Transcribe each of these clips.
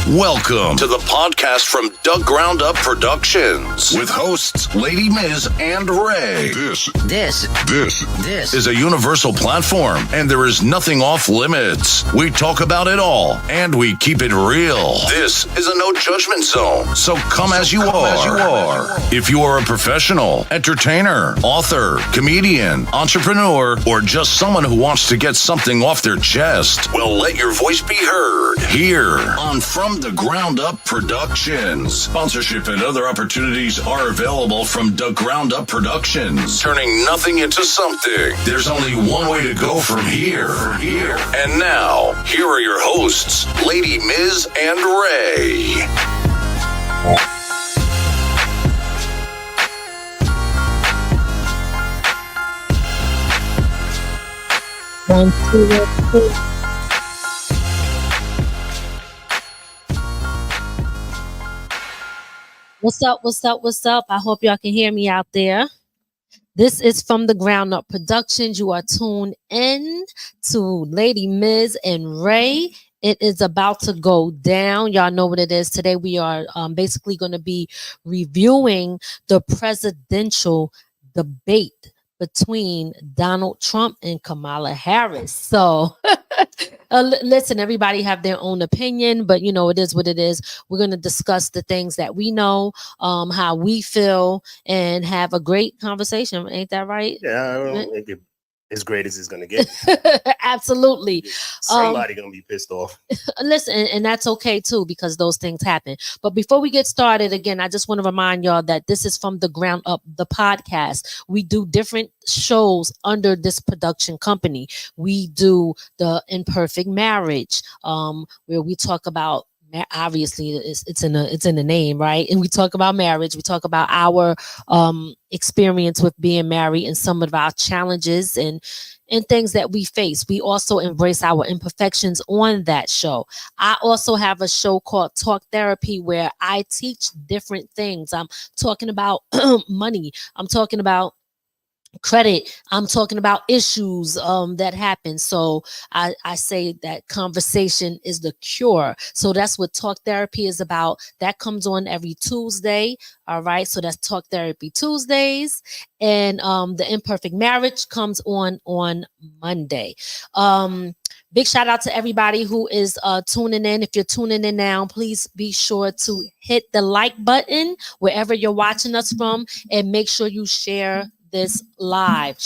Welcome to the podcast from Doug Ground Up Productions with hosts Lady Miz and Ray. This is a universal platform, and there is nothing off limits. We talk about it all, and we keep it real. This is a no judgment zone, so come as you are. If you are a professional, entertainer, author, comedian, entrepreneur, or just someone who wants to get something off their chest, well, let your voice be heard here on From the Ground Up Productions. Sponsorship and other opportunities are available from the Ground Up Productions. Turning nothing into something. There's only one way to go from here. And now, here are your hosts, Lady Miz and Ray. One, two, three. What's up? I hope y'all can hear me out there. This is From the Ground Up Productions. You are tuned in to Lady Miz and Ray. It is about to go down. Y'all know what it is. Today we are basically going to be reviewing the presidential debate between Donald Trump and Kamala Harris. So listen, everybody have their own opinion, but you know, it is what it is. We're going to discuss the things that we know, how we feel, and have a great conversation. Ain't that right? Yeah, I don't think it's as great as it's going to get. Absolutely. Somebody going to be pissed off. Listen, and that's okay too, because those things happen. But before we get started, again, I just want to remind y'all that this is From the Ground Up, the podcast. We do different shows under this production company. We do the Imperfect Marriage, where we talk about, obviously it's in the name, right? And we talk about marriage. We talk about our experience with being married and some of our challenges and things that we face. We also embrace our imperfections on that show. I also have a show called Talk Therapy where I teach different things. I'm talking about money. I'm talking about credit. I'm talking about issues that happen. So I say that conversation is the cure. So that's what Talk Therapy is about. That comes on every Tuesday. All right. So that's Talk Therapy Tuesdays. And the Imperfect Marriage comes on Monday. Big shout out to everybody who is tuning in. If you're tuning in now, please be sure to hit the like button wherever you're watching us from, and make sure you share this live.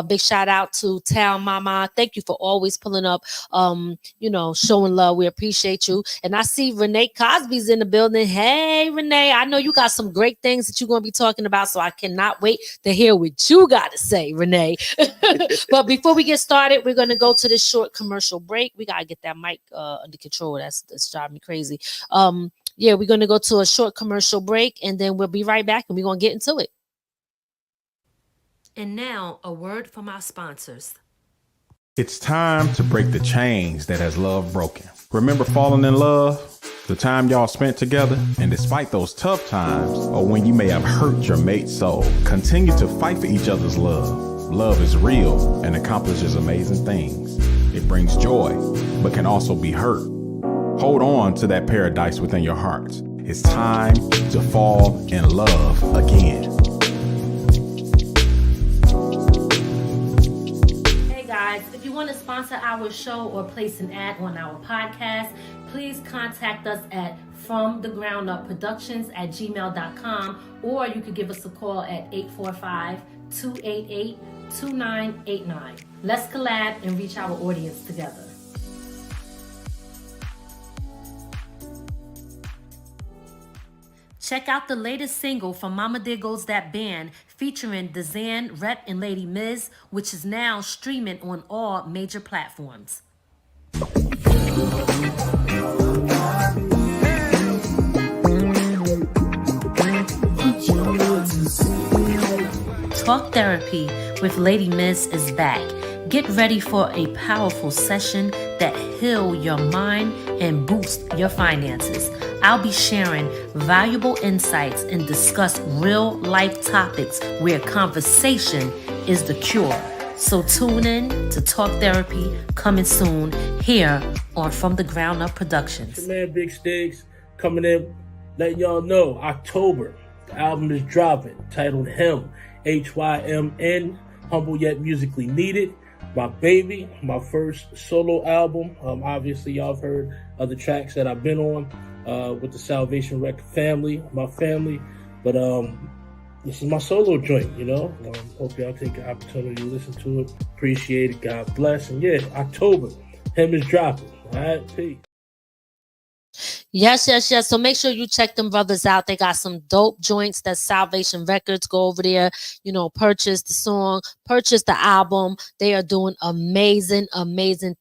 Big shout out to Town Mama. Thank you for always pulling up, showing love. We appreciate you. And I see Renee Cosby's in the building. Hey, Renee, I know you got some great things that you're going to be talking about, so I cannot wait to hear what you got to say, Renee. But before we get started, we're going to go to this short commercial break. We got to get that mic under control. That's driving me crazy. We're going to go to a short commercial break, and then we'll be right back, and we're going to get into it. And now, a word from our sponsors. It's time to break the chains that has love broken. Remember falling in love? The time y'all spent together? And despite those tough times, or when you may have hurt your mate's soul, continue to fight for each other's love. Love is real and accomplishes amazing things. It brings joy, but can also be hurt. Hold on to that paradise within your hearts. It's time to fall in love again. If you want to sponsor our show or place an ad on our podcast, please contact us at fromthegroundupproductions@gmail.com, or you could give us a call at 845-288-2989. Let's collab and reach our audience together. Check out the latest single from Mama There Goes That Band featuring Dezan, Rep, and Lady Miz, which is now streaming on all major platforms. Talk Therapy with Lady Miz is back. Get ready for a powerful session that heal your mind and boost your finances. I'll be sharing valuable insights and discuss real life topics where conversation is the cure. So tune in to Talk Therapy, coming soon here on From the Ground Up Productions. Man, Big Sticks coming in, letting y'all know October, the album is dropping, titled Hymn, Hymn, Humble Yet Musically Needed. My baby, my first solo album. Obviously, y'all have heard other tracks that I've been on with the Salvation Record family, my family. But this is my solo joint, you know. Hope y'all take the opportunity to listen to it. Appreciate it. God bless. And yeah, October, Hymn is dropping. All right, peace. Yes. So make sure you check them brothers out. They got some dope joints. That's Salvation Records. Go over there, purchase the song, purchase the album. They are doing amazing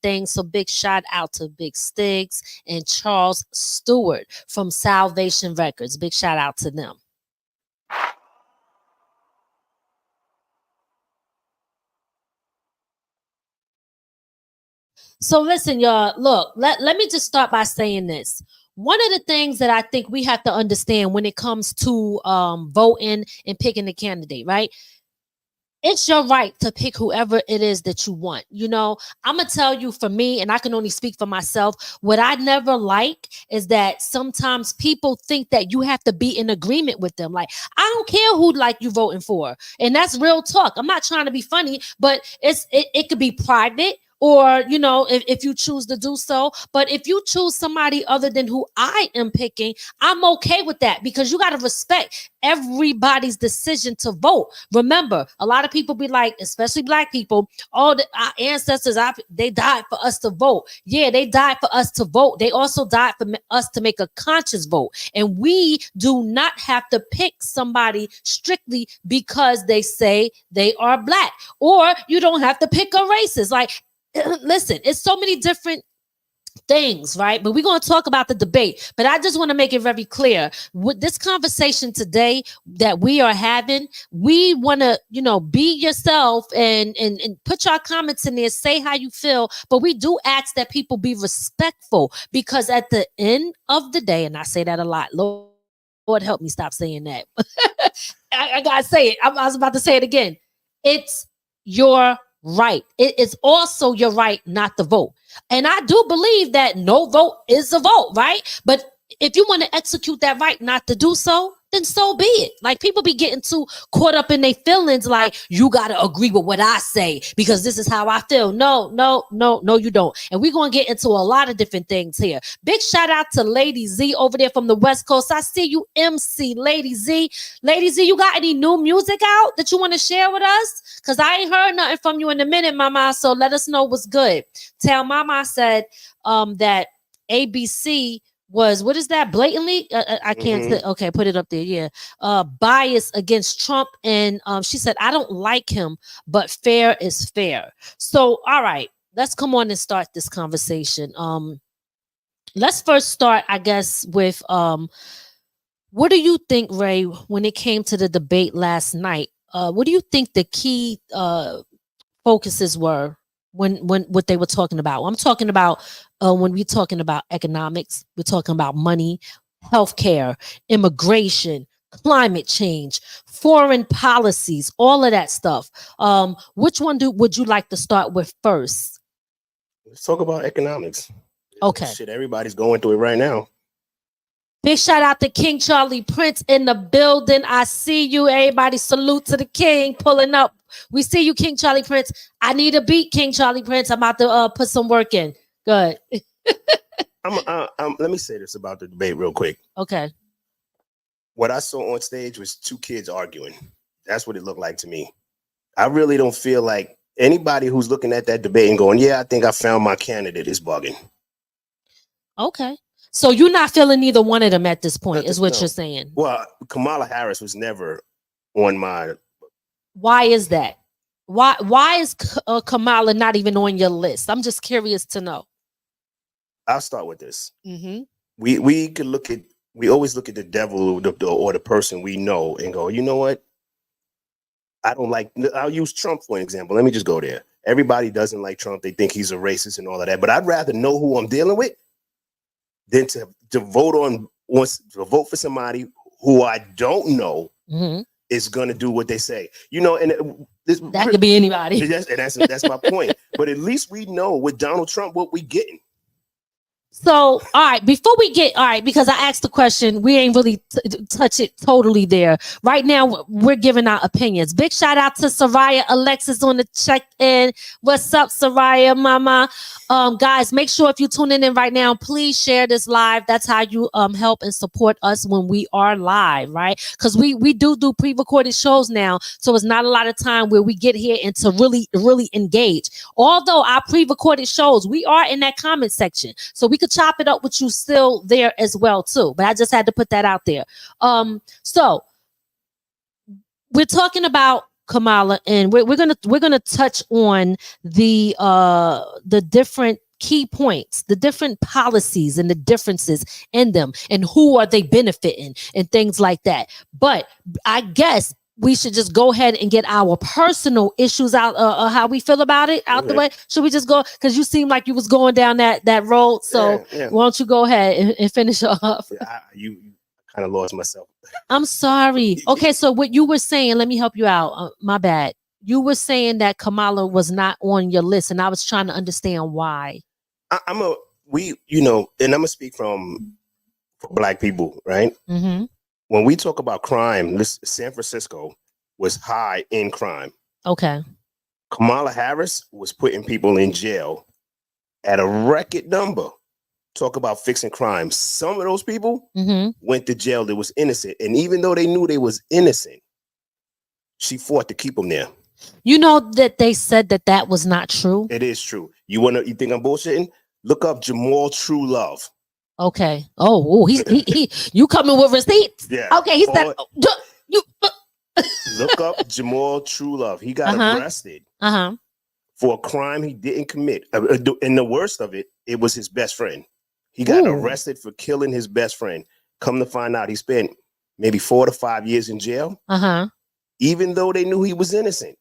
things. So big shout out to Big Sticks and Charles Stewart from Salvation Records. Big shout out to them. So listen, y'all, look, let me just start by saying this. One of the things that I think we have to understand when it comes to voting and picking the candidate, right? It's your right to pick whoever it is that you want. I'm going to tell you, for me, and I can only speak for myself, what I never like is that sometimes people think that you have to be in agreement with them. Like, I don't care who you voting for. And that's real talk. I'm not trying to be funny, but it could be private. Or, if you choose to do so. But if you choose somebody other than who I am picking, I'm okay with that, because you got to respect everybody's decision to vote. Remember, a lot of people be like, especially black people, our ancestors, they died for us to vote. Yeah, they died for us to vote. They also died for us to make a conscious vote. And we do not have to pick somebody strictly because they say they are black. Or you don't have to pick a racist. Like, listen, it's so many different things, right? But we're going to talk about the debate. But I just want to make it very clear with this conversation today that we are having. We want to, be yourself and put your comments in there, say how you feel. But we do ask that people be respectful, because at the end of the day, and I say that a lot, Lord help me stop saying that. I got to say it. I was about to say it again. It's your right. It is also your right not to vote. And I do believe that no vote is a vote, right? But if you want to execute that right not to do so, then so be it. Like, people be getting too caught up in their feelings, like, you got to agree with what I say because this is how I feel. No, you don't. And we're going to get into a lot of different things here. Big shout out to Lady Z over there from the West Coast. I see you, MC Lady Z. Lady Z, you got any new music out that you want to share with us? Because I ain't heard nothing from you in a minute, Mama. So let us know what's good. Tell Mama I said that ABC was, what is that, blatantly I can't say, okay, put it up there, yeah, bias against Trump. And she said, I don't like him, but fair is fair. So all right, let's come on and start this conversation. Let's first start, I guess, with what do you think, Ray, when it came to the debate last night? What do you think the key focuses were when what they were talking about? I'm talking about when we're talking about economics, we're talking about money, healthcare, immigration, climate change, foreign policies, all of that stuff. Which one would you like to start with first? Let's talk about economics. Okay. Shit, everybody's going through it right now. Big shout out to King Charlie Prince in the building. I see you. Everybody salute to the king pulling up. We see you, King Charlie Prince. I need a beat, King Charlie Prince. I'm about to put some work in. Good. Let me say this about the debate real quick. Okay. What I saw on stage was two kids arguing. That's what it looked like to me. I really don't feel like anybody who's looking at that debate and going, yeah, I think I found my candidate, is bugging. Okay. So you're not feeling either one of them at this point, is what you're saying? Well, Kamala Harris was never on my... Why is that? Why is Kamala not even on your list? I'm just curious to know. I'll start with this. Mm-hmm. We always look at the devil or the person we know and go, you know what? I don't like... I'll use Trump for an example. Let me just go there. Everybody doesn't like Trump. They think he's a racist and all of that. But I'd rather know who I'm dealing with than to vote for somebody who I don't know is going to do what they say. And that could be anybody. That's my point. But at least we know with Donald Trump what we getting. So, all right, before we get, because I asked the question, we ain't really touch it totally there. Right now, we're giving our opinions. Big shout out to Soraya Alexis on the check-in. What's up, Soraya, mama? Guys, make sure if you're tuning in right now, please share this live. That's how you help and support us when we are live, right? Because we do pre-recorded shows now, so it's not a lot of time where we get here and to really engage. Although our pre-recorded shows, we are in that comment section, so we could chop it up with you still there as well too. But I just had to put that out there. So we're talking about Kamala, and we're gonna touch on the different key points, the different policies and the differences in them, and who are they benefiting and things like that. But I guess we should just go ahead and get our personal issues out, how we feel about it out the way. Should we just go? Because you seem like you was going down that road. So why don't you go ahead and finish off? You kind of lost myself. I'm sorry. Okay, so what you were saying, let me help you out. My bad. You were saying that Kamala was not on your list, and I was trying to understand why. And I'm gonna speak for Black people, right? Mm-hmm. When we talk about crime, San Francisco was high in crime. Okay. Kamala Harris was putting people in jail at a record number. Talk about fixing crime. Some of those people went to jail that was innocent. And even though they knew they was innocent, she fought to keep them there. You know that they said that was not true? It is true. You think I'm bullshitting? Look up Jamal True Love. Okay. Oh, he you coming with receipts? Yeah. Okay, he said you look up Jamal True Love. He got arrested for a crime he didn't commit. And the worst of it, it was his best friend. He got arrested for killing his best friend. Come to find out, he spent maybe 4 to 5 years in jail. Even though they knew he was innocent.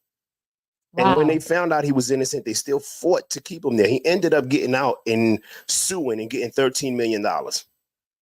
Wow. And when they found out he was innocent, they still fought to keep him there. He ended up getting out and suing and getting $13 million.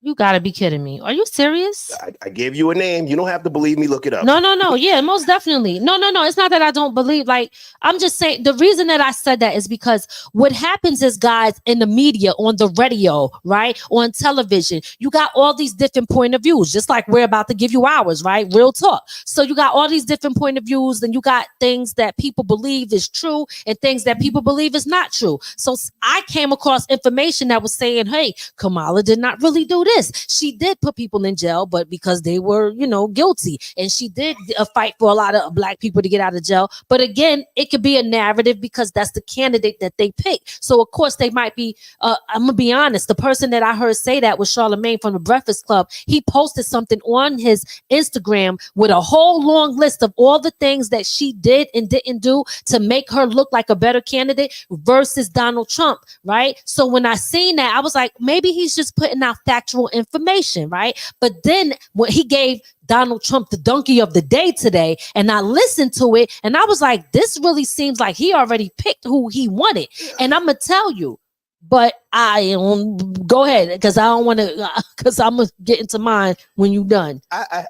You gotta be kidding me. Are you serious? I gave you a name. You don't have to believe me. Look it up. No. Yeah, most definitely. No. It's not that I don't believe. Like, I'm just saying, the reason that I said that is because what happens is, guys, in the media, on the radio, right, on television, you got all these different point of views, just like we're about to give you ours, right? Real talk. So you got all these different point of views, and you got things that people believe is true and things that people believe is not true. So I came across information that was saying, hey, Kamala did not really do this. She did put people in jail, but because they were, guilty. And she did fight for a lot of Black people to get out of jail. But again, it could be a narrative because that's the candidate that they pick. So of course they might be, I'm going to be honest, the person that I heard say that was Charlamagne from the Breakfast Club. He posted something on his Instagram with a whole long list of all the things that she did and didn't do to make her look like a better candidate versus Donald Trump, right? So when I seen that, I was like, maybe he's just putting out factual information, right? But then when he gave Donald Trump the donkey of the day today, and I listened to it, and I was like, this really seems like he already picked who he wanted. And I'm gonna tell you, but go ahead, because I don't want to, because I'm gonna get into mine when you're done. I'm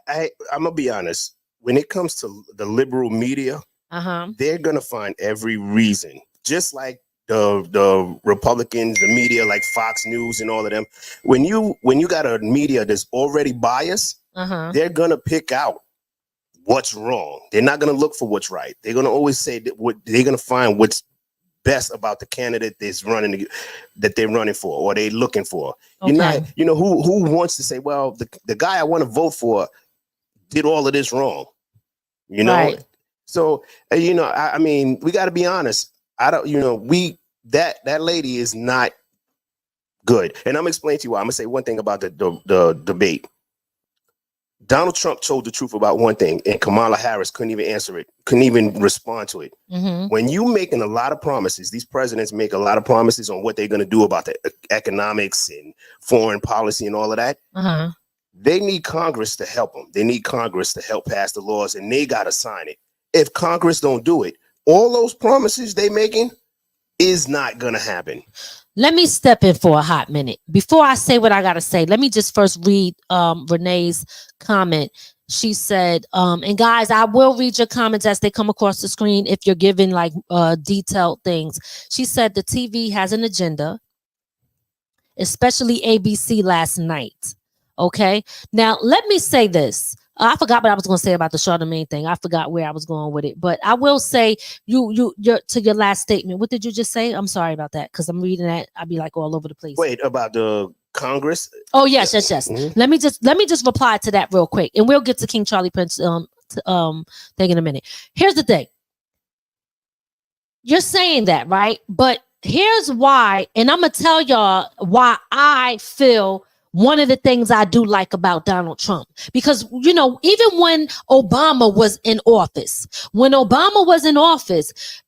gonna be honest. When it comes to the liberal media, they're gonna find every reason, just like the Republicans, the media like Fox News and all of them. When you got a media that's already biased, they're gonna pick out what's wrong. They're not gonna look for what's right. They're gonna always say that they're gonna find what's best about the candidate that they're running for or they're looking for. Okay. You're not, who wants to say, well, the guy I want to vote for did all of this wrong. Right. So I mean, we got to be honest. I don't, that lady is not good. And I'm gonna explain to you why. I'm gonna say one thing about the debate. Donald Trump told the truth about one thing, and Kamala Harris couldn't even answer it, couldn't even respond to it. When you making a lot of promises, these presidents make a lot of promises on what they're gonna do about the economics and foreign policy and all of that. They need Congress to help them. They need Congress to help pass the laws, and they gotta sign it. If Congress don't do it, all those promises they making is not gonna happen. Let me step in for a hot minute. Before I say what I gotta say, let me just first read Renee's comment. She said, and guys, I will read your comments as they come across the screen if you're giving like detailed things. She said the TV has an agenda especially ABC last night. Okay. Now, let me say this. I forgot what I was going to say about the Charlemagne thing. I forgot where I was going with it, but I will say your last statement. What did you just say? I'm sorry about that because I'm reading that. I'll be like all over the place. Wait, about the Congress? Oh yes. Mm-hmm. Let me just reply to that real quick, and we'll get to King Charlie Prince thing in a minute. Here's the thing. You're saying that, right? But here's why, and I'm gonna tell y'all why I feel. One of the things I do like about Donald Trump, because, you know, even when Obama was in office,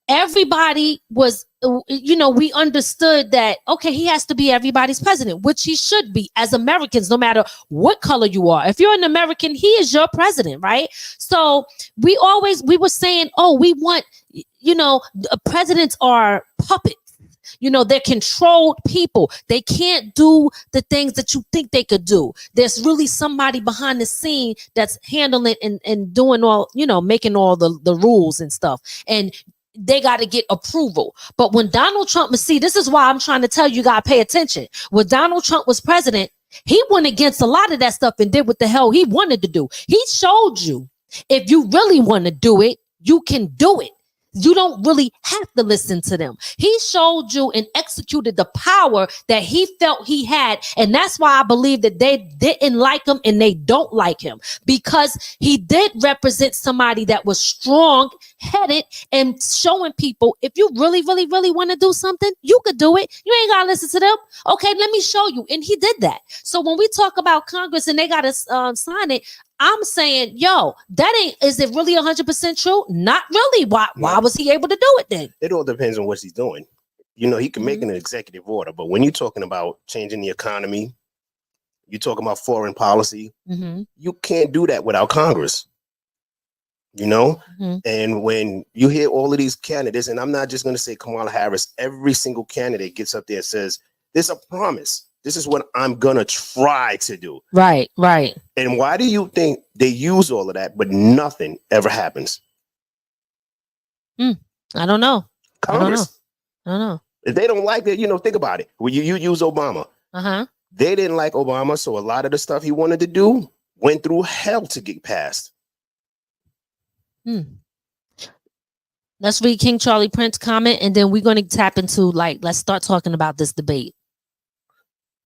everybody was, you know, we understood that, okay, he has to be everybody's president, which he should be as Americans, no matter what color you are. If you're an American, he is your president, right? So we were saying, oh, we want, you know, presidents are puppets. You know, they're controlled people. They can't do the things that you think they could do. There's really somebody behind the scene that's handling and doing all, you know, making all the rules and stuff. And they got to get approval. But when Donald Trump, see, this is why I'm trying to tell you, got to pay attention. When Donald Trump was president, he went against a lot of that stuff and did what the hell he wanted to do. He showed you, if you really want to do it, you can do it. You don't really have to listen to them. He showed you and executed the power that he felt he had. And that's why I believe that they didn't like him and they don't like him, because he did represent somebody that was strong-headed and showing people, if you really, really, really want to do something, you could do it. You ain't got to listen to them. Okay, let me show you. And he did that. So when we talk about Congress and they got to sign it, I'm saying, yo, is it really 100% true? Not really. Why was he able to do it then? It all depends on what he's doing. You know, he can make an executive order, but when you're talking about changing the economy, you're talking about foreign policy, you can't do that without Congress. You know, and when you hear all of these candidates, and I'm not just going to say Kamala Harris, every single candidate gets up there and says, there's a promise. This is what I'm going to try to do. Right. And why do you think they use all of that, but nothing ever happens? I don't know. Congress. I don't know. If they don't like it, you know, think about it. When you use Obama, they didn't like Obama. So a lot of the stuff he wanted to do went through hell to get passed. Let's read King Charlie Prince comment, and then we're going to tap into, let's start talking about this debate.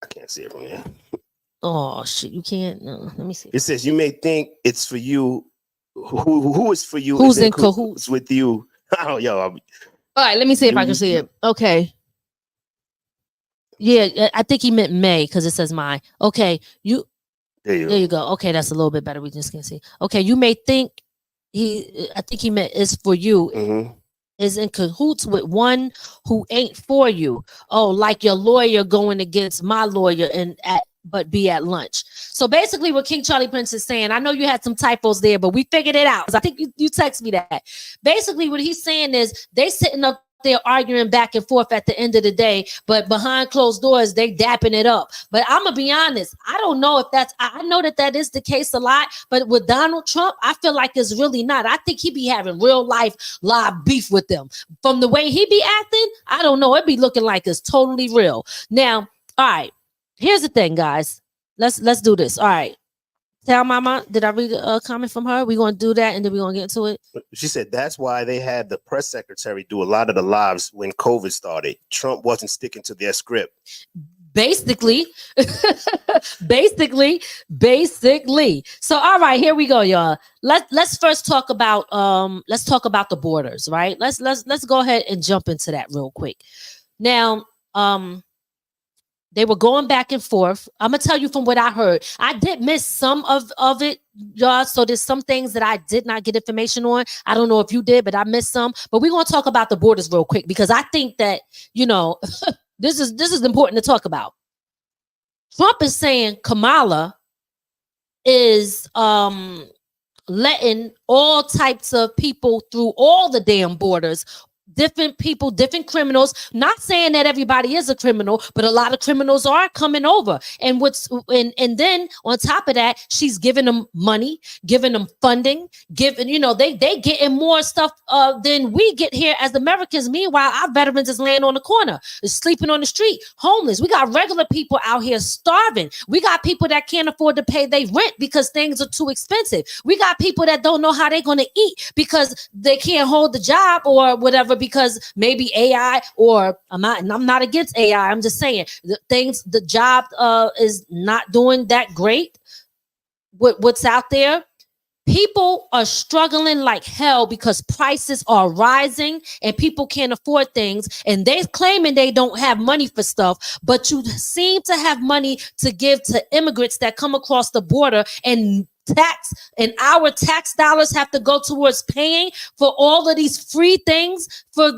I can't see it from here. Oh shit, you can't. No, let me see. It says you may think it's for you. Who is for you? Who's in cahoots with you? Oh, yo. All right, let me see if I can see it. Okay. Yeah, I think he meant May because it says my. Okay, there you go. Okay, that's a little bit better. We just can't see. Okay, you may think I think he meant is for you. Is in cahoots with one who ain't for you. Oh, like your lawyer going against my lawyer but be at lunch. So basically what King Charlie Prince is saying, I know you had some typos there, but we figured it out. I think you text me that. Basically what he's saying is they sitting up there arguing back and forth at the end of the day, but behind closed doors, they dapping it up. But I'm going to be honest. I don't know if I know that is the case a lot, but with Donald Trump, I feel like it's really not. I think he be having real life live beef with them. From the way he be acting, I don't know. It be looking like it's totally real. Now, all right, here's the thing, guys. Let's do this. All right. Tell Mama, did I read a comment from her? We're going to do that and then we're going to get into it. She said that's why they had the press secretary do a lot of the lives when COVID started. Trump wasn't sticking to their script. Basically. So, all right, here we go, y'all. Let's first talk about the borders, right? Let's go ahead and jump into that real quick. Now, they were going back and forth. I'm going to tell you from what I heard. I did miss some of it, y'all. So there's some things that I did not get information on. I don't know if you did, but I missed some. But we're going to talk about the borders real quick because I think that, you know, this is important to talk about. Trump is saying Kamala is letting all types of people through all the damn borders different people, different criminals. Not saying that everybody is a criminal, but a lot of criminals are coming over. And and then on top of that, she's giving them money, giving them funding, giving, they getting more stuff than we get here as Americans. Meanwhile, our veterans is laying on the corner, is sleeping on the street, homeless. We got regular people out here starving. We got people that can't afford to pay their rent because things are too expensive. We got people that don't know how they're going to eat because they can't hold the job or whatever, because maybe AI, or I'm not against AI. I'm just saying the job is not doing that great with what's out there. People are struggling like hell because prices are rising and people can't afford things, and they're claiming they don't have money for stuff, but you seem to have money to give to immigrants that come across the border, and our tax dollars have to go towards paying for all of these free things for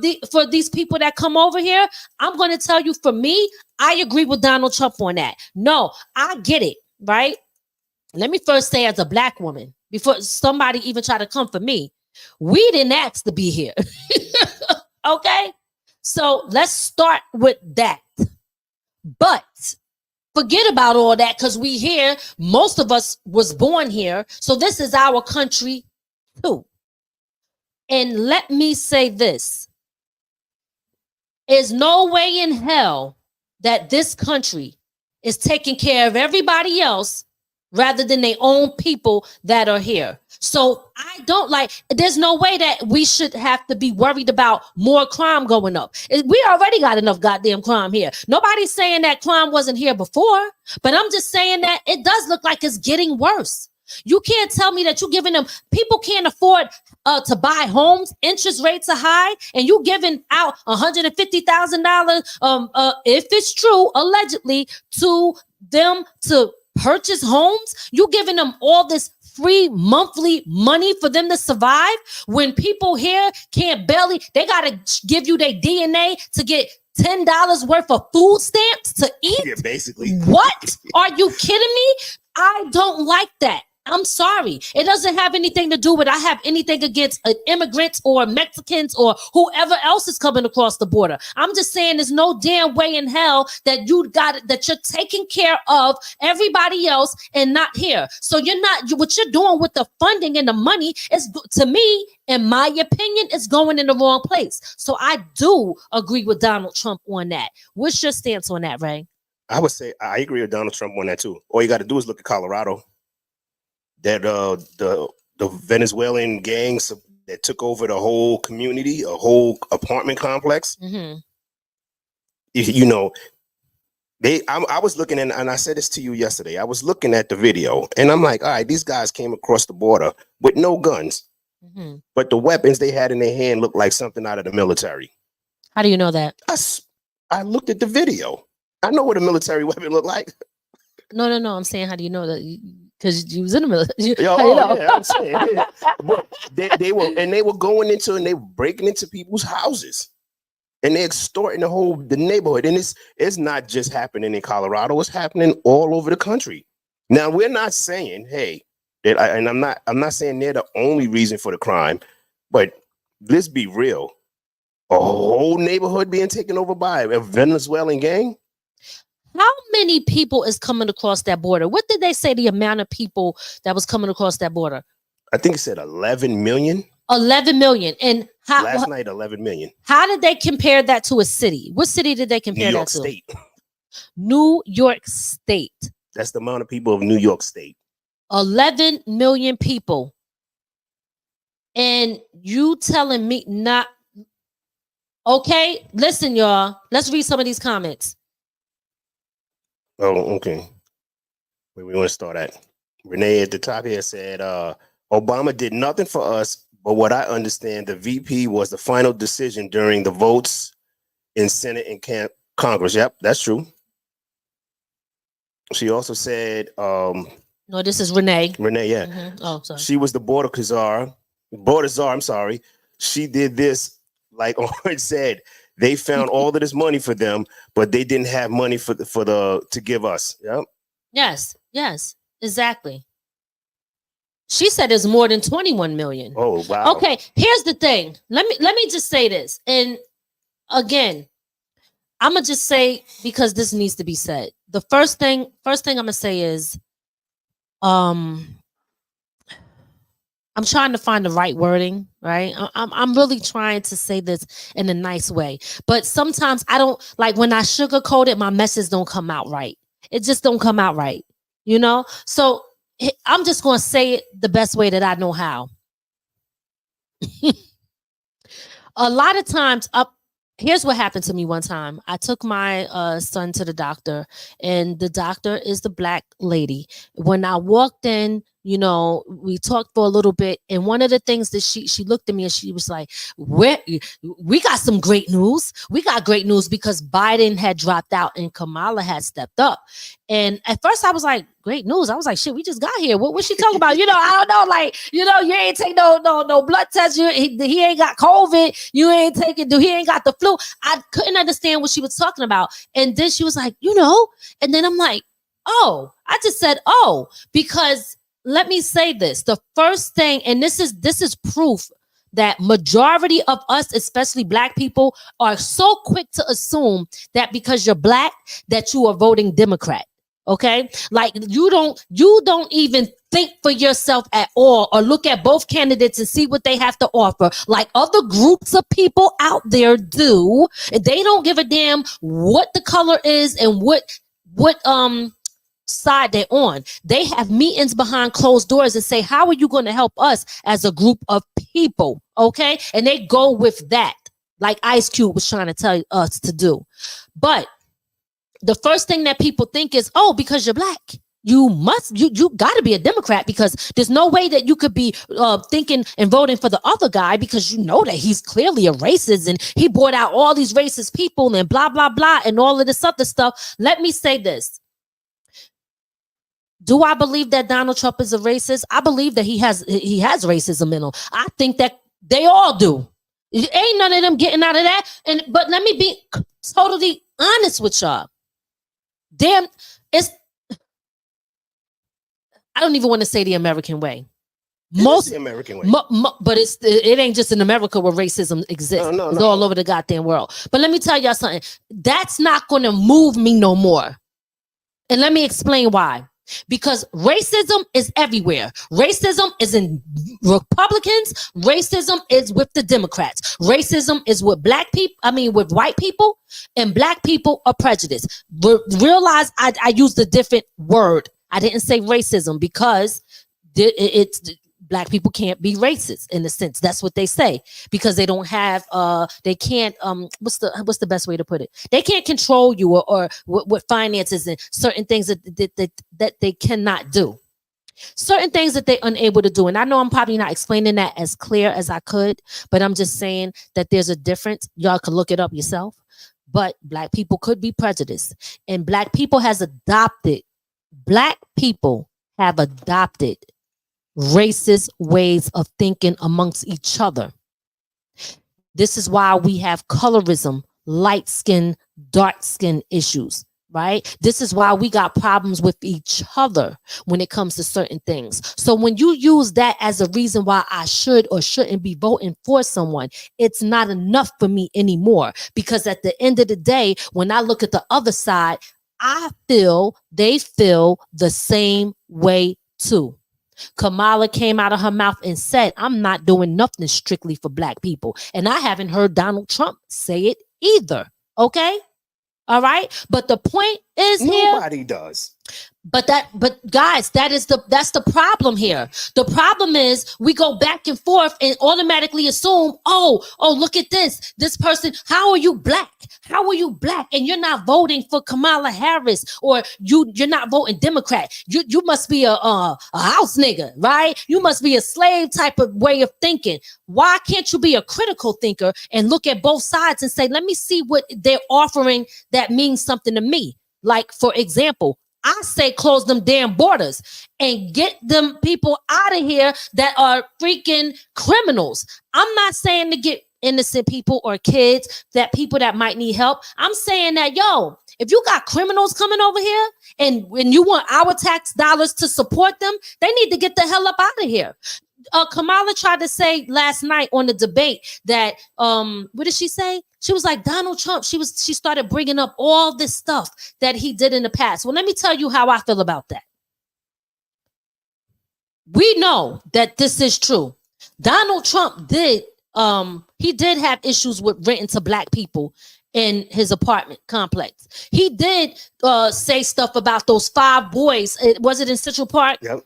these people that come over here. I'm going to tell you, for me, I agree with Donald Trump on that. No, I get it, right? Let me first say, as a Black woman, before somebody even try to come for me, we didn't ask to be here. Okay? So let's start with that. But forget about all that, because we here, most of us was born here. So this is our country too. And let me say this. There's no way in hell that this country is taking care of everybody else rather than their own people that are here. So there's no way that we should have to be worried about more crime going up. We already got enough goddamn crime here. Nobody's saying that crime wasn't here before, but I'm just saying that it does look like it's getting worse. You can't tell me that you're giving them, people can't afford to buy homes. Interest rates are high, and you giving out $150,000, if it's true, allegedly, to them to purchase homes. You giving them all this free monthly money for them to survive, when people here can't they gotta give you their DNA to get $10 worth of food stamps to eat. Yeah, basically. What? Are you kidding me? I don't like that. I'm sorry. It doesn't have anything to do with I have anything against immigrants or Mexicans or whoever else is coming across the border. I'm just saying there's no damn way in hell that you're taking care of everybody else and not here. So what you're doing with the funding and the money is, to me, in my opinion, is going in the wrong place. So I do agree with Donald Trump on that. What's your stance on that, Ray? I would say I agree with Donald Trump on that too. All you got to do is look at Colorado. That the Venezuelan gangs that took over the whole community, a whole apartment complex. Mm-hmm. I was looking and I said this to you yesterday. I was looking at the video and I'm like, all right, these guys came across the border with no guns, mm-hmm. but the weapons they had in their hand looked like something out of the military. How do you know that? I looked at the video. I know what a military weapon looked like. No. I'm saying, how do you know that? Because you was in the military. Yeah, I'm saying. Yeah. But they were going into and they were breaking into people's houses, and they're extorting the neighborhood. And it's not just happening in Colorado; it's happening all over the country. Now, we're not saying, and I'm not saying they're the only reason for the crime, but let's be real: a whole neighborhood being taken over by a Venezuelan gang. How many people is coming across that border? What did they say the amount of people that was coming across that border? I think it said 11 million. 11 million. And last night, 11 million. How did they compare that to a city? What city did they compare that to? New York State. New York State. That's the amount of people of New York State. 11 million people. And you telling me not... Okay, listen, y'all. Let's read some of these comments. Oh, okay. Where we want to start at? Renee at the top here said, Obama did nothing for us, but what I understand, the VP was the final decision during the votes in Senate and Congress. Yep, that's true. She also said... no, this is Renee. Renee, yeah. Mm-hmm. Oh, sorry. She was the border czar, I'm sorry. She did this, like Orange said, they found all of this money for them, but they didn't have money to give us. Yep. Yes, exactly. She said it's more than 21 million. Oh, wow. Okay, here's the thing. Let me just say this. And again, I'm gonna just say, because this needs to be said. The first thing I'm gonna say is, I'm trying to find the right wording, right? I'm really trying to say this in a nice way. But sometimes I don't, like, when I sugarcoat it, my message don't come out right. It just don't come out right, you know? So I'm just going to say it the best way that I know how. A lot of times, here's what happened to me one time. I took my son to the doctor, and the doctor is the black lady. When I walked in, you know, we talked for a little bit, and one of the things that she looked at me and she was like, we got some great news. We got great news because Biden had dropped out and Kamala had stepped up. And at first I was like, great news. I was like, shit, we just got here. What was she talking about? You know, I don't know. Like, you know, you ain't take no blood test. He ain't got COVID. You ain't taking, he ain't got the flu. I couldn't understand what she was talking about. And then she was like, you know, and then I'm like, oh, I just said, oh, because let me say this. The first thing, and this is proof that majority of us, especially black people, are so quick to assume that because you're black, that you are voting Democrat. Okay? Like you don't even think for yourself at all, or look at both candidates and see what they have to offer, like other groups of people out there do. And they don't give a damn what the color is and what side they're on. They have meetings behind closed doors and say, how are you going to help us as a group of people? Okay. And they go with that, like Ice Cube was trying to tell us to do. But the first thing that people think is, oh, because you're black, you got to be a Democrat, because there's no way that you could be thinking and voting for the other guy, because you know that he's clearly a racist and he brought out all these racist people and blah, blah, blah, and all of this other stuff. Let me say this. Do I believe that Donald Trump is a racist? I believe that he has racism in him. I think that they all do. Ain't none of them getting out of that. But let me be totally honest with y'all. Damn, I don't even want to say the American way. Most the American way. But it ain't just in America where racism exists. No. It's all over the goddamn world. But let me tell y'all something. That's not going to move me no more. And let me explain why. Because racism is everywhere. Racism is in Republicans. Racism is with the Democrats. Racism is with with white people, and black people are prejudiced. Realize I used a different word. I didn't say racism because it's black people can't be racist in a sense. That's what they say, because they don't have they can't what's the best way to put it? They can't control you or with finances and certain things that they cannot do. Certain things that they're unable to do. And I know I'm probably not explaining that as clear as I could, but I'm just saying that there's a difference. Y'all can look it up yourself. But black people could be prejudiced, and black people have adopted racist ways of thinking amongst each other. This is why we have colorism, light skin, dark skin issues, right? This is why we got problems with each other when it comes to certain things. So when you use that as a reason why I should or shouldn't be voting for someone, it's not enough for me anymore. Because at the end of the day, when I look at the other side, they feel the same way too. Kamala came out of her mouth and said, I'm not doing nothing strictly for black people. And I haven't heard Donald Trump say it either. Okay? All right? But the point is nobody does. But guys, that's the problem here. The problem is we go back and forth and automatically assume, oh, look at this person. How are you black? How are you black? And you're not voting for Kamala Harris, or you're not voting Democrat. You must be a house nigga, right? You must be a slave type of way of thinking. Why can't you be a critical thinker and look at both sides and say, let me see what they're offering that means something to me? Like, for example, I say close them damn borders and get them people out of here that are freaking criminals. I'm not saying to get innocent people or kids, that people that might need help. I'm saying that, If you got criminals coming over here and when you want our tax dollars to support them, they need to get the hell up out of here. Kamala tried to say last night on the debate that what did she say? She was like Donald Trump. She started bringing up all this stuff that he did in the past. Well, let me tell you how I feel about that. We know that this is true. Donald Trump did have issues with renting to black people in his apartment complex. He did say stuff about those 5 boys. Was it in Central Park? Yep.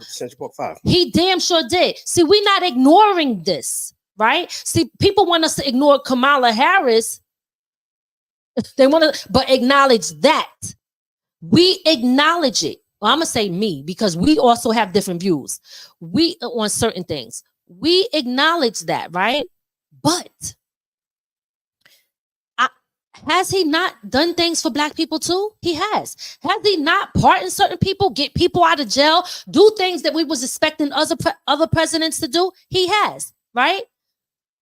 Central Park 5. He damn sure did. See, we're not ignoring this, right? See, people want us to ignore Kamala Harris. They want to, but acknowledge that. We acknowledge it. Well, I'm gonna say me because we also have different views. We on certain things. We acknowledge that, right? But has he not done things for black people too? He has. Has he not pardoned certain people, get people out of jail, do things that we was expecting other presidents to do? He has, right?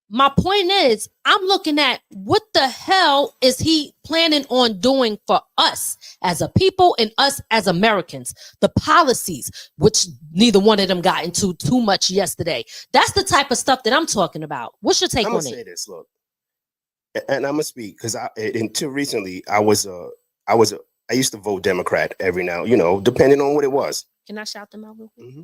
My point is, I'm looking at what the hell is he planning on doing for us as a people and us as Americans? The policies, which neither one of them got into too much yesterday. That's the type of stuff that I'm talking about. What's your take on it? I'm gonna say this, look, and I'm gonna speak because until recently I used to vote Democrat every now, depending on what it was. Can I shout them out real quick? Mm-hmm.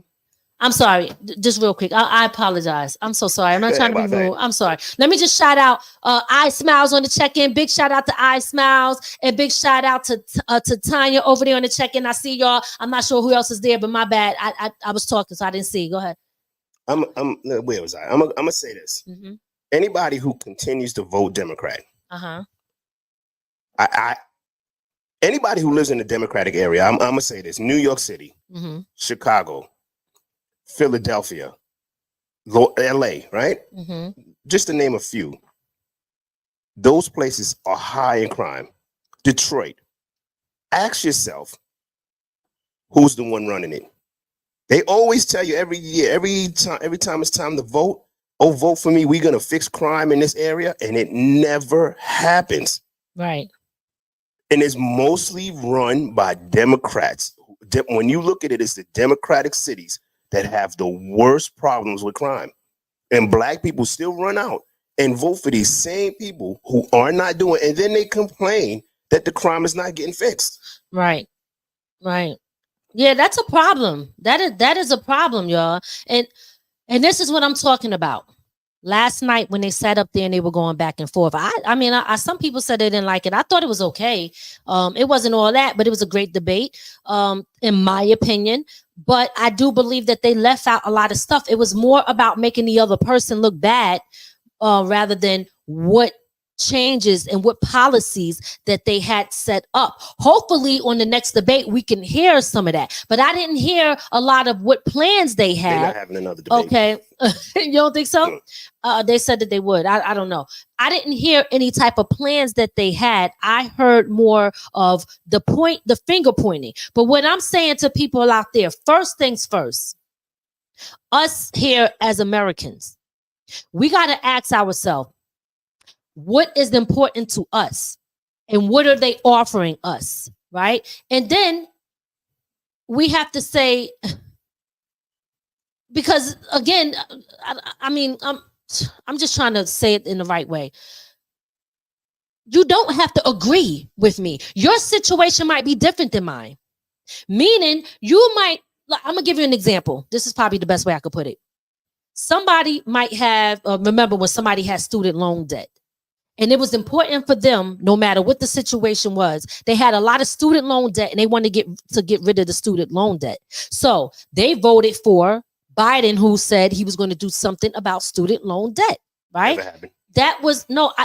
I'm sorry, just real quick. I apologize. I'm so sorry. I'm not trying to be rude. I'm sorry. Let me just shout out Eye Smiles on the check-in. Big shout out to Eye Smiles and big shout out to Tanya over there on the check-in. I see y'all. I'm not sure who else is there, but my bad. I was talking, so I didn't see. Go ahead. Where was I? I'm gonna say this. Mm-hmm. Anybody who continues to vote Democrat, anybody who lives in the Democratic area, I'm gonna say this: New York City, Chicago, Philadelphia, LA, right? Mm-hmm. Just to name a few. Those places are high in crime. Detroit. Ask yourself, who's the one running it? They always tell you every year, every time it's time to vote, vote for me, we're going to fix crime in this area, and it never happens. Right. And it's mostly run by Democrats. When you look at it, it's the Democratic cities that have the worst problems with crime. And black people still run out and vote for these same people who are not doing it. And then they complain that the crime is not getting fixed. Right. Right. Yeah, that's a problem. That is a problem, y'all. And this is what I'm talking about. Last night when they sat up there and they were going back and forth, I mean, some people said they didn't like it. I thought it was okay. It wasn't all that, but it was a great debate, in my opinion. But I do believe that they left out a lot of stuff. It was more about making the other person look bad, rather than what changes and what policies that they had set up. Hopefully on the next debate we can hear some of that, but I didn't hear a lot of what plans they had. They're not having another debate. Okay. You don't think so? They said that they would. I don't know. I didn't hear any type of plans that they had. I heard more of the finger pointing. But what I'm saying to people out there, first things first, us here as Americans, we got to ask ourselves, what is important to us and what are they offering us, right? And then we have to say, because again, I mean, I'm just trying to say it in the right way. You don't have to agree with me. Your situation might be different than mine. Meaning I'm gonna give you an example. This is probably the best way I could put it. Somebody might have, remember when somebody has student loan debt. And it was important for them, no matter what the situation was. They had a lot of student loan debt and they wanted to get rid of the student loan debt. So they voted for Biden, who said he was going to do something about student loan debt, right? Never happened.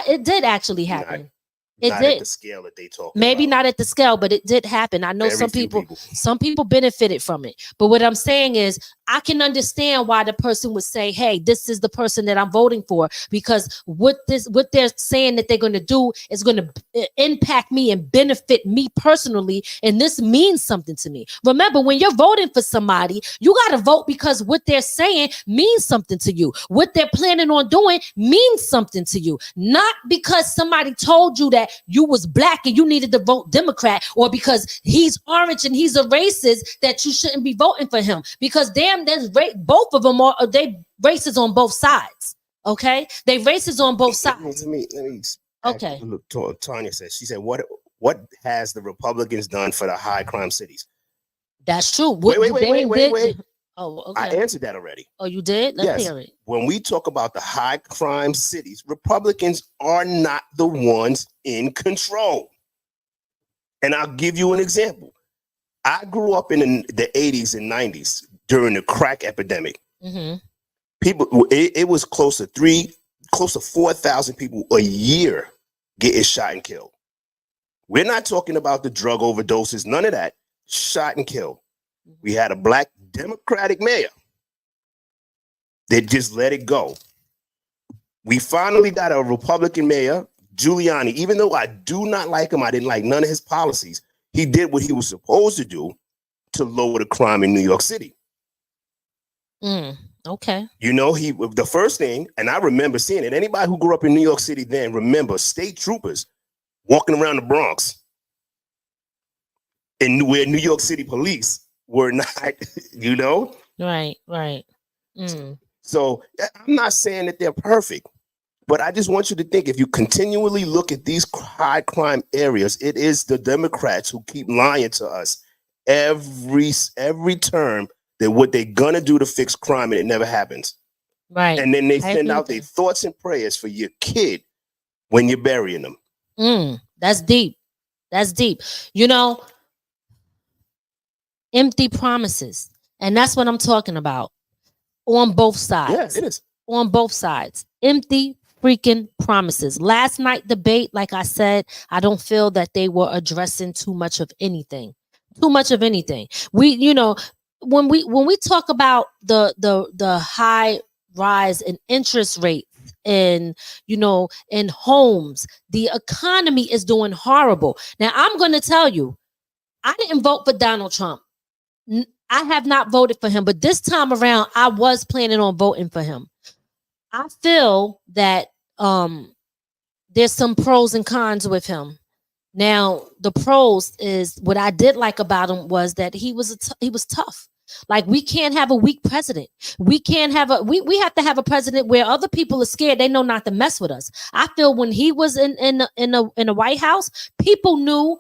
It did actually happen. Not at the scale that they talk. Maybe not at the scale, but it did happen. I know some people benefited from it. But what I'm saying is, I can understand why the person would say, hey, this is the person that I'm voting for, because what they're saying that they're going to do is going to impact me and benefit me personally. And this means something to me. Remember, when you're voting for somebody, you got to vote because what they're saying means something to you. What they're planning on doing means something to you. Not because somebody told you that that you was black and you needed to vote Democrat, or because he's orange and he's a racist that you shouldn't be voting for him. Because damn, both of them are they racist on both sides. Okay, they racist on both sides. Let me. Okay. Look, Tanya says, she said, what has the Republicans done for the high crime cities? That's true. Wait. Oh, okay. I answered that already. Oh, you did? Let's hear it. When we talk about the high crime cities, Republicans are not the ones in control. And I'll give you an example. I grew up in the 80s and 90s during the crack epidemic. Mm-hmm. It was close to 4,000 people a year getting shot and killed. We're not talking about the drug overdoses, none of that. Shot and killed. We had a black Democratic mayor that just let it go. We finally got a Republican mayor, Giuliani. Even though I do not like him, I didn't like none of his policies. He did what he was supposed to do to lower the crime in New York City. Okay. You know, the first thing, and I remember seeing it. Anybody who grew up in New York City then remember state troopers walking around the Bronx, and where New York City police were not, you know? Right. So I'm not saying that they're perfect, but I just want you to think, if you continually look at these high crime areas, it is the Democrats who keep lying to us every term that what they're gonna do to fix crime, and it never happens. Right. And then they send out their thoughts and prayers for your kid when you're burying them. That's deep. That's deep. You know, empty promises. And that's what I'm talking about. On both sides. Yeah, it is. On both sides. Empty freaking promises. Last night debate, like I said, I don't feel that they were addressing too much of anything. We, you know, when we talk about the high rise in interest rates and, you know, in homes, the economy is doing horrible. Now, I'm going to tell you, I didn't vote for Donald Trump. I have not voted for him, but this time around, I was planning on voting for him. I feel that there's some pros and cons with him. Now, the pros is what I did like about him was that he was tough. Like, we can't have a weak president. We can't have we have to have a president where other people are scared. They know not to mess with us. I feel when he was in the White House, people knew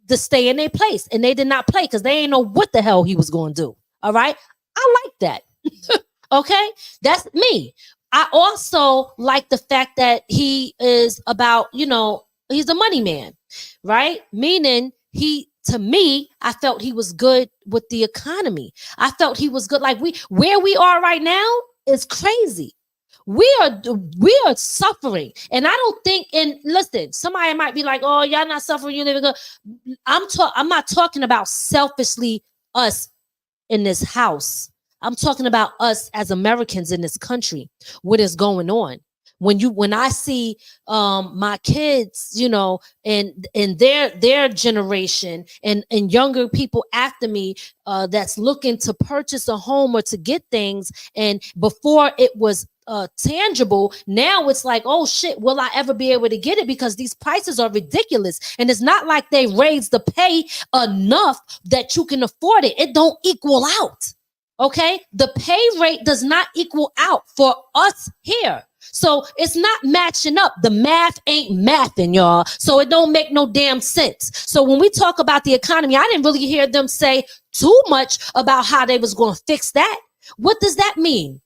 to stay in their place, and they did not play because they ain't know what the hell he was going to do. All right. I like that. Okay. That's me. I also like the fact that he is about, you know, he's a money man, right? Meaning to me, I felt he was good with the economy. I felt he was good. Like where we are right now is crazy. We are suffering. And I don't think, and listen, somebody might be like, oh, y'all not suffering, you living good. I'm not talking about selfishly us in this house. I'm talking about us as Americans in this country, what is going on. When I see my kids, you know, and their generation and younger people after me that's looking to purchase a home or to get things, and before it was tangible, now it's like, oh shit, will I ever be able to get it? Because these prices are ridiculous, and it's not like they raised the pay enough that you can afford it. It don't equal out. Okay, the pay rate does not equal out for us here. So it's not matching up. The math ain't mathing, y'all. So it don't make no damn sense. So when we talk about the economy, I didn't really hear them say too much about how they was going to fix that. What does that mean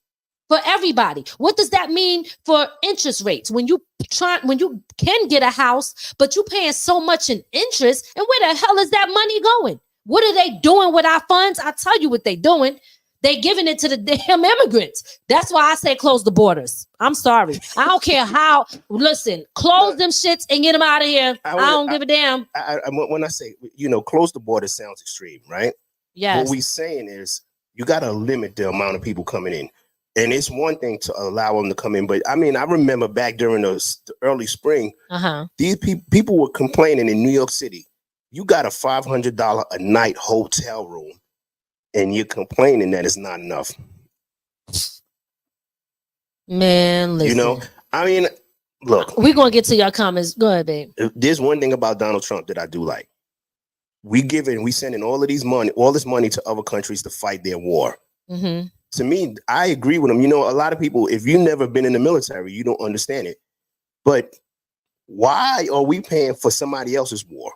for everybody? What does that mean for interest rates? When you can get a house, but you paying so much in interest, and where the hell is that money going? What are they doing with our funds? I'll tell you what they doing. They giving it to the damn immigrants. That's why I say close the borders. I'm sorry. I don't care how. Listen, close them shits and get them out of here. I don't give a damn. When I say, you know, close the borders sounds extreme, right? Yes. What we saying is you got to limit the amount of people coming in. And it's one thing to allow them to come in. But I mean, I remember back during the early spring, these people were complaining in New York City. You got a $500 a night hotel room, and you're complaining that it's not enough. Man, listen. You know, I mean, Look, we're gonna get to your comments. Go ahead, babe. There's one thing about Donald Trump that I do like. We sending all this money to other countries to fight their war. Mm-hmm. To me, I agree with him. You know, a lot of people, if you've never been in the military, you don't understand it. But why are we paying for somebody else's war?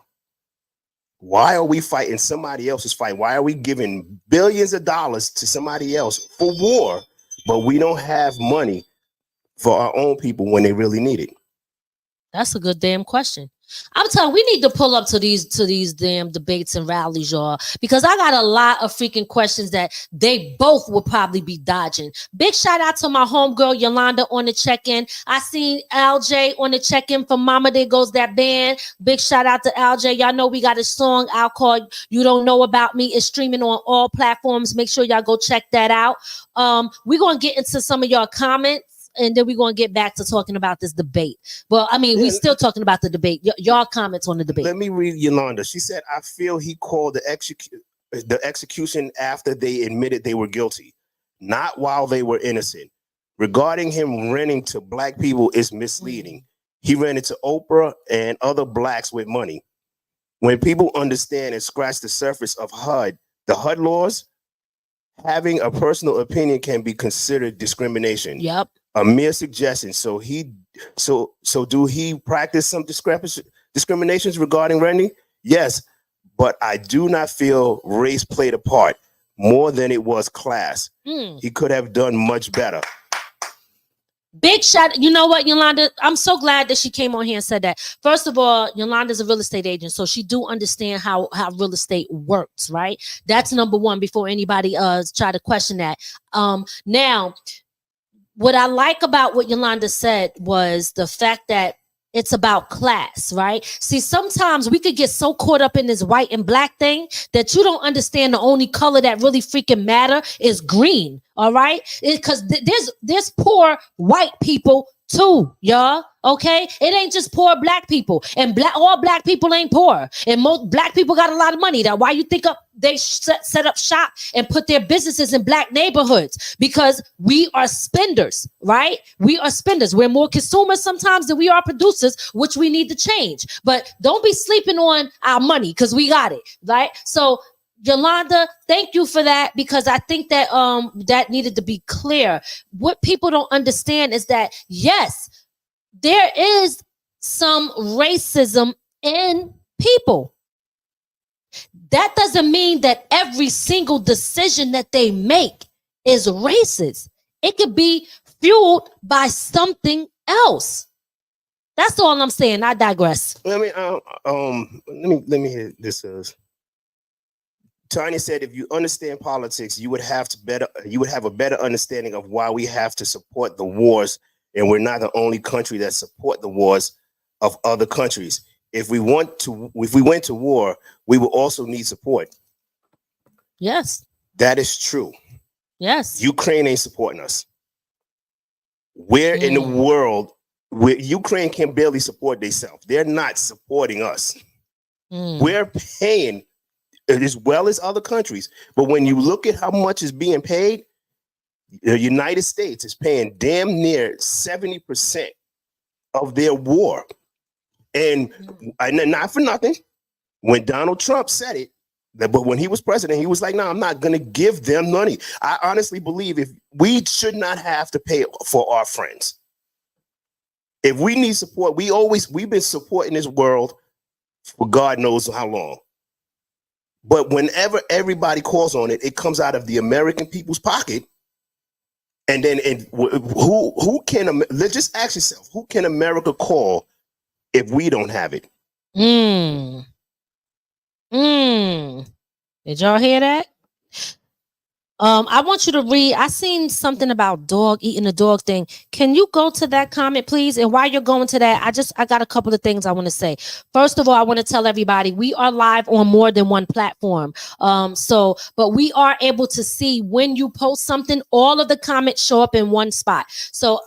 Why are we fighting somebody else's fight? Why are we giving billions of dollars to somebody else for war, but we don't have money for our own people when they really need it? That's a good damn question. I'm telling you, we need to pull up to these damn debates and rallies, y'all, because I got a lot of freaking questions that they both will probably be dodging. Big shout out to my homegirl Yolanda on the check-in. I seen LJ on the check-in from Mama There Goes That Band. Big shout out to LJ. Y'all know we got a song out called You Don't Know About Me. It's streaming on all platforms. Make sure y'all go check that out. We're gonna get into some of y'all comments. And then we're going to get back to talking about this debate. Well, I mean, we're still talking about the debate. Y'all comments on the debate. Let me read Yolanda. She said, I feel he called the execution after they admitted they were guilty, not while they were innocent. Regarding him renting to black people is misleading. He rented to Oprah and other blacks with money. When people understand and scratch the surface of the HUD laws, having a personal opinion can be considered discrimination. Yep. A mere suggestion. So do he practice some discriminations regarding renting? Yes, but I do not feel race played a part more than it was class. He could have done much better. Big shout. You know what, Yolanda? I'm so glad that she came on here and said that. First of all, Yolanda's a real estate agent, so she do understand how real estate works, right? That's number one before anybody try to question that. Now, what I like about what Yolanda said was the fact that it's about class, right? See, sometimes we could get so caught up in this white and black thing that you don't understand the only color that really freaking matter is green, all right? Because there's poor white people too, y'all. Okay, it ain't just poor black people, and all black people ain't poor, and most black people got a lot of money. That's why you think they set up shop and put their businesses in black neighborhoods, because we are spenders, right? We are spenders. We're more consumers sometimes than we are producers, which we need to change. But don't be sleeping on our money because we got it, right? So Yolanda, thank you for that, because I think that that needed to be clear. What people don't understand is that, yes, there is some racism in people. That doesn't mean that every single decision that they make is racist. It could be fueled by something else. That's all I'm saying. I digress. Let me hear this. Tanya said, if you understand politics, you would have a better understanding of why we have to support the wars, and we're not the only country that support the wars of other countries. If we went to war, we will also need support. Yes. That is true. Yes. Ukraine ain't supporting us. Where in the world where Ukraine can barely support themselves? They're not supporting us. We're paying as well as other countries. But when you look at how much is being paid, the United States is paying damn near 70% of their war. And not for nothing, when Donald Trump said it, but when he was president, he was like, no, I'm not going to give them money. I honestly believe if we should not have to pay for our friends. If we need support, we've been supporting this world for God knows how long. But whenever everybody calls on it, it comes out of the American people's pocket. And then who can, let's just ask yourself, who can America call if we don't have it? Did y'all hear that? I want you to read. I seen something about dog eating a dog thing. Can you go to that comment, please? And while you're going to that, I got a couple of things I want to say. First of all, I want to tell everybody we are live on more than one platform. But we are able to see when you post something, all of the comments show up in one spot. So,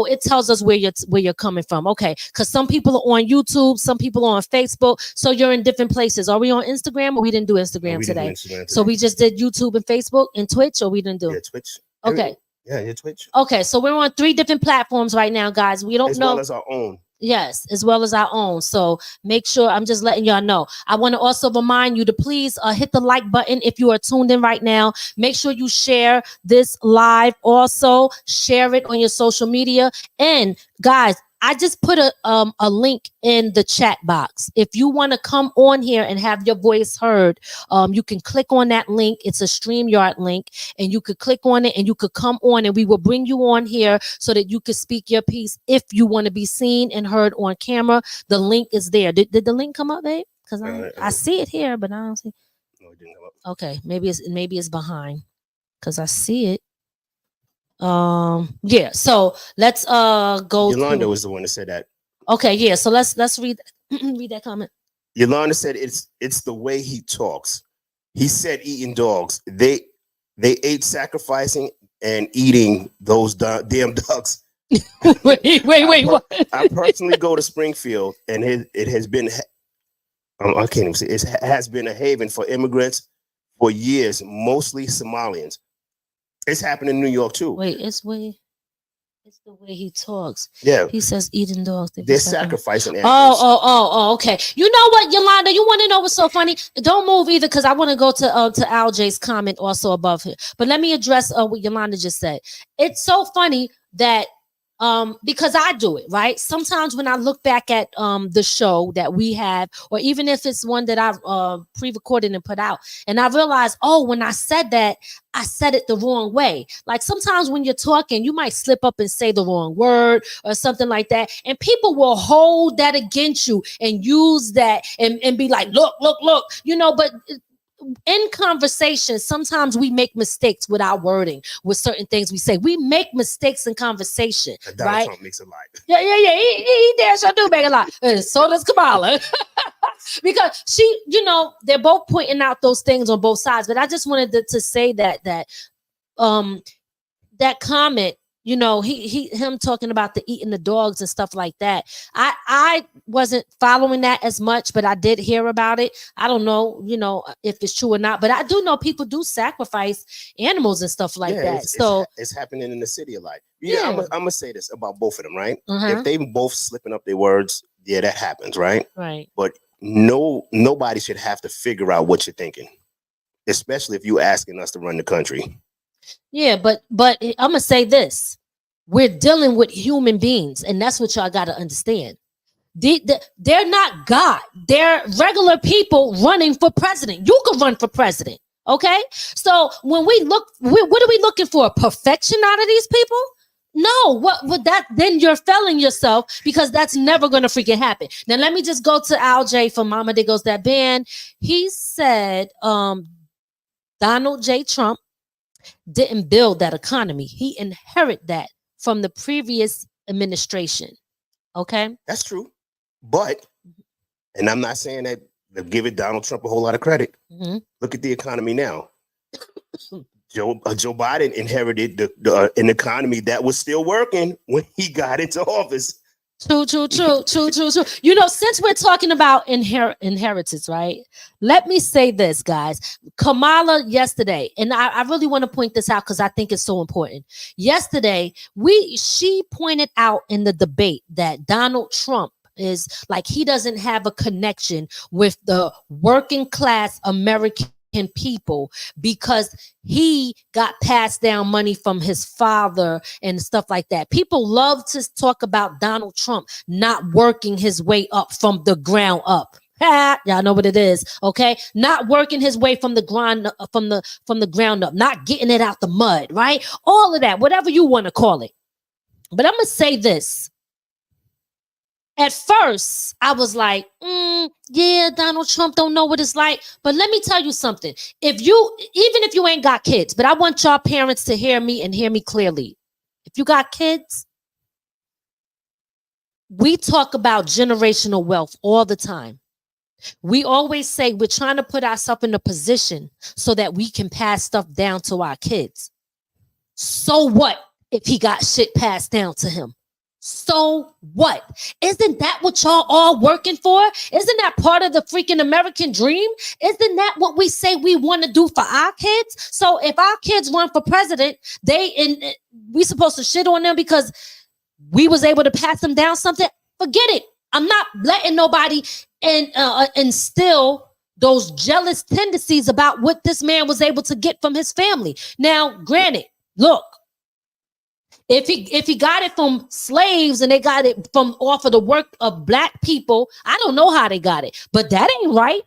it tells us where you're coming from. Okay, because some people are on YouTube, some people are on Facebook, so you're in different places. Are we on Instagram, or we didn't do Instagram today? So we just did YouTube and Facebook and Twitch, or we didn't do? Yeah, Twitch. Okay. Yeah, your Twitch. Okay, so we're on 3 different platforms right now, guys. We don't know. As well as our own. Yes, as well as our own. So make sure, I'm just letting y'all know. I want to also remind you to please hit the like button if you are tuned in right now. Make sure you share this live. Also, share it on your social media. And guys, I just put a link in the chat box. If you want to come on here and have your voice heard, you can click on that link. It's a StreamYard link, and you could click on it and you could come on, and we will bring you on here so that you could speak your piece if you want to be seen and heard on camera. The link is there. Did the link come up, babe? Because I see it here, but I don't see. No, it didn't come up. Okay, maybe it's behind because I see it. Yeah, so let's go. Yolanda was the one that said that. Okay, yeah, so let's read read that comment. Yolanda said it's the way he talks. He said eating dogs. They ate sacrificing and eating those damn ducks. wait, what? I personally go to Springfield, and it has been I can't even say it has been a haven for immigrants for years, mostly Somalians. It's happened in New York too. Wait, it's the way he talks. Yeah. He says eating dogs. They're sacrificing animals. Oh, okay. You know what, Yolanda? You want to know what's so funny? Don't move either, because I want to go to Al J's comment also above here. But let me address what Yolanda just said. It's so funny that because I do it, right? Sometimes when I look back at the show that we have, or even if it's one that I've pre-recorded and put out, and I realize, oh, when I said that, I said it the wrong way. Like sometimes when you're talking, you might slip up and say the wrong word or something like that, and people will hold that against you and use that and be like, look, you know, but in conversation, sometimes we make mistakes with our wording, with certain things we say. We make mistakes in conversation, right? Trump makes a lot. Yeah. He damn sure do make a lot. So does Kamala. Because she, you know, they're both pointing out those things on both sides. But I just wanted to say that comment, you know, him talking about the eating the dogs and stuff like that. I wasn't following that as much, but I did hear about it. I don't know, you know, if it's true or not, but I do know people do sacrifice animals and stuff like that. It's happening in the city a lot. Yeah, I'm gonna say this about both of them, right? Uh-huh. If they both slipping up their words, yeah, that happens, right? Right. But nobody should have to figure out what you're thinking, especially if you're asking us to run the country. Yeah, but I'm gonna say this: we're dealing with human beings, and that's what y'all got to understand. They're not God; they're regular people running for president. You can run for president, okay? So when we look, what are we looking for? Perfection out of these people? No, what that? Then you're failing yourself, because that's never gonna freaking happen. Now let me just go to Al J from Mama There Goes That Band. He said, Donald J. Trump didn't build that economy. He inherited that from the previous administration. Okay? That's true. But, and I'm not saying that give it Donald Trump a whole lot of credit. Mm-hmm. Look at the economy now. Joe Biden inherited an economy that was still working when he got into office. True. You know, since we're talking about inheritance, right? Let me say this, guys. Kamala yesterday, and I really want to point this out because I think it's so important. Yesterday, she pointed out in the debate that Donald Trump is like, he doesn't have a connection with the working class American people because he got passed down money from his father and stuff like that. People love to talk about Donald Trump not working his way up from the ground up. Y'all know what it is, okay? Not working his way from the ground up, not getting it out the mud, right? All of that, whatever you want to call it. But I'm gonna say this. At first, I was like, yeah, Donald Trump don't know what it's like. But let me tell you something. Even if you ain't got kids, but I want y'all parents to hear me and hear me clearly. If you got kids, we talk about generational wealth all the time. We always say we're trying to put ourselves in a position so that we can pass stuff down to our kids. So what if he got shit passed down to him? So what? Isn't that what y'all all working for? Isn't that part of the freaking American dream? Isn't that what we say we want to do for our kids? So if our kids run for president, we supposed to shit on them because we was able to pass them down something? Forget it. I'm not letting nobody instill those jealous tendencies about what this man was able to get from his family. Now, granted, look, if he got it from slaves and they got it from off of the work of black people, I don't know how they got it, but that ain't right.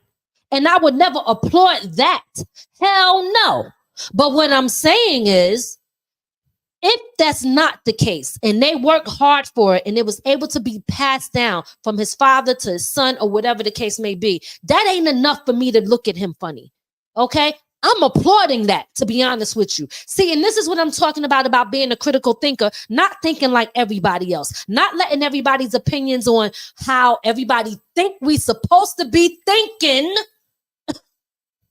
And I would never applaud that. Hell no. But what I'm saying is, if that's not the case and they work hard for it and it was able to be passed down from his father to his son or whatever the case may be, that ain't enough for me to look at him funny. Okay? I'm applauding that, to be honest with you. See, and this is what I'm talking about being a critical thinker, not thinking like everybody else, not letting everybody's opinions on how everybody think we supposed to be thinking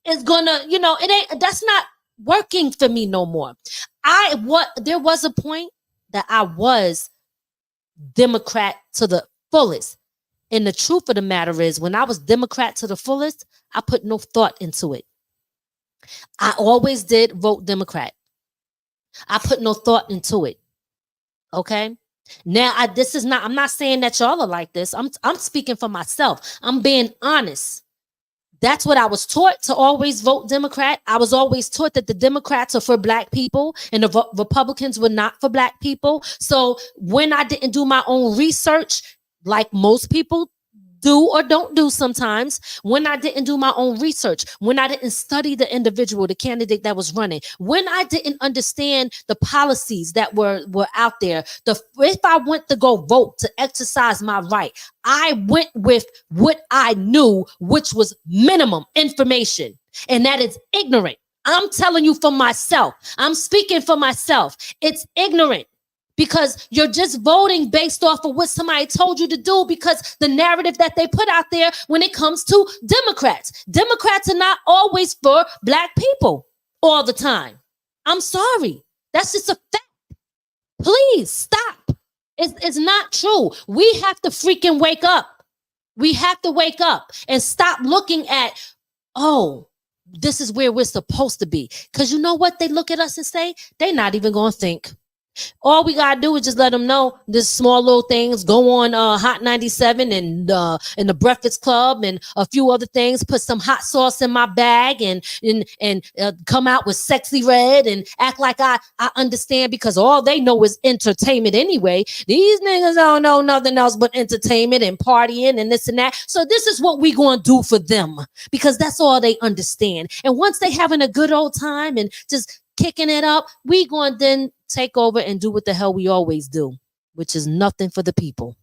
is gonna, that's not working for me no more. There was a point that I was Democrat to the fullest. And the truth of the matter is, when I was Democrat to the fullest, I put no thought into it. I always did vote Democrat. I put no thought into it. Okay? Now, I'm not saying that y'all are like this. I'm speaking for myself. I'm being honest. That's what I was taught, to always vote Democrat. I was always taught that the Democrats are for black people and the Republicans were not for black people. So when I didn't do my own research, like most people do or don't do sometimes, when I didn't do my own research, when I didn't study the individual, the candidate that was running, when I didn't understand the policies that were out there, if I went to go vote to exercise my right, I went with what I knew, which was minimum information, and that is ignorant. I'm telling you for myself. I'm speaking for myself. It's ignorant. Because you're just voting based off of what somebody told you to do, because the narrative that they put out there when it comes to Democrats. Democrats are not always for black people all the time. I'm sorry. That's just a fact. Please stop. It's not true. We have to freaking wake up. We have to wake up and stop looking at, this is where we're supposed to be. Because you know what they look at us and say? They're not even going to think. All we gotta do is just let them know this small little things. Go on Hot 97 and the Breakfast Club and a few other things. Put some hot sauce in my bag and come out with sexy red and act like I understand, because all they know is entertainment anyway. These niggas don't know nothing else but entertainment and partying and this and that. So this is what we gonna do for them, because that's all they understand. And once they having a good old time and just kicking it up, we gonna then take over and do what the hell we always do, which is nothing for the people.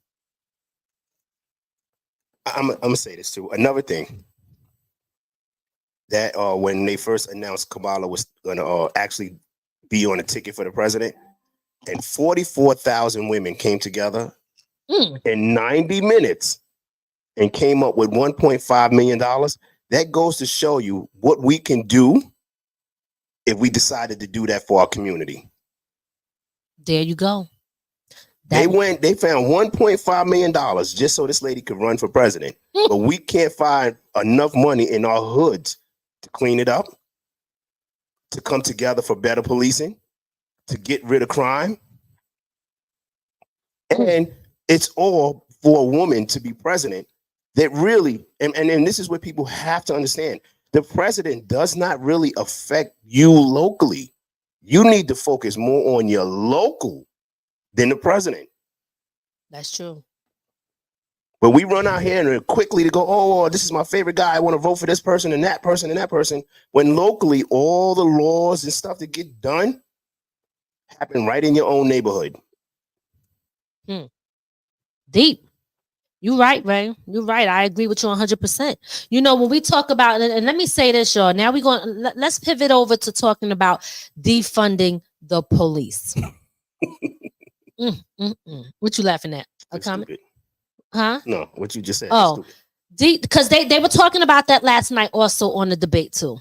I'm gonna say this too. Another thing that when they first announced Kamala was gonna actually be on a ticket for the president, and 44,000 women came together in 90 minutes and came up with $1.5 million. That goes to show you what we can do if we decided to do that for our community. There you go. They found $1.5 million just so this lady could run for president. But we can't find enough money in our hoods to clean it up, to come together for better policing, to get rid of crime. And it's all for a woman to be president that really, and this is what people have to understand. The president does not really affect you locally. You need to focus more on your local than the president. That's true. But we run out here and quickly to go, this is my favorite guy. I want to vote for this person and that person and that person. When locally, all the laws and stuff that get done happen right in your own neighborhood. Deep. You're right, Ray. You're right. I agree with you 100%. You know, when we talk about, and let me say this, y'all. Now let's pivot over to talking about defunding the police. What you laughing at? A comment? Stupid. Huh? No, what you just said. Oh, because they were talking about that last night also on the debate too.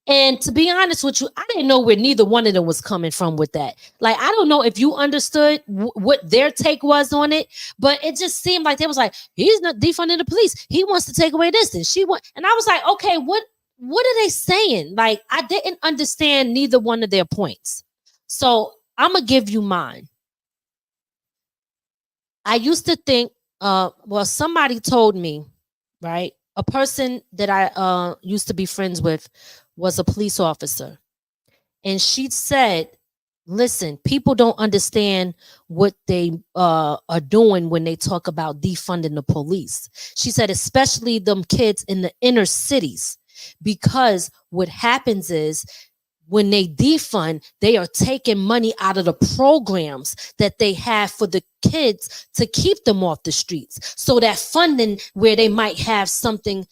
And to be honest with you, I didn't know where neither one of them was coming from with that. Like, I don't know if you understood what their take was on it, but it just seemed like they was like, he's not defunding the police. He wants to take away this, and and I was like, okay, what are they saying? Like, I didn't understand neither one of their points. So I'm gonna give you mine. I used to think, somebody told me, right? A person that I used to be friends with was a police officer. And she said, listen, people don't understand what they are doing when they talk about defunding the police. She said, especially them kids in the inner cities, because what happens is when they defund, they are taking money out of the programs that they have for the kids to keep them off the streets. So that funding where they might have something,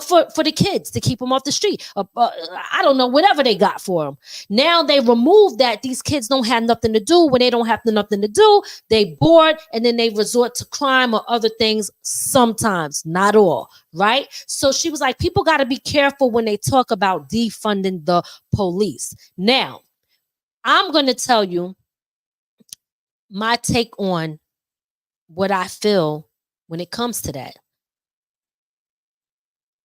for the kids to keep them off the street. I don't know, whatever they got for them. Now they remove that. These kids don't have nothing to do. When they don't have nothing to do, they bored, and then they resort to crime or other things sometimes, not all. Right? So she was like, people got to be careful when they talk about defunding the police. Now, I'm going to tell you my take on what I feel when it comes to that.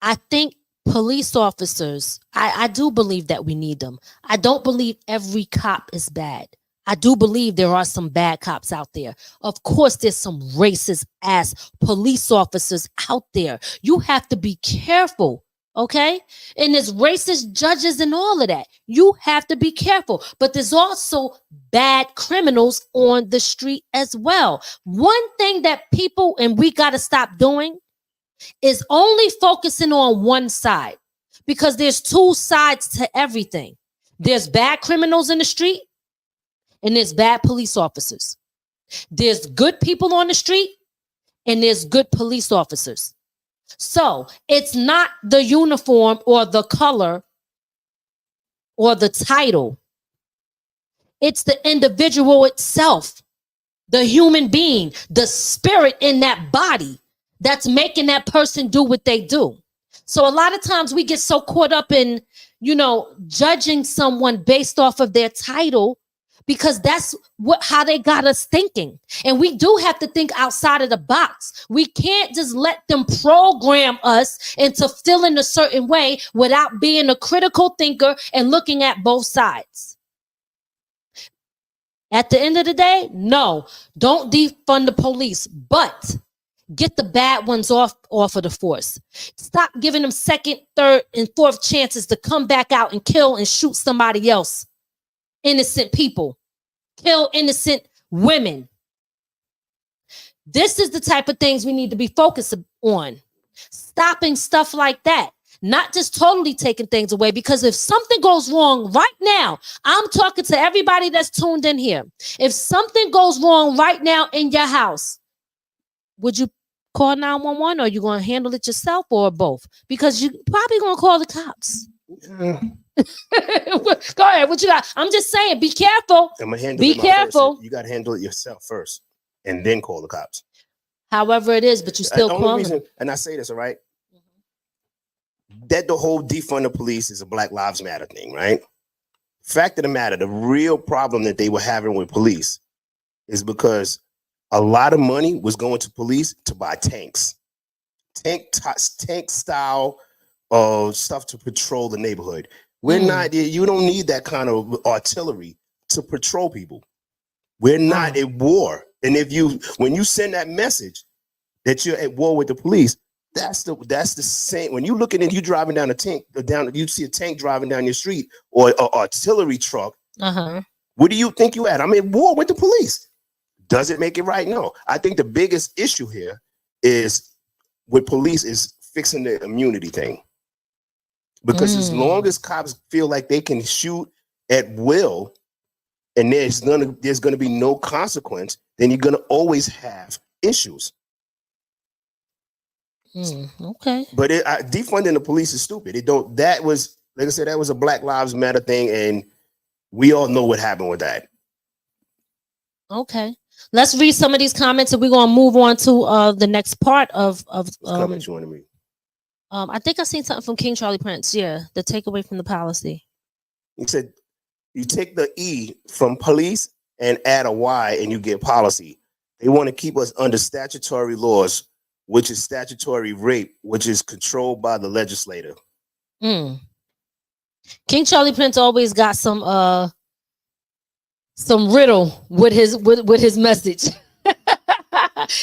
I think police officers, I do believe that we need them. I don't believe every cop is bad. I do believe there are some bad cops out there. Of course, there's some racist ass police officers out there. You have to be careful, okay? And there's racist judges and all of that. You have to be careful. But there's also bad criminals on the street as well. One thing that people, and we got to stop doing, is only focusing on one side, because there's two sides to everything. There's bad criminals in the street, and there's bad police officers. There's good people on the street, and there's good police officers. So it's not the uniform or the color or the title. It's the individual itself, the human being, the spirit in that body that's making that person do what they do. So a lot of times we get so caught up in, judging someone based off of their title, because that's how they got us thinking. And we do have to think outside of the box. We can't just let them program us into feeling a certain way without being a critical thinker and looking at both sides. At the end of the day, no, don't defund the police, but get the bad ones off of the force. Stop giving them second, third, and fourth chances to come back out and kill and shoot somebody else. Innocent people, kill innocent women. This is the type of things we need to be focused on. Stopping stuff like that. Not just totally taking things away, because if something goes wrong right now, I'm talking to everybody that's tuned in here. If something goes wrong right now in your house, would you call 911, or are you going to handle it yourself, or both? Because you probably going to call the cops. Yeah. Go ahead. What you got? I'm just saying, be careful. Be careful. You got to handle it yourself first, and then call the cops. However it is, but you still call them. And I say this, all right? That the whole defund the police is a Black Lives Matter thing, right? Fact of the matter, the real problem that they were having with police is because a lot of money was going to police to buy tanks, tank style of stuff to patrol the neighborhood. We're not, you don't need that kind of artillery to patrol people. We're not at war. And when you send that message that you're at war with the police, that's the same. When you looking at you driving down a tank, you see a tank driving down your street, or an artillery truck. What do you think you at? I'm at war with the police. Does it make it right? No. I think the biggest issue here is with police is fixing the immunity thing. Because as long as cops feel like they can shoot at will, and there's gonna be no consequence, then you're gonna always have issues. Okay. But defunding the police is stupid. That was, like I said, that was a Black Lives Matter thing, and we all know what happened with that. Okay. Let's read some of these comments, and we're gonna move on to the next part of comments you want to read. I think I seen something from King Charlie Prince. Yeah, the takeaway from the policy. He said you take the E from police and add a Y and you get policy. They want to keep us under statutory laws, which is statutory rape, which is controlled by the legislator. King Charlie Prince always got some riddle with his message.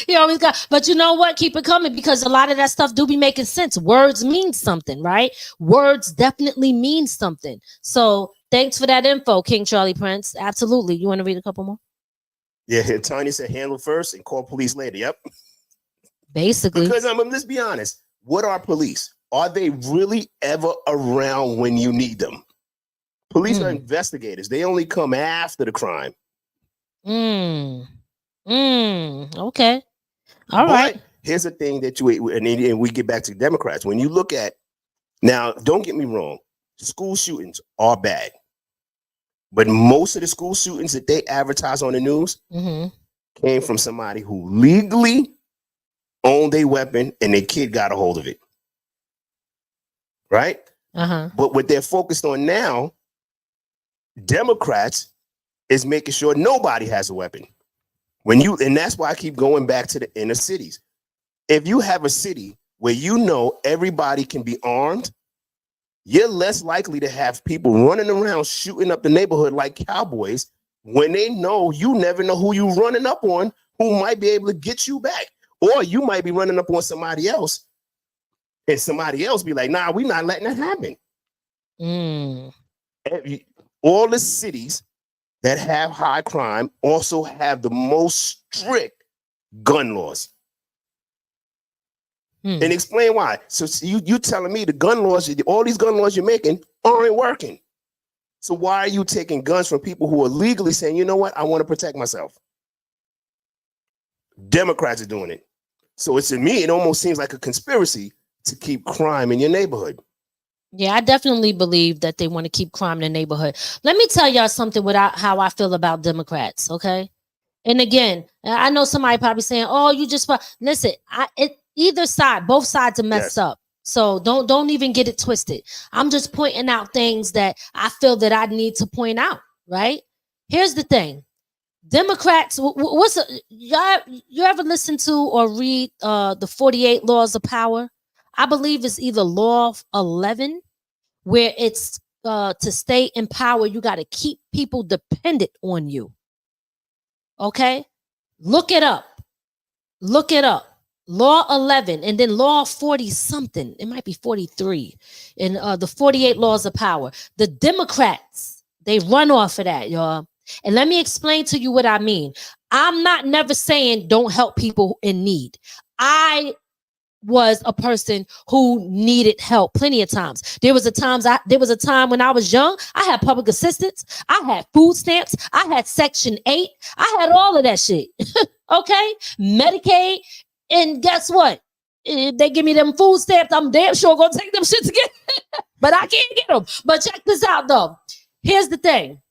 He always got, but you know what? Keep it coming, because a lot of that stuff do be making sense. Words mean something, right? Words definitely mean something. So thanks for that info, King Charlie Prince. Absolutely. You want to read a couple more? Yeah, Tanya said handle first and call police later. Yep. Basically. Because let's be honest. What are police? Are they really ever around when you need them? Police are investigators. They only come after the crime. Okay. All right. Here's the thing that and we get back to Democrats. When you look at, now, don't get me wrong, school shootings are bad. But most of the school shootings that they advertise on the news came from somebody who legally owned a weapon and their kid got a hold of it. Right? But what they're focused on now, Democrats, is making sure nobody has a weapon. And that's why I keep going back to the inner cities. If you have a city where you know everybody can be armed, you're less likely to have people running around shooting up the neighborhood like cowboys, when they know you never know who you running up on, who might be able to get you back. Or you might be running up on somebody else and somebody else be like, nah, we're not letting that happen. All the cities that have high crime also have the most strict gun laws. And explain why. So you telling me the gun laws, all these gun laws you're making aren't working. So why are you taking guns from people who are legally saying, you know what, I want to protect myself? Democrats are doing it. So to me, it almost seems like a conspiracy to keep crime in your neighborhood. Yeah, I definitely believe that they want to keep crime in the neighborhood. Let me tell y'all something how I feel about Democrats, okay? And again, I know somebody probably saying, "Oh, you just..." Listen, either side, both sides are messed up. So don't even get it twisted. I'm just pointing out things that I feel that I need to point out, right? Here's the thing. Democrats, you ever listen to or read the 48 Laws of Power? I believe it's either Law 11, where it's to stay in power, you got to keep people dependent on you. Okay? Look it up. Law 11, and then Law 40 something. It might be 43 in the 48 Laws of Power. The Democrats, they run off of that, y'all. And let me explain to you what I mean. I'm not never saying don't help people in need. I was a person who needed help plenty of times. There was a time when I was young, I had public assistance, I had food stamps, I had Section 8, I had all of that shit. Okay? Medicaid, and guess what? If they give me them food stamps, I'm damn sure gonna take them shit to get, but I can't get them. But check this out though. Here's the thing.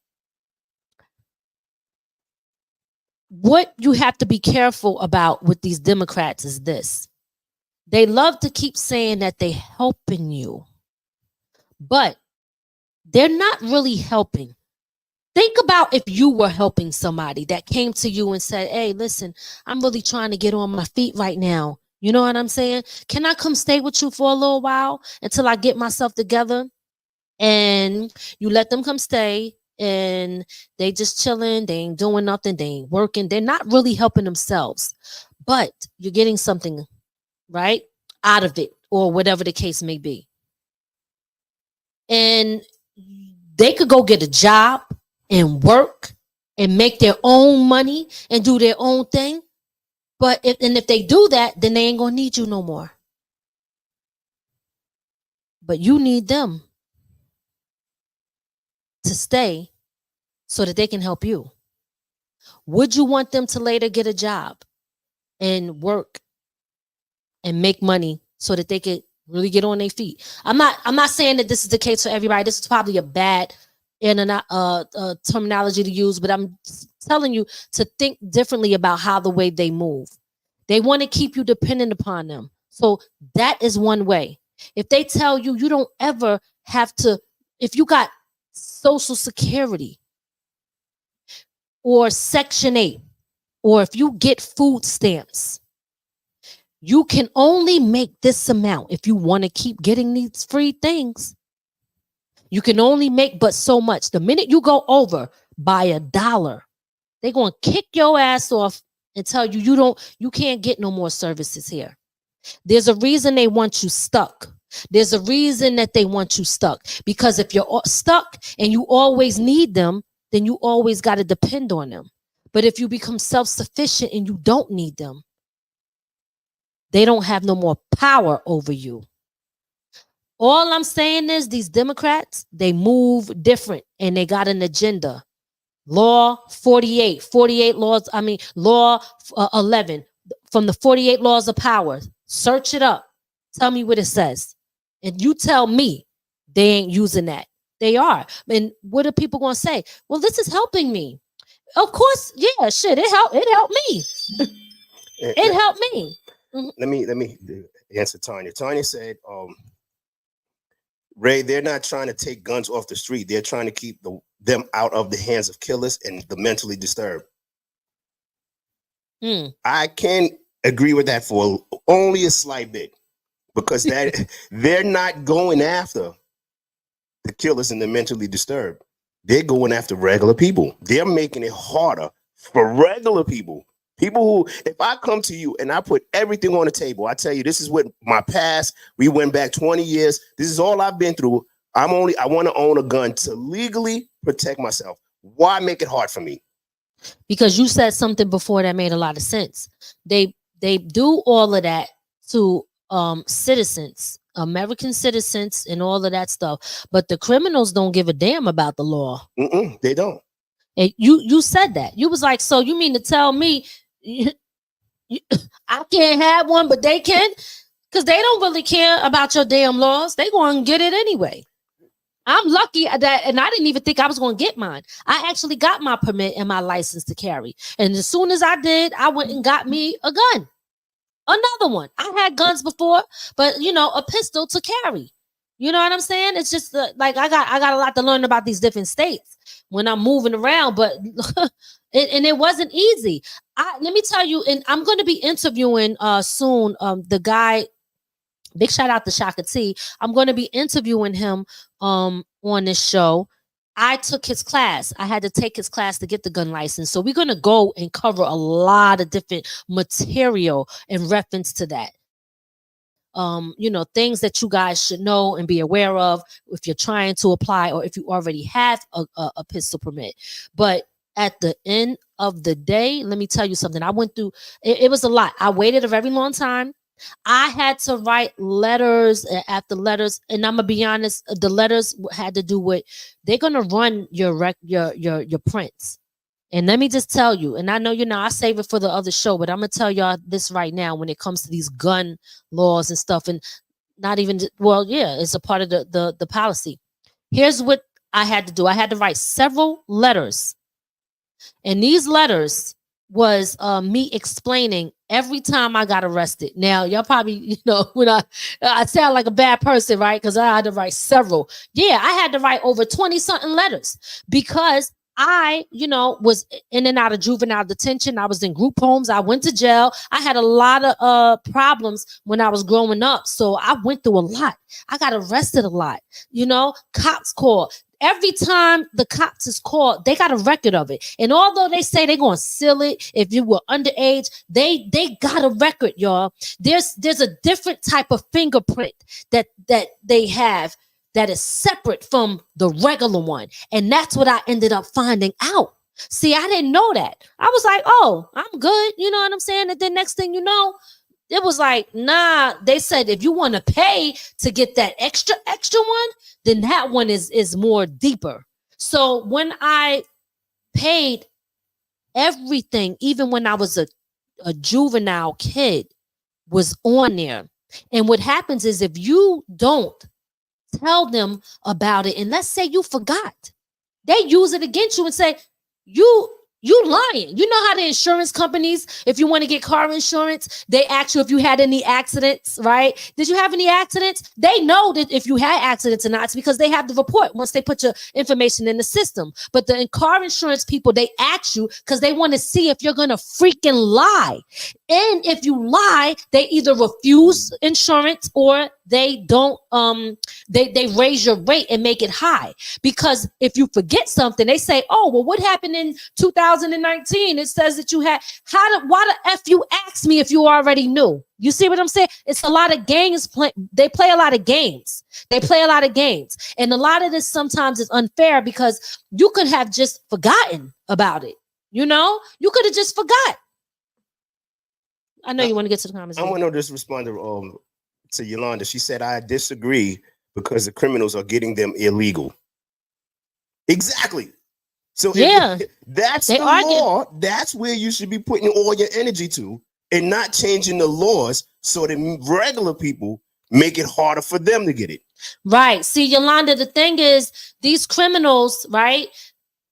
What you have to be careful about with these Democrats is this. They love to keep saying that they're helping you, but they're not really helping. Think about if you were helping somebody that came to you and said, "Hey, listen, I'm really trying to get on my feet right now. You know what I'm saying? Can I come stay with you for a little while until I get myself together?" And you let them come stay, and they just chilling. They ain't doing nothing. They ain't working. They're not really helping themselves, but you're getting something right out of it, or whatever the case may be. And they could go get a job and work and make their own money and do their own thing. But if they do that, then they ain't gonna need you no more. But you need them to stay so that they can help you. Would you want them to later get a job and work and make money so that they could really get on their feet? I'm not saying that this is the case for everybody. This is probably a bad terminology to use, but I'm telling you to think differently about how the way they move. They want to keep you dependent upon them. So that is one way. If they tell you you don't ever have to, if you got Social Security or Section 8, or if you get food stamps, you can only make this amount if you want to keep getting these free things. You can only make but so much. The minute you go over by $1, they're going to kick your ass off and tell you you can't get no more services here. There's a reason they want you stuck. There's a reason that they want you stuck. Because if you're stuck and you always need them, then you always got to depend on them. But if you become self-sufficient and you don't need them, they don't have no more power over you. All I'm saying is these Democrats, they move different and they got an agenda. Law 48 laws, law 11 from the 48 laws of power. Search it up. Tell me what it says. And you tell me they ain't using that. They are. And what are people going to say? Well, this is helping me. Of course, yeah, shit, it helped me. It helped me. Mm-hmm. Let me answer Tanya. Tanya said, Ray, they're not trying to take guns off the street. They're trying to keep them out of the hands of killers and the mentally disturbed. I can agree with that for only a slight bit, because that they're not going after the killers and the mentally disturbed. They're going after regular people. They're making it harder for regular people. People who, if I come to you and I put everything on the table, I tell you, this is what my past, we went back 20 years. This is all I've been through. I want to own a gun to legally protect myself. Why make it hard for me? Because you said something before that made a lot of sense. They do all of that to citizens, American citizens, and all of that stuff. But the criminals don't give a damn about the law. They don't. And you said that. You was like, so you mean to tell me I can't have one, but they can? Because they don't really care about your damn laws. They going to get it anyway. I'm lucky that, and I didn't even think I was going to get mine. I actually got my permit and my license to carry. And as soon as I did, I went and got me a gun. Another one. I had guns before, but a pistol to carry. You know what I'm saying? It's just like I got a lot to learn about these different states when I'm moving around, but it wasn't easy. Let me tell you, and I'm going to be interviewing soon the guy. Big shout out to Shaka T. I'm going to be interviewing him on this show. I took his class. I had to take his class to get the gun license. So we're going to go and cover a lot of different material in reference to that. Things that you guys should know and be aware of if you're trying to apply or if you already have a pistol permit. But at the end of the day, let me tell you something. I went through, it was a lot. I waited a very long time. I had to write letters after letters, and I'm gonna be honest. The letters had to do with they're gonna run your prints. And let me just tell you, and I know I save it for the other show, but I'm gonna tell y'all this right now when it comes to these gun laws and stuff, and not even it's a part of the policy. Here's what I had to do. I had to write several letters, and these letters was me explaining every time I got arrested. Now, y'all probably, when I sound like a bad person, right? Because I had to write several. Yeah, I had to write over 20-something letters because I, was in and out of juvenile detention. I was in group homes. I went to jail. I had a lot of problems when I was growing up. So I went through a lot. I got arrested a lot. Cops called. Every time the cops is called, they got a record of it. And although they say they're going to seal it if you were underage, they got a record, y'all. There's a different type of fingerprint that they have that is separate from the regular one. And that's what I ended up finding out. See, I didn't know that. I was like, oh, I'm good. You know what I'm saying? And then next thing you know, it was like, nah, they said if you want to pay to get that extra one, then that one is more deeper. So when I paid everything, even when I was a juvenile kid, was on there. And what happens is if you don't tell them about it, and let's say you forgot, they use it against you and say, you You lying. You know how the insurance companies, if you want to get car insurance, they ask you if you had any accidents, right? Did you have any accidents? They know that if you had accidents or not, it's because they have the report once they put your information in the system. But the car insurance people, they ask you because they want to see if you're going to freaking lie. And if you lie, they either refuse insurance or they don't, they raise your rate and make it high. Because if you forget something, they say, oh, well, what happened in 2019? It says that you had, why the F you asked me if you already knew? You see what I'm saying? It's a lot of games. They play a lot of games. And a lot of this sometimes is unfair because you could have just forgotten about it. You know, you could have just forgot. I know you want to get to the comments. I want to just respond to Yolanda. She said, I disagree because the criminals are getting them illegal. Exactly. So yeah, that's the law. That's where you should be putting all your energy to and not changing the laws so that regular people make it harder for them to get it. Right. See, Yolanda, the thing is, these criminals, right?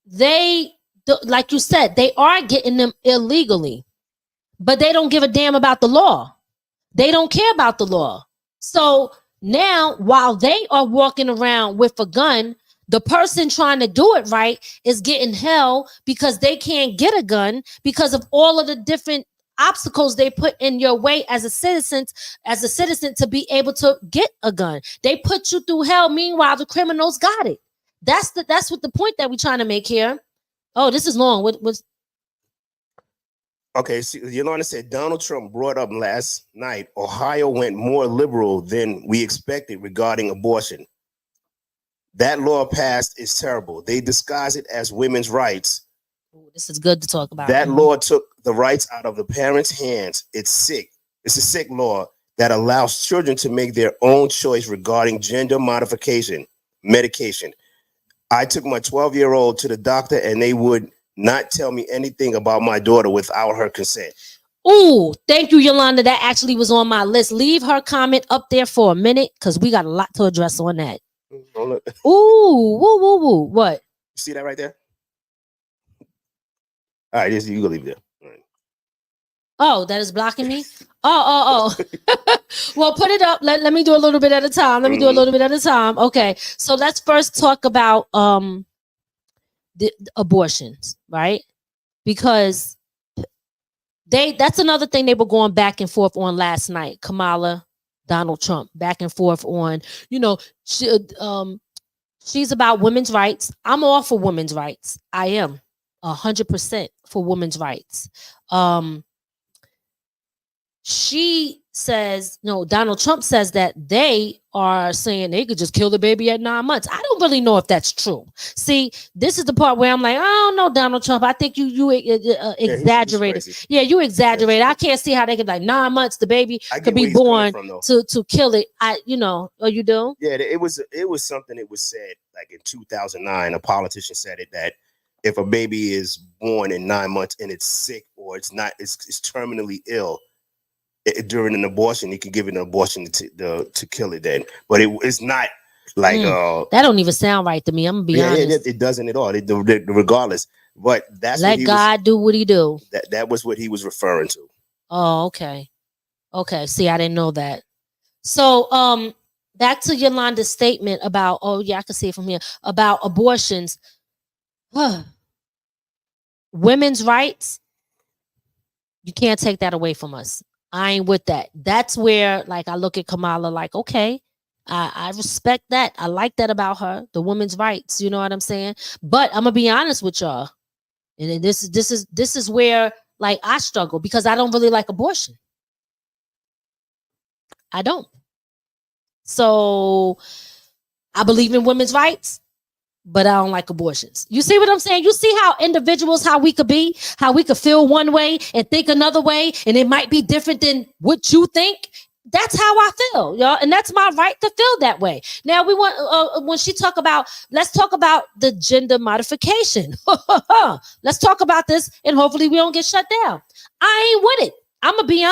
They, like you said, they are getting them illegally. But they don't give a damn about the law. They don't care about the law. So now, while they are walking around with a gun, the person trying to do it right is getting hell because they can't get a gun because of all of the different obstacles they put in your way as a citizen to be able to get a gun. They put you through hell. Meanwhile, the criminals got it. That's what the point that we're trying to make here. Oh, this is long. What's Okay, so Yolanda said Donald Trump brought up last night, Ohio went more liberal than we expected regarding abortion. That law passed is terrible. They disguise it as women's rights. Ooh, this is good to talk about. That law took the rights out of the parents' hands. It's sick. It's a sick law that allows children to make their own choice regarding gender modification, medication. I took my 12-year-old to the doctor and they would not tell me anything about my daughter without her consent. Ooh, thank you, Yolanda. That actually was on my list. Leave her comment up there for a minute because we got a lot to address on that. Oh, ooh, woo, woo, woo. What? You see that right there? All right, you can leave it there. All right. Oh, that is blocking me? Oh. Well, put it up. Let me do a little bit at a time. Let me do a little bit at a time. Okay, so let's first talk about the abortions, right? Because that's another thing they were going back and forth on last night. Kamala, Donald Trump, back and forth on, she's about women's rights. I'm all for women's rights. I am 100% for women's rights. She says, no, Donald Trump says that they are saying they could just kill the baby at 9 months. I don't really know if that's true. See, this is the part where I'm like, I don't know, Donald Trump. I think you exaggerated. Yeah, you exaggerated. I can't see how they could 9 months the baby could be born to kill it. Oh, you do? Yeah, it was something that was said like in 2009. A politician said it that if a baby is born in 9 months and it's sick or it's terminally ill, during an abortion, you can give it an abortion to kill it then. But it's not like that don't even sound right to me. I'm gonna be honest. It doesn't at all. Regardless. But that's let God do what he do. That was what he was referring to. Oh, okay. Okay. See, I didn't know that. So back to Yolanda's statement about, I can see it from here, about abortions. Women's rights, you can't take that away from us. I ain't with that. That's where, I look at Kamala like, okay, I respect that. I like that about her, the women's rights. You know what I'm saying? But I'm gonna be honest with y'all, and this is where I struggle because I don't really like abortion. I don't. So I believe in women's rights, but I don't like abortions. You see what I'm saying? You see how individuals, how we could be, how we could feel one way and think another way, and it might be different than what you think. That's how I feel, y'all, and that's my right to feel that way. Now we want when she let's talk about the gender modification. Let's talk about this, and hopefully we don't get shut down. I ain't with it. I'm gonna be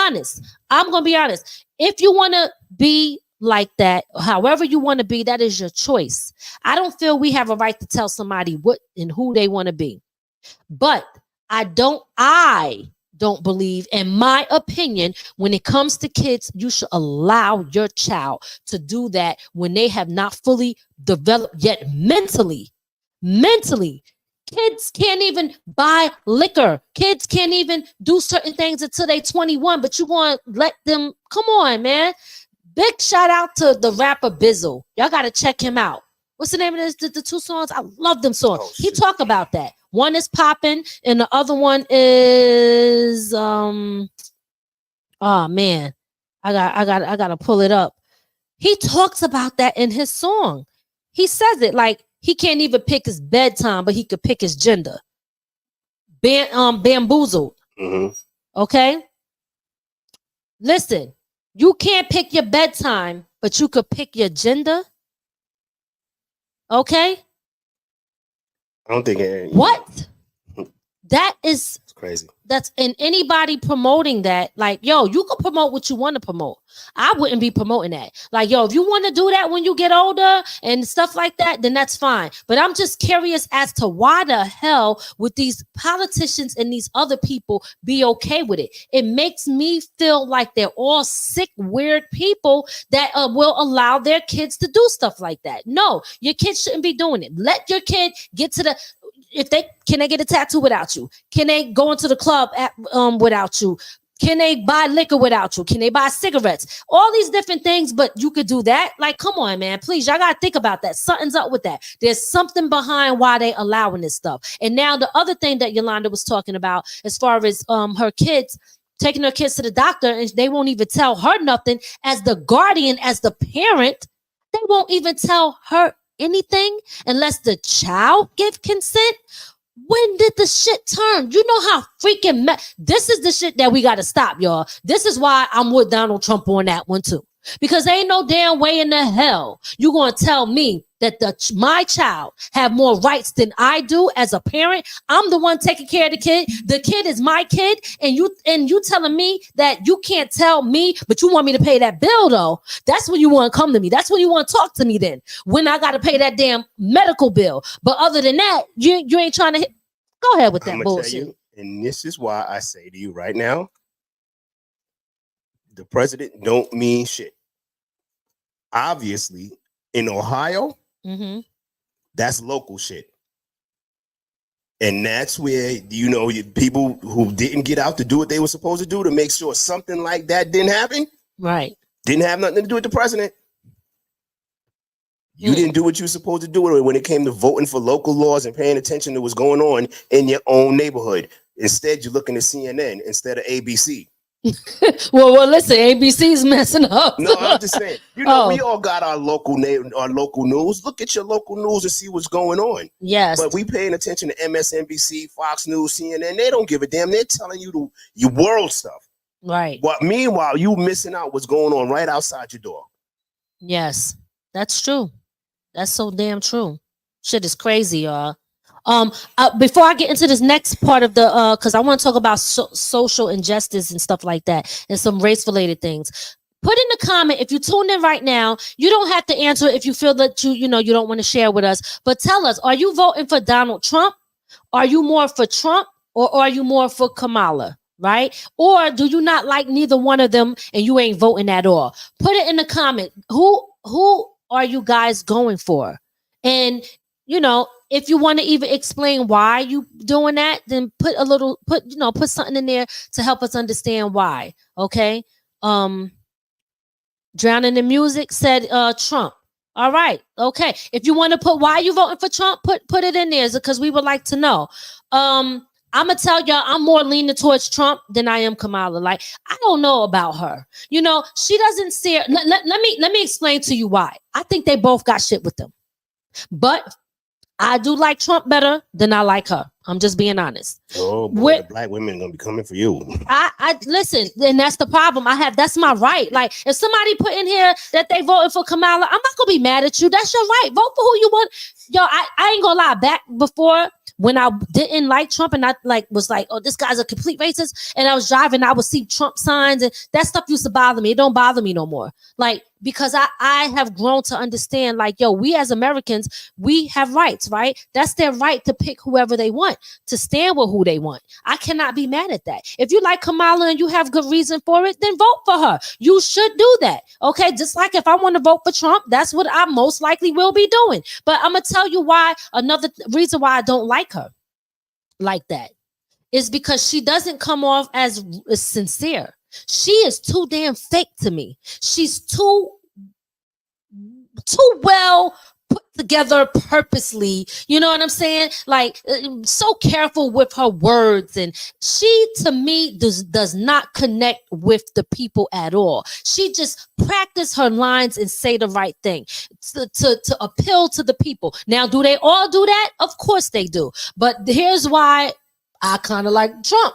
honest. If you want to be like that, however you want to be, that is your choice. I don't feel we have a right to tell somebody what and who they want to be. But I don't believe, in my opinion, when it comes to kids, you should allow your child to do that when they have not fully developed yet mentally. Kids can't even buy liquor. Kids can't even do certain things until they're 21, but you want to let them, come on, man. Big shout out to the rapper Bizzle. Y'all got to check him out. What's the name of this? The two songs? I love them songs. Oh, he talk about that. One is Poppin', and the other one is oh man, I gotta pull it up. He talks about that in his song. He says it like he can't even pick his bedtime, but he could pick his gender. Bamboozled. Mm-hmm. Okay. Listen, you can't pick your bedtime, but you could pick your gender. Okay. I don't think it. What? That is It's crazy. That's in anybody promoting that. Like, yo, you can promote what you want to promote. I wouldn't be promoting that. Like, yo, if you want to do that when you get older and stuff like that, then that's fine. But I'm just curious as to why the hell would these politicians and these other people be okay with it? It makes me feel like they're all sick, weird people that will allow their kids to do stuff like that. No, your kids shouldn't be doing it. Let your kid get to the... Can they get a tattoo without you? Can they go into the club without you? Can they buy liquor without you? Can they buy cigarettes? All these different things, but you could do that. Like, come on, man. Please, y'all got to think about that. Something's up with that. There's something behind why they allowing this stuff. And now the other thing that Yolanda was talking about, as far as her kids, taking her kids to the doctor, and they won't even tell her nothing. As the guardian, as the parent, they won't even tell her anything unless the child give consent. When did the shit turn? You know how freaking this is the shit that we got to stop, y'all. This is why I'm with Donald Trump on that one too, because ain't no damn way in the hell you gonna tell me that my child have more rights than I do as a parent. I'm the one taking care of the kid. The kid is my kid, and you telling me that you can't tell me, but you want me to pay that bill though. That's when you want to come to me. That's when you want to talk to me then, when I got to pay that damn medical bill. But other than that, you ain't trying to go ahead with that bullshit. Tell you, and this is why I say to you right now, the president don't mean shit. Obviously, in Ohio, that's local shit. And that's where, people who didn't get out to do what they were supposed to do to make sure something like that didn't happen. Right. Didn't have nothing to do with the president. You didn't do what you were supposed to do when it came to voting for local laws and paying attention to what's going on in your own neighborhood. Instead, you're looking at CNN instead of ABC. well, listen, ABC's messing up. No, I'm just saying. We all got our local news. Look at your local news and see what's going on. Yes. But we paying attention to MSNBC, Fox News, CNN. They don't give a damn. They're telling you your world stuff. Right. But meanwhile, you missing out what's going on right outside your door. Yes, that's true. That's so damn true. Shit is crazy, y'all. Before I get into this next part of the, because I want to talk about social injustice and stuff like that, and some race-related things. Put in the comment, if you tuned in right now, you don't have to answer if you feel that you don't want to share with us, but tell us, are you voting for Donald Trump? Are you more for Trump, or are you more for Kamala? Right? Or do you not like neither one of them and you ain't voting at all? Put it in the comment. Who are you guys going for? And if you want to even explain why you doing that, then put something in there to help us understand why. Okay. Drowning in Music said Trump. All right. Okay. If you want to put why you voting for Trump, put it in there, because we would like to know. I'm gonna tell y'all, I'm more leaning towards Trump than I am Kamala. Like, I don't know about her. She doesn't see. Let me explain to you why. I think they both got shit with them, but I do like Trump better than I like her. I'm just being honest. Oh boy, the black women are gonna be coming for you. I listen, and that's the problem I have. That's my right. Like, if somebody put in here that they voted for Kamala, I'm not gonna be mad at you. That's your right. Vote for who you want. Yo, I ain't gonna lie. Back before, when I didn't like Trump and I was like, oh, this guy's a complete racist, and I was driving, I would see Trump signs, and that stuff used to bother me. It don't bother me no more. Like, because I have grown to understand, like, yo, we as Americans, we have rights, right? That's their right to pick whoever they want, to stand with who they want. I cannot be mad at that. If you like Kamala and you have good reason for it, then vote for her. You should do that. Okay. Just like if I want to vote for Trump, that's what I most likely will be doing. But I'm going to tell you why. Another reason why I don't like her like that is because she doesn't come off as sincere. She is too damn fake to me. She's too well put together purposely. You know what I'm saying? Like, so careful with her words. And she, to me, does not connect with the people at all. She just practice her lines and say the right thing to appeal to the people. Now, do they all do that? Of course they do. But here's why I kind of like Trump.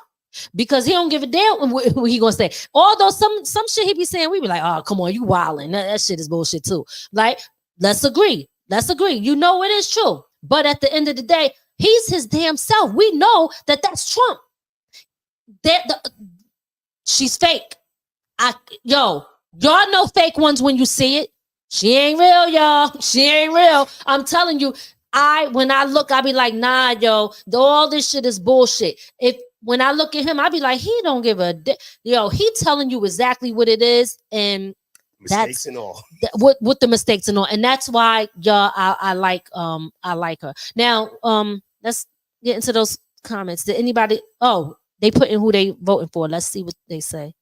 Because he don't give a damn what he gonna say. Although some shit he be saying, we be like, oh, come on, you wildin'. That shit is bullshit too. Like, let's agree. You know it is true. But at the end of the day, he's his damn self. We know that that's Trump. She's fake. Y'all know fake ones when you see it. She ain't real, y'all. She ain't real. I'm telling you, when I look, I be like, nah, yo, all this shit is bullshit. When I look at him, I be like, he don't give a he telling you exactly what it is, and mistakes and all. With the mistakes and all, and that's why, y'all, I like her. Now, let's get into those comments. Did anybody? Oh, they put in who they voting for. Let's see what they say.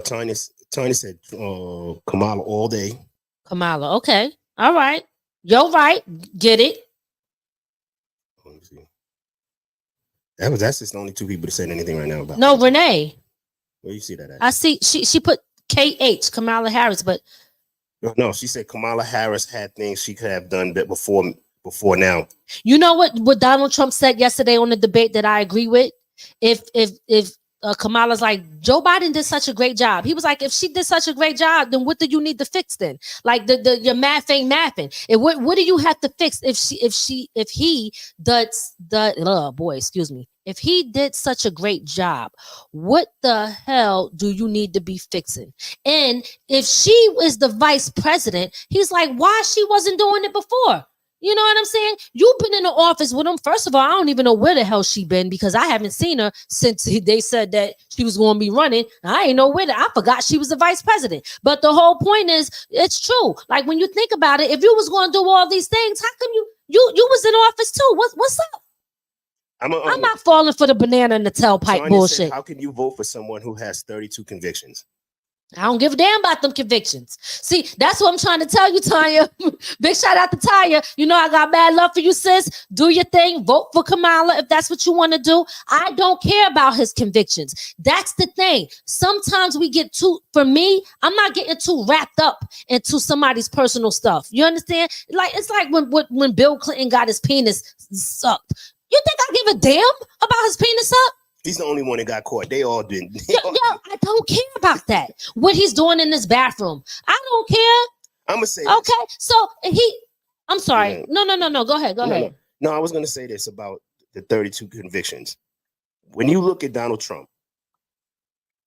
Tanya said Kamala all day. Kamala, okay, all right, you're right. Get it. Let me see. That's just the only two people that said anything right now about. No, Renee. Where you see that at? I see she put KH, Kamala Harris, but no, she said Kamala Harris had things she could have done before now. You know what Donald Trump said yesterday on the debate that I agree with? If Kamala's like, Joe Biden did such a great job. He was like, if she did such a great job, then what do you need to fix then? Like your math ain't mapping. What do you have to fix if he does if he did such a great job, what the hell do you need to be fixing? And if she is the vice president, he's like, why she wasn't doing it before? You know what I'm saying? You've been in the office with him. First of all, I don't even know where the hell she been, because I haven't seen her since they said that she was going to be running. I ain't know where. I forgot she was the vice president. But the whole point is, it's true. Like, when you think about it, if you was going to do all these things, how come you was in office too? What's up? I'm not falling for the banana in the tailpipe bullshit. Said, how can you vote for someone who has 32 convictions? I don't give a damn about them convictions. See, that's what I'm trying to tell you, Tanya. Big shout out to Tanya. You know I got bad love for you, sis. Do your thing. Vote for Kamala if that's what you want to do. I don't care about his convictions. That's the thing. Sometimes we get for me, I'm not getting too wrapped up into somebody's personal stuff. You understand? Like, it's like when Bill Clinton got his penis sucked. You think I give a damn about his penis sucked? He's the only one that got caught. They all did. Yo, I don't care about that. What he's doing in this bathroom, I don't care. I'm gonna say okay. This. So I'm sorry. No. Go ahead. No, I was gonna say this about the 32 convictions. When you look at Donald Trump,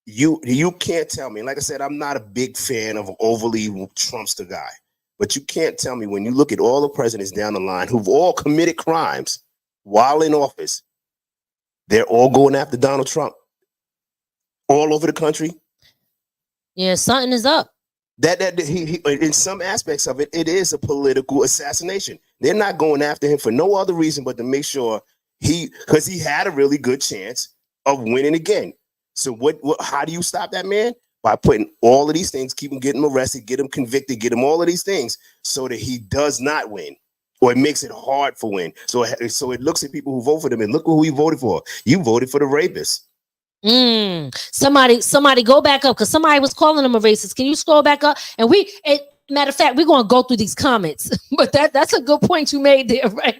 you can't tell me. Like I said, I'm not a big fan of overly Trumpster guy, but you can't tell me, when you look at all the presidents down the line who've all committed crimes while in office, they're all going after Donald Trump all over the country. Yeah, something is up. That he in some aspects of it, it is a political assassination. They're not going after him for no other reason but to make sure because he had a really good chance of winning again. So how do you stop that man? By putting all of these things, keep him, getting him arrested, get him convicted, get him all of these things so that he does not win. Or it makes it hard for win. So it looks at people who vote for them and look who you voted for. You voted for the rapist. Somebody go back up, because somebody was calling him a racist. Can you scroll back up? And matter of fact, we're going to go through these comments. But that's a good point you made there, right?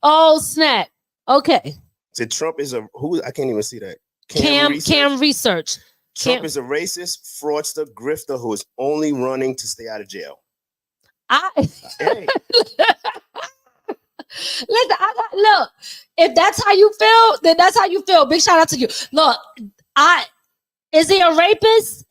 Oh, snap. Okay. So Trump is who? I can't even see that. Cam Research. Trump is a racist, fraudster, grifter who is only running to stay out of jail. Hey. Listen, look, if that's how you feel, then that's how you feel. Big shout out to you. Look, is he a rapist?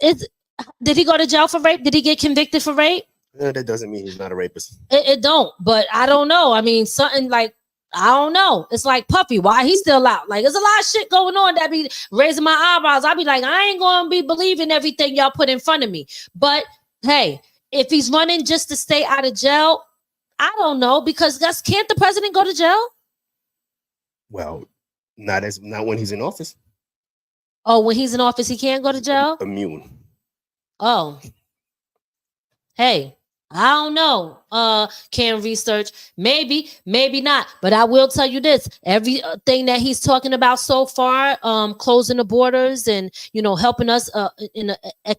Did he go to jail for rape? Did he get convicted for rape? That doesn't mean he's not a rapist. It don't, but I don't know. I mean, something like, I don't know. It's like Puffy. Why he's still out? Like, there's a lot of shit going on that be raising my eyebrows. I be like, I ain't going to be believing everything y'all put in front of me. But hey, if he's running just to stay out of jail, I don't know, because can't the president go to jail? Well, not when he's in office. Oh, when he's in office, he can't go to jail? Immune. Oh. Hey, I don't know. Can research, maybe not. But I will tell you this: everything that he's talking about so far, closing the borders and helping us in an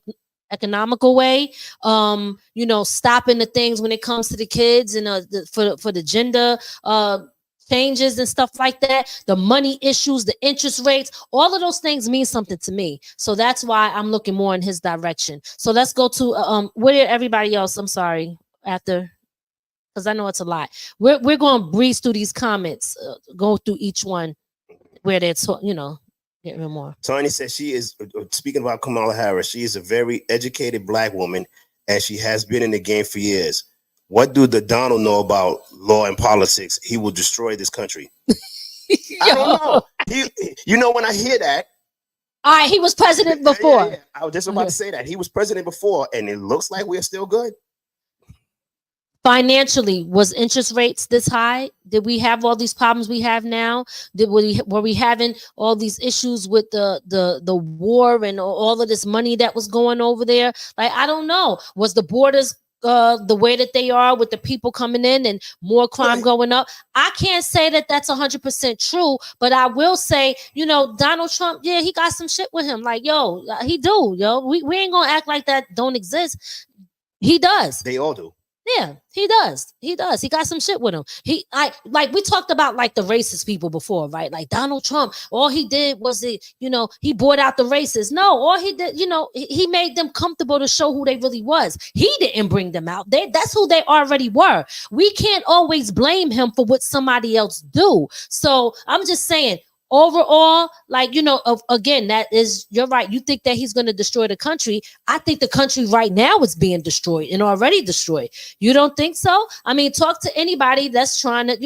economical way, stopping the things when it comes to the kids and for the gender changes and stuff like that, the money issues, the interest rates, all of those things mean something to me. So that's why I'm looking more in his direction. So let's go to what did everybody else? I'm sorry, after, because I know it's a lot. We're going to breeze through these comments, go through each one where they're getting more. Tony says she is, speaking about Kamala Harris, she is a very educated Black woman, and she has been in the game for years. What do the Donald know about law and politics? He will destroy this country. I don't know. When I hear that. All right, he was president before. Yeah. I was just about to say that. He was president before, and it looks like we're still good. Financially, was interest rates this high? Did we have all these problems we have now? Were we having all these issues with the war and all of this money that was going over there? Like, I don't know. Was the borders the way that they are with the people coming in and more crime going up? I can't say that that's 100% true, but I will say, Donald Trump, yeah, he got some shit with him. Like, he do, we ain't gonna act like that don't exist. He does. They all do. Yeah, he does. He got some shit with him. Like we talked about like the racist people before, right? Like Donald Trump, all he did was he brought out the racists. No, all he did, he made them comfortable to show who they really was. He didn't bring them out. That's who they already were. We can't always blame him for what somebody else do. So I'm just saying, overall, again, you're right. You think that he's going to destroy the country. I think the country right now is being destroyed and already destroyed. You don't think so? I mean, talk to anybody that's trying to,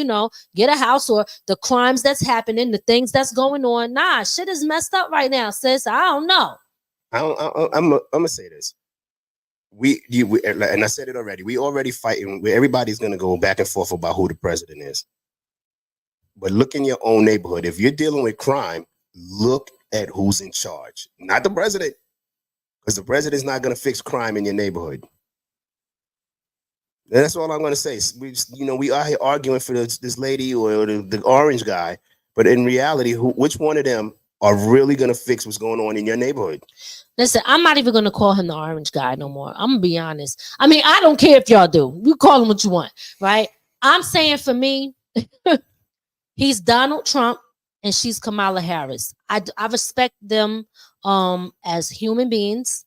get a house, or the crimes that's happening, the things that's going on. Nah, shit is messed up right now, sis. I don't know. I'm going to say this. We, and I said it already. We already fighting where everybody's going to go back and forth about who the president is. But look in your own neighborhood. If you're dealing with crime, look at who's in charge. Not the president. Because the president's not going to fix crime in your neighborhood. And that's all I'm going to say. We are here arguing for this lady or the orange guy. But in reality, which one of them are really going to fix what's going on in your neighborhood? Listen, I'm not even going to call him the orange guy no more. I'm going to be honest. I mean, I don't care if y'all do. You call him what you want, right? I'm saying for me, he's Donald Trump and she's Kamala Harris. I respect them as human beings.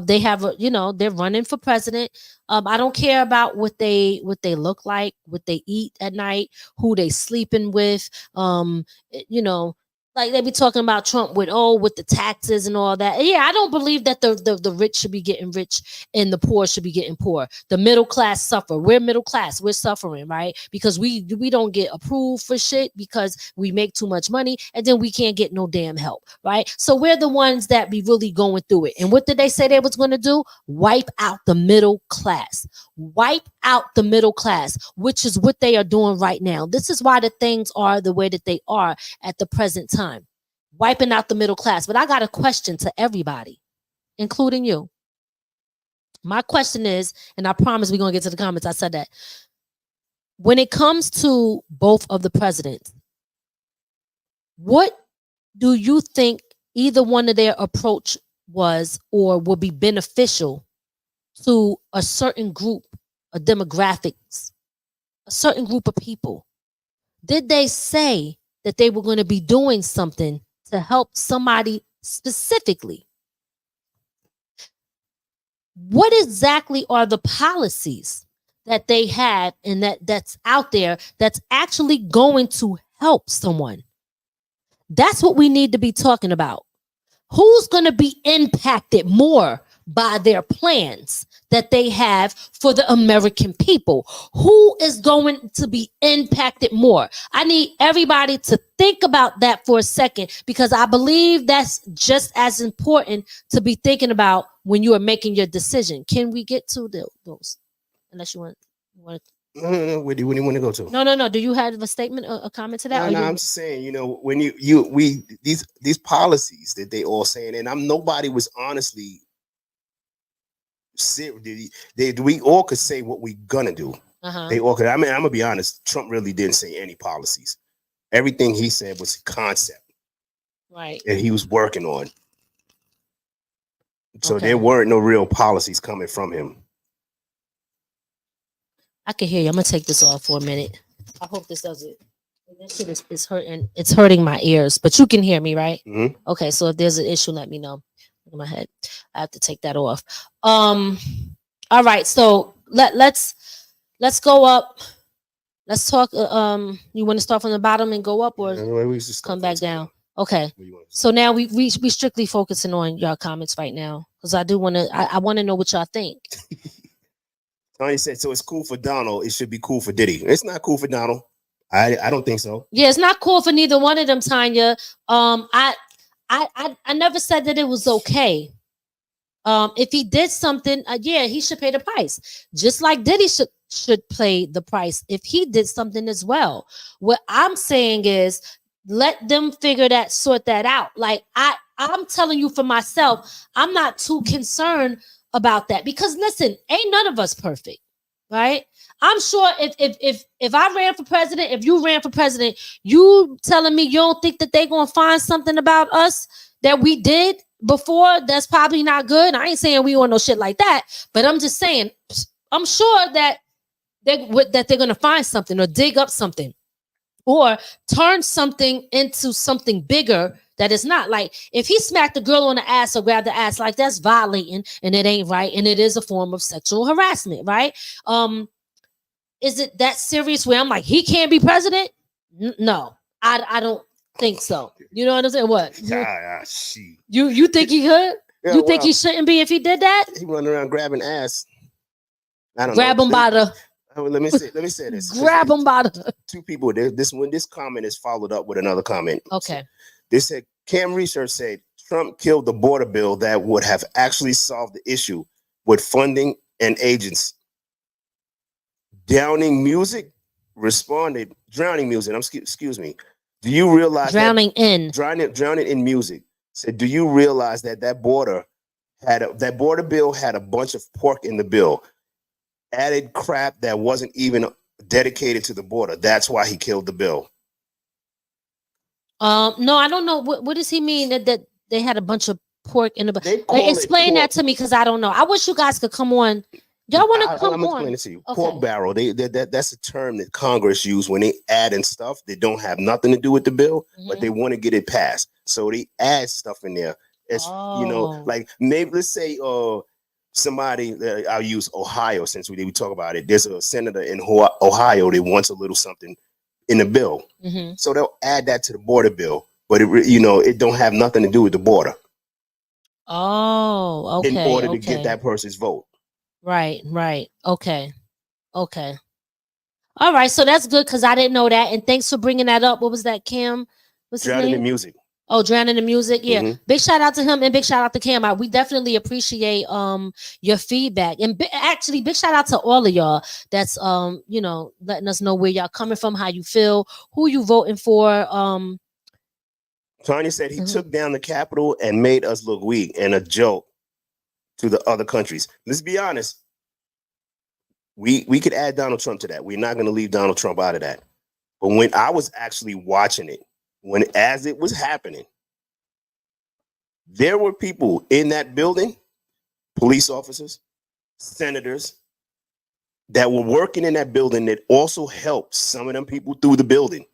They have they're running for president. I don't care about what they look like, what they eat at night, who they sleeping with. Like they be talking about Trump with the taxes and all that. Yeah, I don't believe that the rich should be getting rich and the poor should be getting poor. The middle class suffer. We're middle class. We're suffering, right? Because we don't get approved for shit because we make too much money and then we can't get no damn help, right? So we're the ones that be really going through it. And what did they say they was going to do? Wipe out the middle class. Wipe out the middle class, which is what they are doing right now. This is why the things are the way that they are at the present time. Wiping out the middle class. But I got a question to everybody, including you. My question is, and I promise we're going to get to the comments. I said that. When it comes to both of the presidents, what do you think either one of their approach was or would be beneficial to a certain group of demographics, a certain group of people? Did they say that they were going to be doing something to help somebody specifically? What exactly are the policies that they have and that's out there that's actually going to help someone? That's what we need to be talking about. Who's going to be impacted more by their plans that they have for the American people. Who is going to be impacted more? I need everybody to think about that for a second, because I believe that's just as important to be thinking about when you are making your decision. Can we get to those? Unless you want No. Where do you want to go to? No. Do you have a statement, a comment to that? No, I'm just saying, when these policies that they all saying, and nobody was honestly. We all could say what we gonna do. They all could. I mean, I'm gonna be honest. Trump really didn't say any policies. Everything he said was concept, right? And he was working on. So there weren't no real policies coming from him. I can hear you. I'm gonna take this off for a minute. I hope this does it. This shit is hurting. It's hurting my ears, but you can hear me, right? Mm-hmm. Okay. So if there's an issue, let me know. In my head, I have to take that off. All right, so let's go up. Let's talk. You want to start from the bottom and go up, or we just come back down? Okay. So now we strictly focusing on your comments right now, because I do want to. I want to know what y'all think. Tony said, so it's cool for Donald. It should be cool for Diddy. It's not cool for Donald. I don't think so. Yeah, it's not cool for neither one of them, Tanya. I never said that it was okay. If he did something, yeah, he should pay the price. Just like Diddy should pay the price if he did something as well. What I'm saying is, let them sort that out. Like I'm telling you for myself, I'm not too concerned about that, because listen, ain't none of us perfect, right? I'm sure if I ran for president, if you ran for president, you telling me you don't think that they gonna find something about us that we did before that's probably not good. I ain't saying we want no shit like that, but I'm just saying I'm sure that they're gonna find something, or dig up something, or turn something into something bigger that is not. Like, if he smacked a girl on the ass or grabbed the ass, like, that's violating, and it ain't right, and it is a form of sexual harassment, right? Is it that serious where I'm like, he can't be president? No, I don't think so. You know what I'm saying? What? You think he could? Yeah, you think he shouldn't be if he did that? He running around grabbing ass. I don't grab know. Him by the. Let me say this. Grab him by the. Two people. This comment is followed up with another comment. Okay. They said Cam Research said Trump killed the border bill that would have actually solved the issue with funding and agents. Drowning Music responded. Drowning Music. Excuse me. Do you realize drowning in music? Said, do you realize that border bill had a bunch of pork in the bill, added crap that wasn't even dedicated to the border. That's why he killed the bill. No, I don't know. What does he mean that they had a bunch of pork in the bill? Explain that to me, because I don't know. I wish you guys could come on. Y'all want to come on? I'm explaining it to you. Okay. Pork barrel. That's a term that Congress use when they add in stuff that don't have nothing to do with the bill, but they want to get it passed. So they add stuff in there. It's like maybe let's say somebody. I'll use Ohio since we talk about it. There's a senator in Ohio that wants a little something in the bill, so they'll add that to the border bill, but it don't have nothing to do with the border. Oh, okay. In order to get that person's vote. Right. Okay. All right, so that's good, because I didn't know that, and thanks for bringing that up. What was that, Cam? What's his name? Drowning in Music. Oh, Drowning in Music. Yeah. Big shout out to him, and big shout out to Cam. We definitely appreciate your feedback, and actually big shout out to all of y'all that's letting us know where y'all coming from, how you feel, who you voting for. Tanya said he took down the Capitol and made us look weak and a joke to the other countries. Let's be honest. We could add Donald Trump to that. We're not going to leave Donald Trump out of that. But when I was actually watching it, as it was happening, there were people in that building, police officers, senators, that were working in that building that also helped some of them people through the building.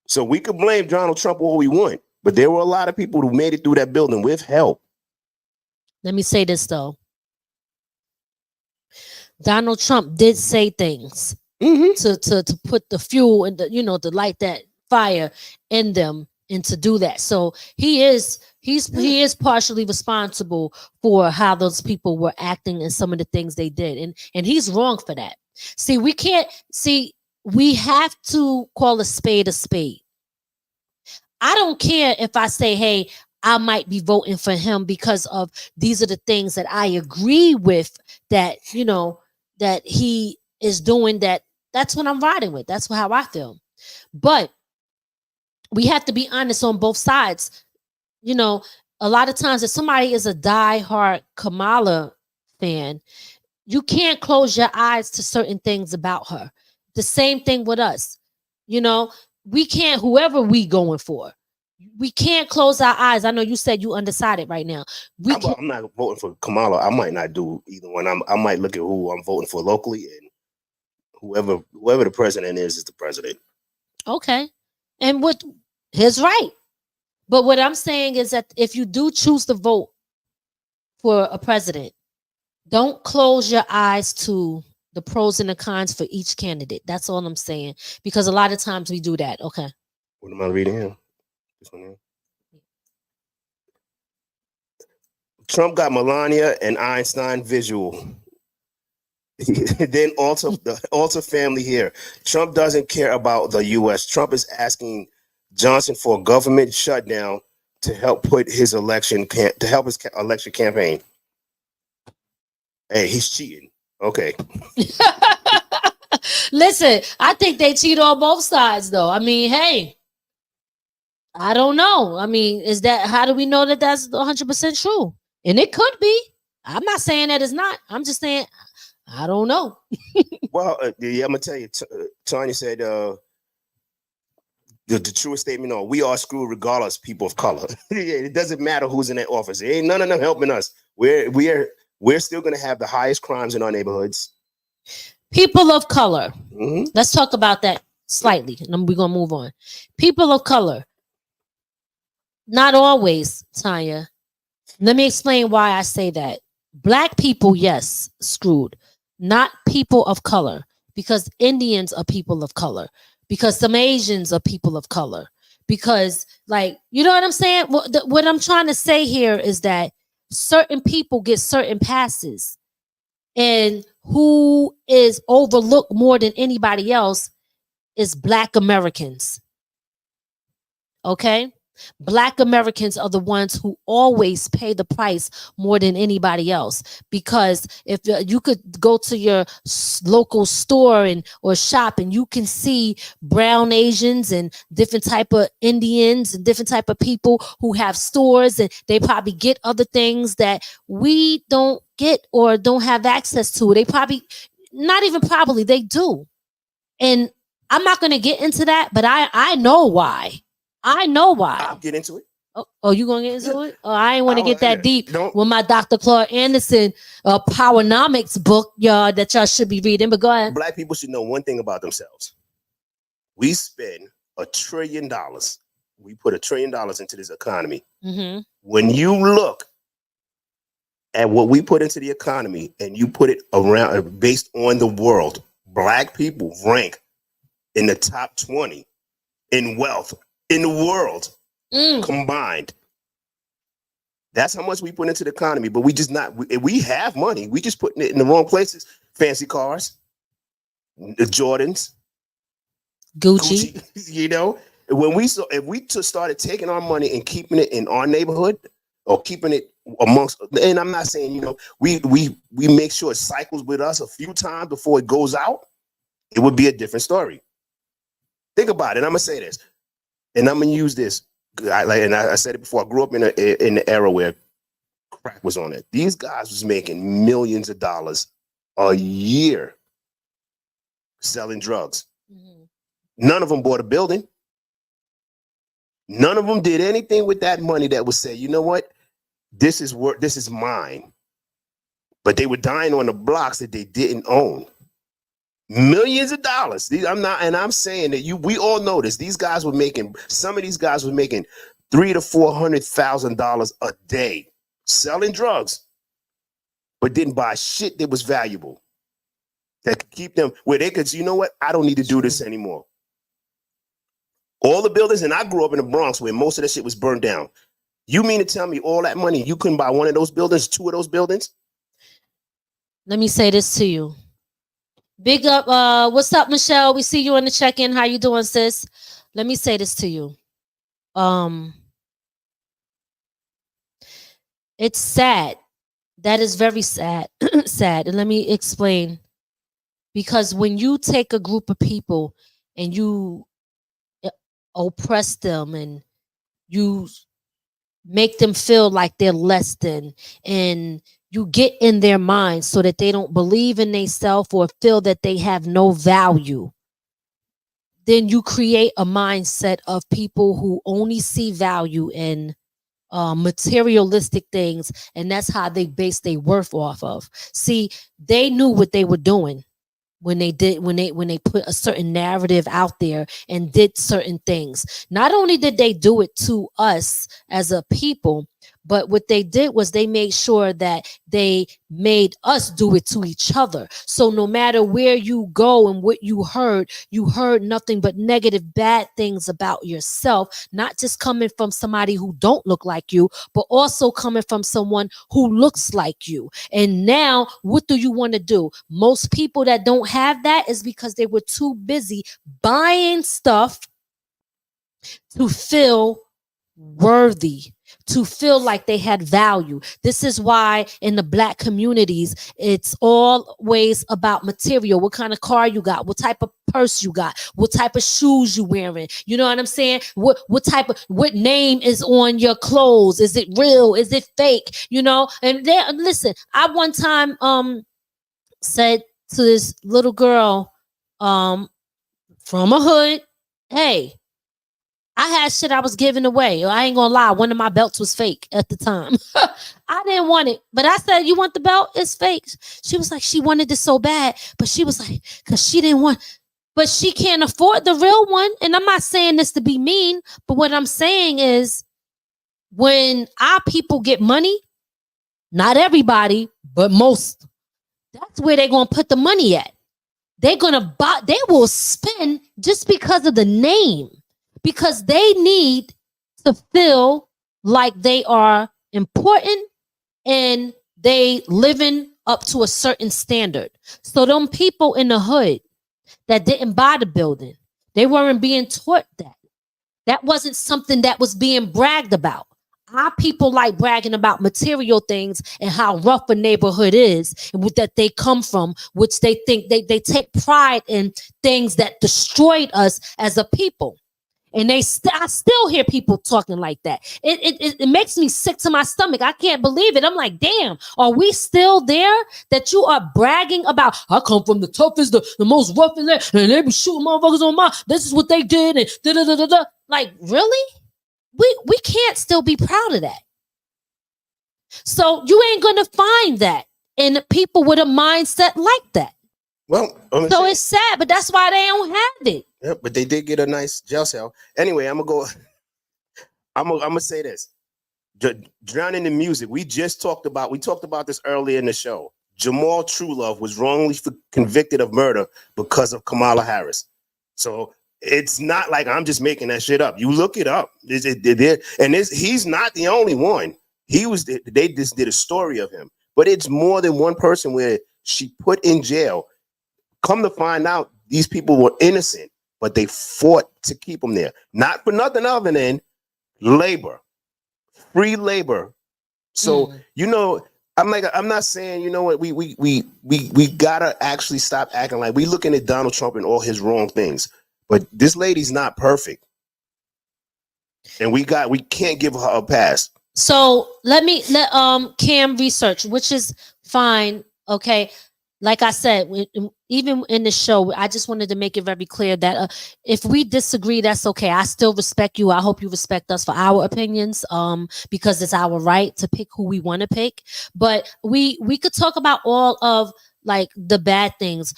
So we could blame Donald Trump all we want, but there were a lot of people who made it through that building with help. Let me say this, though. Donald Trump did say things to put the fuel and to light that fire in them and to do that. So he is partially responsible for how those people were acting and some of the things they did, and he's wrong for that. See, we have to call a spade a spade. I don't care if I say, hey, I might be voting for him because of these are the things that I agree with, that, that he is doing, that's what I'm riding with. That's how I feel. But we have to be honest on both sides. A lot of times if somebody is a diehard Kamala fan, you can't close your eyes to certain things about her. The same thing with us. We can't, whoever we going for, we can't close our eyes. I know you said you undecided right now. I'm not voting for Kamala. I might not do either one. I might look at who I'm voting for locally, and whoever the president is the president. Okay. And his right. But what I'm saying is that if you do choose to vote for a president, don't close your eyes to the pros and the cons for each candidate. That's all I'm saying. Because a lot of times we do that. Okay. What am I reading here? This one here. Trump got Melania and Einstein visual. Then also the Alta family here. Trump doesn't care about the U.S. Trump is asking Johnson for a government shutdown to help his election campaign. Hey, he's cheating. Okay. Listen, I think they cheat on both sides, though. I mean, hey, I don't know. I mean, how do we know that that's 100% true? And it could be. I'm not saying that it's not. I'm just saying, I don't know. Well, yeah, I'm gonna tell you. Tanya said the truest statement: we are screwed regardless. People of color. It doesn't matter who's in that office. It ain't none of them helping us. We're still gonna have the highest crimes in our neighborhoods. People of color. Mm-hmm. Let's talk about that slightly, and then we're gonna move on. People of color. Not always, Tanya. Let me explain why I say that. Black people, yes, screwed. Not people of color, because Indians are people of color, because some Asians are people of color, because, like, you know what I'm saying? What I'm trying to say here is that certain people get certain passes, and who is overlooked more than anybody else is Black Americans. Okay? Black Americans are the ones who always pay the price more than anybody else, because if you could go to your local store or shop, and you can see brown Asians and different type of Indians and different type of people who have stores, and they probably get other things that we don't get or don't have access to. They probably, not even probably, they do. And I'm not going to get into that, but I know why. I know why. I'll get into it. Oh, you gonna get into it? Oh, I ain't want to get that deep with my Dr. Claude Anderson Powernomics book, y'all, that y'all should be reading. But go ahead. Black people should know one thing about themselves. We spend $1 trillion. We put $1 trillion into this economy. Mm-hmm. When you look at what we put into the economy and you put it around based on the world, Black people rank in the top 20 in wealth in the world combined. That's how much we put into the economy, but we have money. We just putting it in the wrong places. Fancy cars, the Jordans, Gucci. If we started taking our money and keeping it in our neighborhood, or keeping it amongst, and I'm not saying, we make sure it cycles with us a few times before it goes out, it would be a different story. Think about it. I'm gonna say this. And I'm gonna use this. I said it before. I grew up in the era where crack was on it. These guys was making millions of dollars a year selling drugs. Mm-hmm. None of them bought a building. None of them did anything with that money that would say, you know what, this is mine. But they were dying on the blocks that they didn't own. Millions of dollars. I'm saying that we all know this. Some of these guys were making $300,000 to $400,000 a day selling drugs, but didn't buy shit that was valuable that could keep them where they could, you know what, I don't need to do this anymore. All the buildings, and I grew up in the Bronx where most of that shit was burned down. You mean to tell me all that money, you couldn't buy one of those buildings, two of those buildings? Let me say this to you. Big up, what's up, Michelle? We see you in the check-in. How you doing, sis? Let me say this to you. It's sad. That is very sad. Sad. And let me explain. Because when you take a group of people and you oppress them and you make them feel like they're less than, and you get in their minds so that they don't believe in themselves or feel that they have no value, then you create a mindset of people who only see value in materialistic things, and that's how they base their worth off of. See, they knew what they were doing when they put a certain narrative out there and did certain things. Not only did they do it to us as a people, but what they did was they made sure that they made us do it to each other. So no matter where you go and what you heard nothing but negative, bad things about yourself, not just coming from somebody who don't look like you, but also coming from someone who looks like you. And now what do you want to do? Most people that don't have that is because they were too busy buying stuff to feel worthy, to feel like they had value. This is why in the Black communities, it's always about material. What kind of car you got? What type of purse you got? What type of shoes you wearing? You know what I'm saying? What name is on your clothes? Is it real? Is it fake? You know? And listen, I one time said to this little girl from a hood, hey, I had shit I was giving away. I ain't gonna lie, one of my belts was fake at the time. I didn't want it, but I said, you want the belt? It's fake. She was like, she wanted it so bad, but she was like, because she didn't want, but she can't afford the real one. And I'm not saying this to be mean, but what I'm saying is when our people get money, not everybody, but most, that's where they're gonna put the money at. They're gonna buy, they will spend just because of the name. Because they need to feel like they are important and they living up to a certain standard. So them people in the hood that didn't buy the building, they weren't being taught that. That wasn't something that was being bragged about. Our people like bragging about material things and how rough a neighborhood is and that they come from, which they think they take pride in things that destroyed us as a people. And I still hear people talking like that. It makes me sick to my stomach. I can't believe it. I'm like, damn, are we still there? That you are bragging about, I come from the toughest, the most rough in there, and they be shooting motherfuckers on my, this is what they did, and da-da-da-da-da. Like, really? We can't still be proud of that. So you ain't gonna find that in people with a mindset like that. Well, so it's sad, but that's why they don't have it. Yeah, but they did get a nice jail cell. Anyway, I'm gonna say this. Drowning in music. We talked about this earlier in the show. Jamal Truelove was wrongly convicted of murder because of Kamala Harris. So it's not like I'm just making that shit up. You look it up. He's not the only one. They just did a story of him, but it's more than one person where she put in jail. Come to find out, these people were innocent, but they fought to keep them there. Not for nothing other than labor, free labor. So, you know, I'm not saying, you know what, we gotta actually stop acting like we looking at Donald Trump and all his wrong things. But this lady's not perfect. And we can't give her a pass. So let Cam research, which is fine. Okay. Like I said, even in the show, I just wanted to make it very clear that if we disagree, that's okay. I still respect you. I hope you respect us for our opinions, because it's our right to pick who we want to pick. But we could talk about all of like the bad things.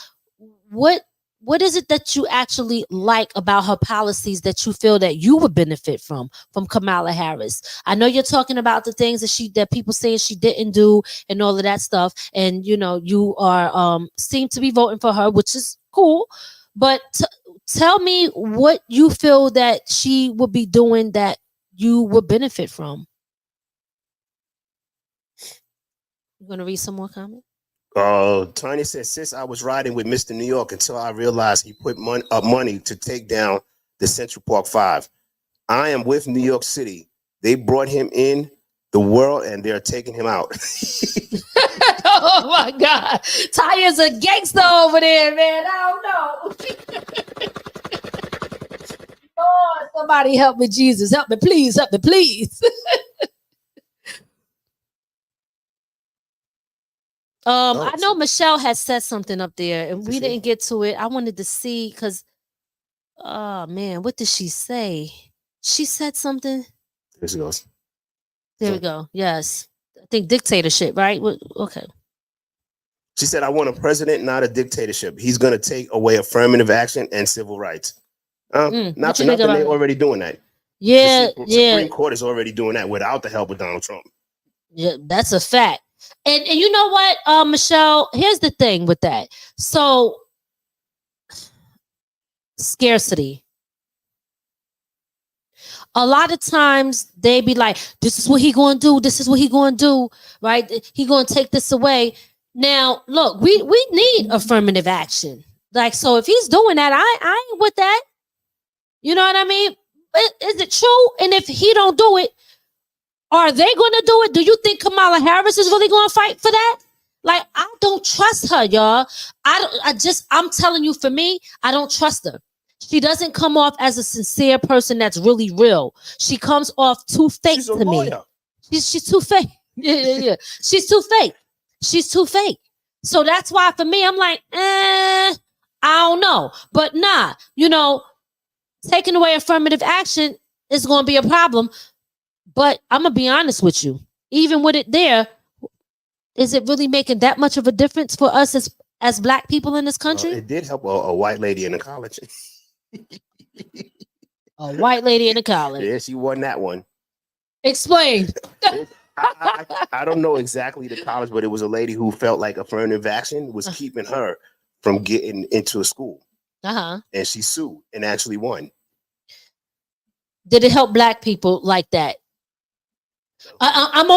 What is it that you actually like about her policies that you feel that you would benefit from Kamala Harris? I know you're talking about the things that people say she didn't do and all of that stuff. And, you know, you are seem to be voting for her, which is cool. But tell me what you feel that she would be doing that you would benefit from. You gonna read some more comments? Tiny says, "Sis, I was riding with Mr. New York until I realized he put money to take down the Central Park 5. I am with New York City. They brought him in the world and they're taking him out." Oh my God. Taya's a gangster over there, man. I don't know. Oh, somebody help me, Jesus. Help me, please. Help me, please. I know Michelle has said something up there and we didn't get to it. I wanted to see because, oh man, what did she say? She said something. There she goes. There we go. Yes. I think dictatorship, right? Okay. She said, "I want a president, not a dictatorship. He's going to take away affirmative action and civil rights." Not for nothing, they're already doing that. Yeah, the Supreme Court is already doing that without the help of Donald Trump. Yeah, that's a fact. And you know what, Michelle, here's the thing with that. So, scarcity. A lot of times they be like, this is what he going to do. This is what he going to do, right? He going to take this away. Now, look, we need affirmative action. Like, so if he's doing that, I ain't with that. You know what I mean? Is it true? And if he don't do it, are they going to do it? Do you think Kamala Harris is really going to fight for that? Like, I don't trust her, y'all. I'm telling you, for me, I don't trust her. She doesn't come off as a sincere person that's really real. She comes off too fake to me. She's too fake. Yeah. She's too fake. She's too fake. So that's why for me, I'm like, I don't know. But nah, taking away affirmative action is going to be a problem. But I'm going to be honest with you. Even with it there, is it really making that much of a difference for us as Black people in this country? It did help a white lady in the college. A white lady in the college. Yeah, she won that one. Explain. I don't know exactly the college, but it was a lady who felt like affirmative action was keeping her from getting into a school. And she sued and actually won. Did it help Black people like that? I'm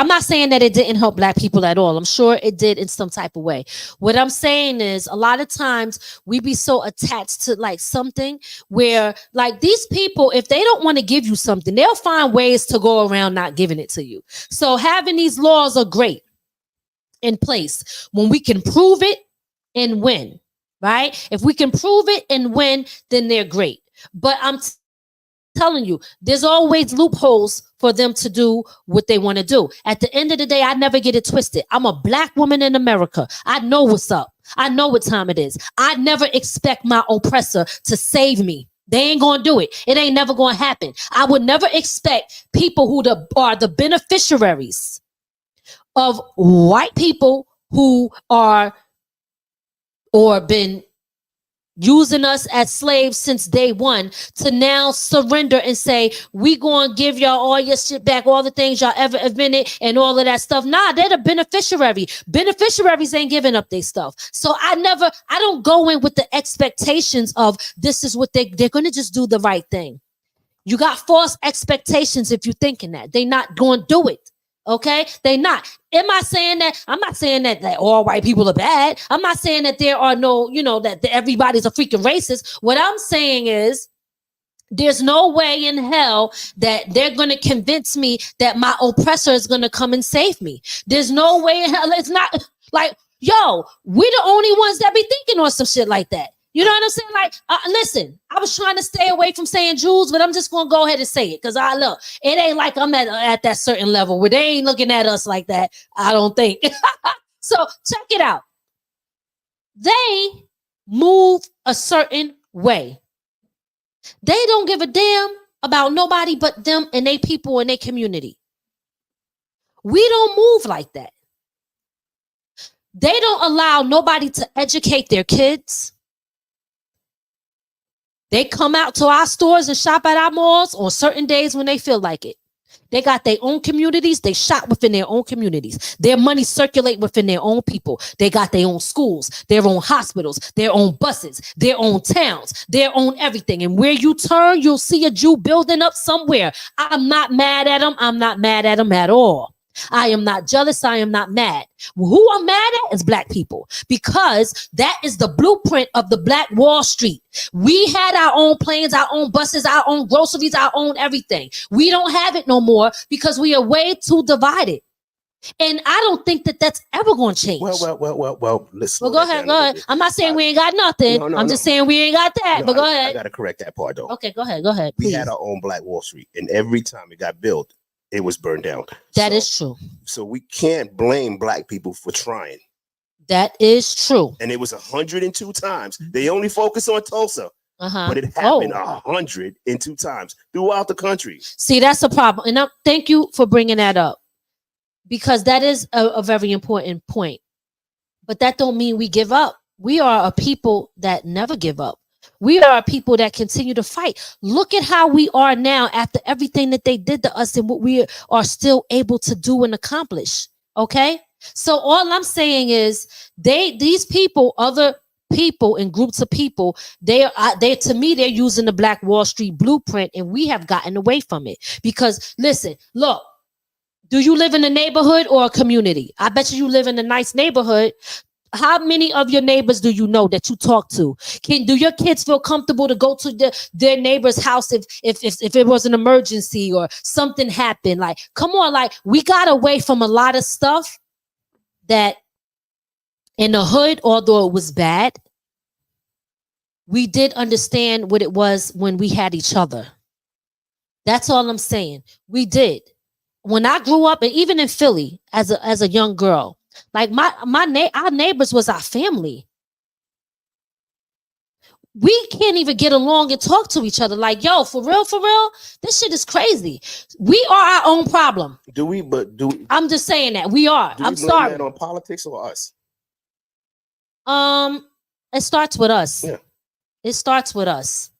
not saying that it didn't help Black people at all. I'm sure it did in some type of way. What I'm saying is a lot of times we be so attached to like something where like these people, if they don't want to give you something, they'll find ways to go around not giving it to you. So having these laws are great in place when we can prove it and win, right? If we can prove it and win, then they're great. But I'm telling you, there's always loopholes for them to do what they want to do. At the end of the day, I never get it twisted. I'm a Black woman in America. I know what's up. I know what time it is. I never expect my oppressor to save me. They ain't gonna do it. It ain't never gonna happen. I would never expect people who are the beneficiaries of white people who are or been using us as slaves since day one to now surrender and say, we gonna give y'all all your shit back, all the things y'all ever invented and all of that stuff. Nah, they're the beneficiary. Beneficiaries ain't giving up their stuff. So I don't go in with the expectations of this is what they're gonna just do the right thing. You got false expectations if you're thinking that. They're not gonna do it. Okay, they not. Am I saying that? I'm not saying that all white people are bad. I'm not saying that there are no, that everybody's a freaking racist. What I'm saying is there's no way in hell that they're going to convince me that my oppressor is going to come and save me. There's no way in hell. It's not like, yo, we're the only ones that be thinking on some shit like that. You know what I'm saying? Like, listen, I was trying to stay away from saying Jews, but I'm just going to go ahead and say it because it ain't like I'm at that certain level where they ain't looking at us like that. I don't think. So check it out. They move a certain way. They don't give a damn about nobody but them and they people and their community. We don't move like that. They don't allow nobody to educate their kids. They come out to our stores and shop at our malls on certain days when they feel like it. They got their own communities. They shop within their own communities. Their money circulate within their own people. They got their own schools, their own hospitals, their own buses, their own towns, their own everything. And where you turn, you'll see a Jew building up somewhere. I'm not mad at them. I'm not mad at them at all. I am not jealous. I am not mad. Who I'm mad at is black people, because that is the blueprint of the Black Wall Street. We had our own planes, our own buses, our own groceries, our own everything. We don't have it no more because we are way too divided. And I don't think that that's ever going to change. Well, listen. Well, go ahead. I'm not saying we ain't got nothing. I'm just saying we ain't got that, but go ahead. I got to correct that part, though. Okay, go ahead. We had our own Black Wall Street, and every time it got built, it was burned down. That is true. So we can't blame black people for trying. That is true. And it was 102 times. They only focus on Tulsa, but it happened 102 times throughout the country. See, that's a problem. And thank you for bringing that up, because that is a very important point. But that don't mean we give up. We are a people that never give up. We are a people that continue to fight. Look at how we are now after everything that they did to us and what we are still able to do and accomplish. Okay? So all I'm saying is these people, other people and groups of people, they to me, they're using the Black Wall Street blueprint, and we have gotten away from it. Because listen, look, do you live in a neighborhood or a community? I bet you live in a nice neighborhood. How many of your neighbors do you know that you talk to? Do your kids feel comfortable to go to their neighbor's house if it was an emergency or something happened? Like, come on, like, we got away from a lot of stuff that in the hood, although it was bad, we did understand what it was when we had each other. That's all I'm saying. We did. When I grew up, and even in Philly as a young girl, like our neighbors was our family. We can't even get along and talk to each other. Like, yo, for real, this shit is crazy. We are our own problem. Do we? I'm just saying that we are. I'm sorry. That on politics or us? It starts with us. Yeah. It starts with us.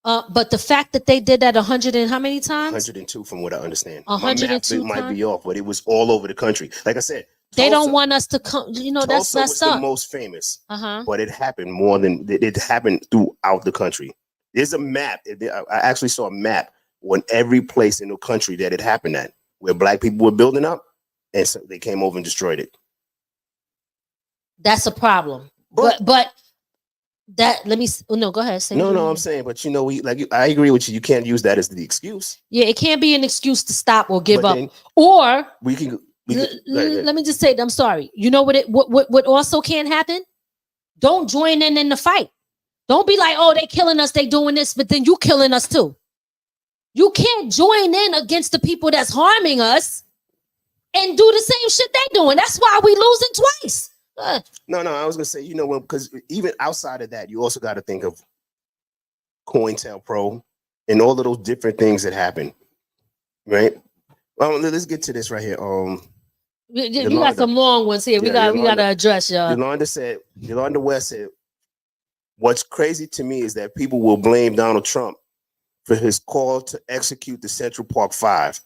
But the fact that they did that 100 and how many times? 102 from what I understand. 102 My math might be off, but it was all over the country. Like I said, they don't want us to come. You know, that's Tulsa was up. the most famous. But it happened it happened throughout the country. There's a map. I actually saw a map on every place in the country that it happened at, where black people were building up, and so they came over and destroyed it. That's a problem. But that go ahead. I'm saying, but you know, I agree with you. You can't use that as the excuse. Yeah, it can't be an excuse to stop or give up. Or we can. Let me just say, I'm sorry. You know what also can't happen? Don't join in the fight. Don't be like, oh, they killing us, they doing this, but then you killing us too. You can't join in against the people that's harming us and do the same shit they doing. That's why we losing twice. No, I was gonna say, you know, because even outside of that, you also got to think of COINTELPRO and all of those different things that happen, right? Let's get to this right here. You got some long ones here. Yeah, we got to address y'all. Yolanda West said, "What's crazy to me is that people will blame Donald Trump for his call to execute the Central Park Five.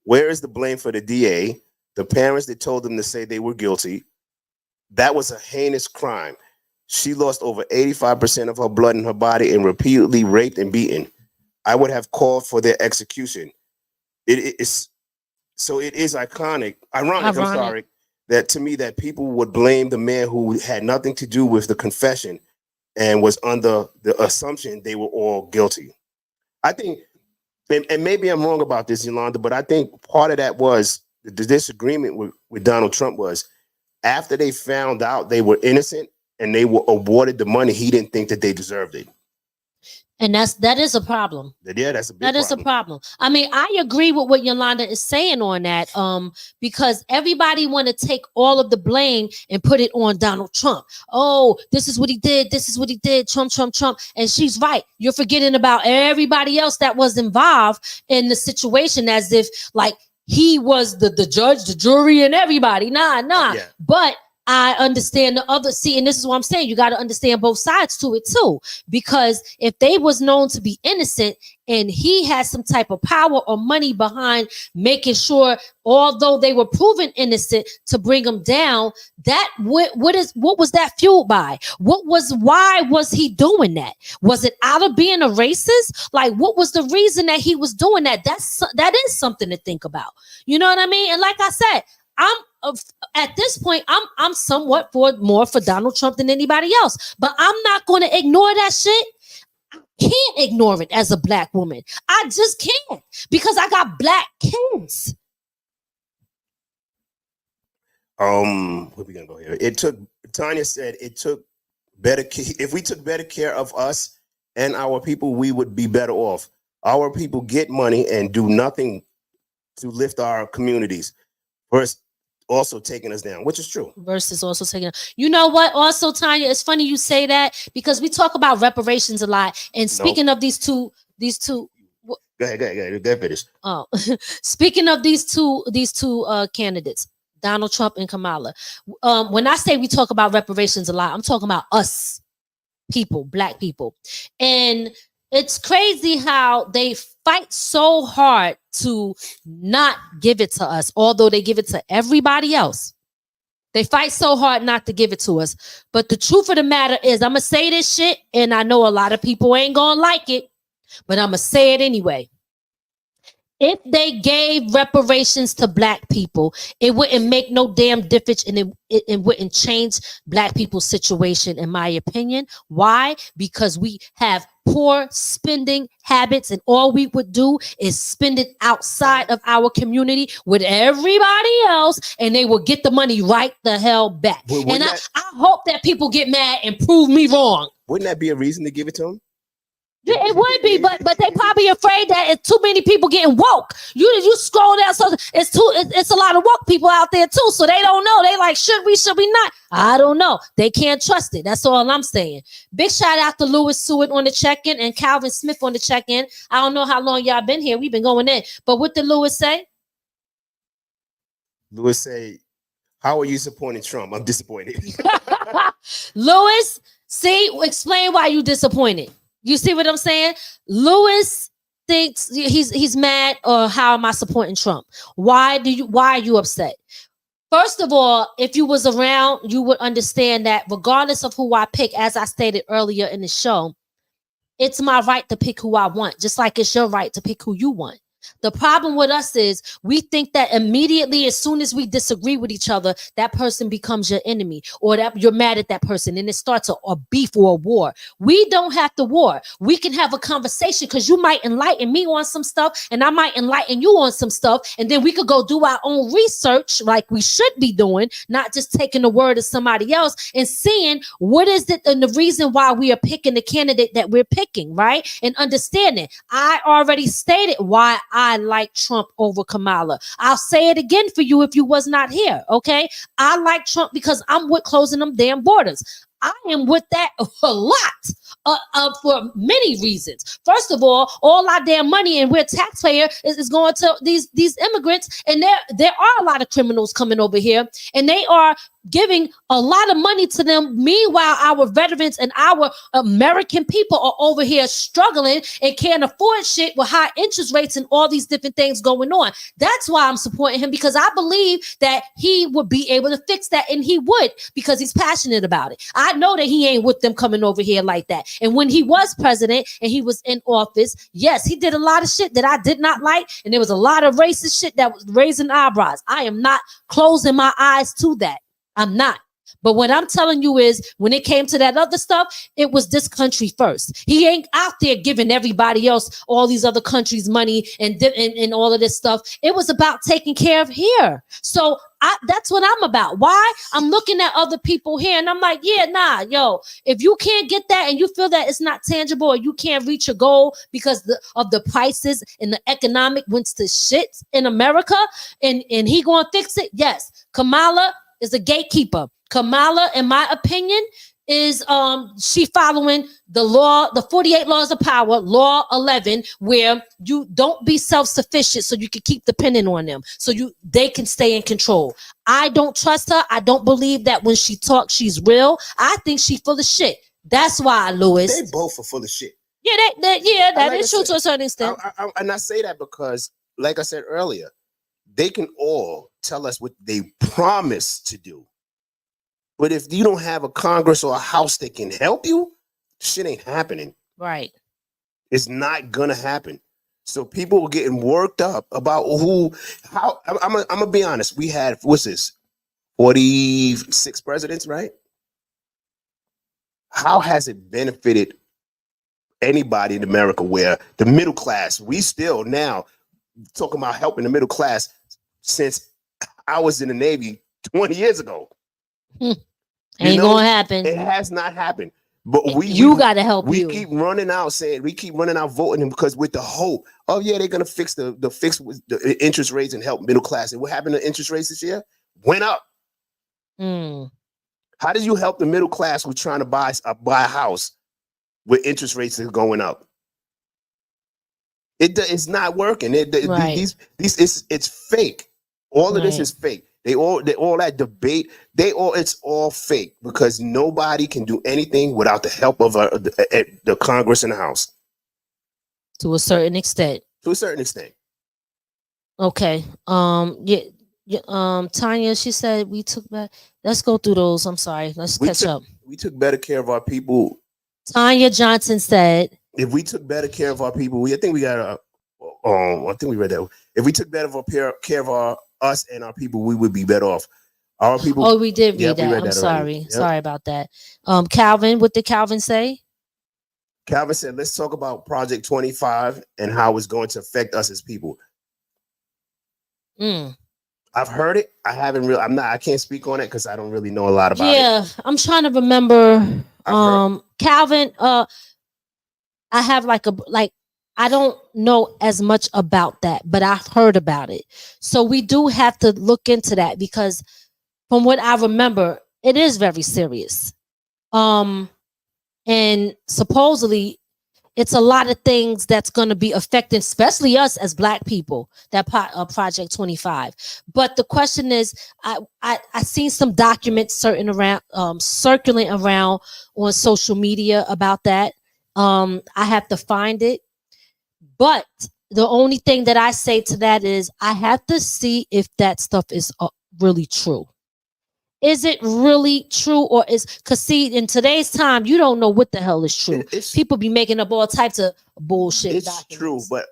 Where is the blame for the DA, the parents that told them to say they were guilty? That was a heinous crime. She lost over 85% of her blood in her body and repeatedly raped and beaten. I would have called for their execution. It is ironic, I'm sorry, that to me that people would blame the man who had nothing to do with the confession and was under the assumption they were all guilty." I think, and maybe I'm wrong about this, Yolanda, but I think part of that was the disagreement with Donald Trump was, after they found out they were innocent and they were awarded the money, he didn't think that they deserved it. And that is a problem. Yeah, that's a big problem. That is a problem. I mean, I agree with what Yolanda is saying on that, because everybody want to take all of the blame and put it on Donald Trump. Oh, this is what he did. This is what he did. Trump. And she's right. You're forgetting about everybody else that was involved in the situation, as if like he was the judge, the jury, and everybody. Nah. Yeah. But I understand the other. See, and this is what I'm saying. You got to understand both sides to it too, because if they was known to be innocent and he had some type of power or money behind making sure, although they were proven innocent, to bring them down, that what was that fueled by? Why was he doing that? Was it out of being a racist? Like, what was the reason that he was doing that? That is something to think about. You know what I mean? And like I said, at this point, I'm somewhat more for Donald Trump than anybody else, but I'm not going to ignore that shit. I can't ignore it as a black woman. I just can't, because I got black kids. Where we gonna go here? Tanya said it took better. If we took better care of us and our people, we would be better off. Our people get money and do nothing to lift our communities. First, also taking us down, which is true. Versus also taking. You know what? Also, Tanya, it's funny you say that, because we talk about reparations a lot. And speaking of these two. Go ahead, finish. Oh, speaking of these two candidates, Donald Trump and Kamala. When I say we talk about reparations a lot, I'm talking about us people, black people, and it's crazy how they fight so hard to not give it to us, although they give it to everybody else. They fight so hard not to give it to us. But the truth of the matter is, I'm going to say this shit, and I know a lot of people ain't going to like it, but I'm going to say it anyway. If they gave reparations to black people, it wouldn't make no damn difference, and it wouldn't change black people's situation, in my opinion. Why? Because we have poor spending habits, and all we would do is spend it outside of our community with everybody else, and they will get the money right the hell back. And I hope that people get mad and prove me wrong. Wouldn't that be a reason to give it to them? Yeah, it would be, but they probably afraid that it's too many people getting woke. You scroll down, so it's a lot of woke people out there too, so they don't know. They like, should we not? I don't know. They can't trust it. That's all I'm saying. Big shout out to Louis Seward on the check-in and Calvin Smith on the check-in. I don't know how long y'all been here. We've been going in, but what did Louis say? Louis say, "How are you supporting Trump? I'm disappointed." Louis, see, explain why you disappointed. You see what I'm saying? Louis thinks he's mad, or how am I supporting Trump? Why are you upset? First of all, if you was around, you would understand that regardless of who I pick, as I stated earlier in the show, it's my right to pick who I want, just like it's your right to pick who you want. The problem with us is we think that immediately, as soon as we disagree with each other, that person becomes your enemy, or that you're mad at that person, and it starts a beef or a war. We don't have to war. We can have a conversation, because you might enlighten me on some stuff, and I might enlighten you on some stuff, and then we could go do our own research like we should be doing, not just taking the word of somebody else and seeing what is it and the reason why we are picking the candidate that we're picking, right? And understanding. I already stated why I like Trump over Kamala. I'll say it again for you if you was not here, okay? I like Trump because I'm with closing them damn borders. I am with that a lot for many reasons. First of all our damn money, and we're taxpayer, is going to these immigrants, and there are a lot of criminals coming over here, and they are giving a lot of money to them. Meanwhile, our veterans and our American people are over here struggling and can't afford shit with high interest rates and all these different things going on. That's why I'm supporting him, because I believe that he would be able to fix that, and he would, because he's passionate about it. I know that he ain't with them coming over here like that. And when he was president and he was in office, yes, he did a lot of shit that I did not like, and there was a lot of racist shit that was raising eyebrows. I am not closing my eyes to that. I'm not. But what I'm telling you is, when it came to that other stuff, it was this country first. He ain't out there giving everybody else, all these other countries, money and all of this stuff. It was about taking care of here. So that's what I'm about. Why? I'm looking at other people here, and I'm like, yeah, nah, yo, if you can't get that and you feel that it's not tangible, or you can't reach your goal because of the prices and the economic went to shit in America, and he gonna fix it, yes. Kamala is a gatekeeper. Kamala, in my opinion, is she following the law, the 48 laws of power, law 11, where you don't be self-sufficient so you can keep depending on them, so they can stay in control. I don't trust her. I don't believe that when she talks, she's real. I think she's full of shit. That's why, Lewis. They both are full of shit. Yeah, that is true to a certain extent. And I say that because, like I said earlier, they can all tell us what they promise to do. But if you don't have a Congress or a House that can help you, shit ain't happening. Right. It's not gonna happen. So people are getting worked up about how. I'm gonna be honest. We had, what's this, 46 presidents, right? How has it benefited anybody in America where the middle class, we still now talking about helping the middle class since I was in the Navy 20 years ago? Ain't gonna happen. It has not happened. But you gotta help. We keep running out voting them because with the hope, oh yeah, they're gonna fix the interest rates and help middle class. And what happened to interest rates this year? Went up. How did you help the middle class with trying to buy a house with interest rates are going up? It's not working. Right. It's fake. All of this is fake. All that debate, it's all fake because nobody can do anything without the help of the Congress and the House. To a certain extent. Okay. Tanya, she said we took back. Let's go through those. I'm sorry. Let's catch up. We took better care of our people. Tanya Johnson said, if we took better care of our people, I think we got I think we read that. If we took better care of us and our people, we would be better off. Our people. Oh, we did read that. I'm sorry. Yep. Sorry about that. Calvin, what did Calvin say? Calvin said, let's talk about Project 25 and how it's going to affect us as people. I've heard it. I haven't really. I can't speak on it because I don't really know a lot about it. Yeah, I'm trying to remember. Calvin, I have I don't know as much about that, but I've heard about it. So we do have to look into that because from what I remember, it is very serious. And supposedly it's a lot of things that's going to be affecting, especially us as Black people, that Project 25. But the question is, I seen some documents circulating around on social media about that. I have to find it. But the only thing that I say to that is I have to see if that stuff is really true. Is it really true, or because see, in today's time, you don't know what the hell is true. People be making up all types of bullshit. It's documents. True, but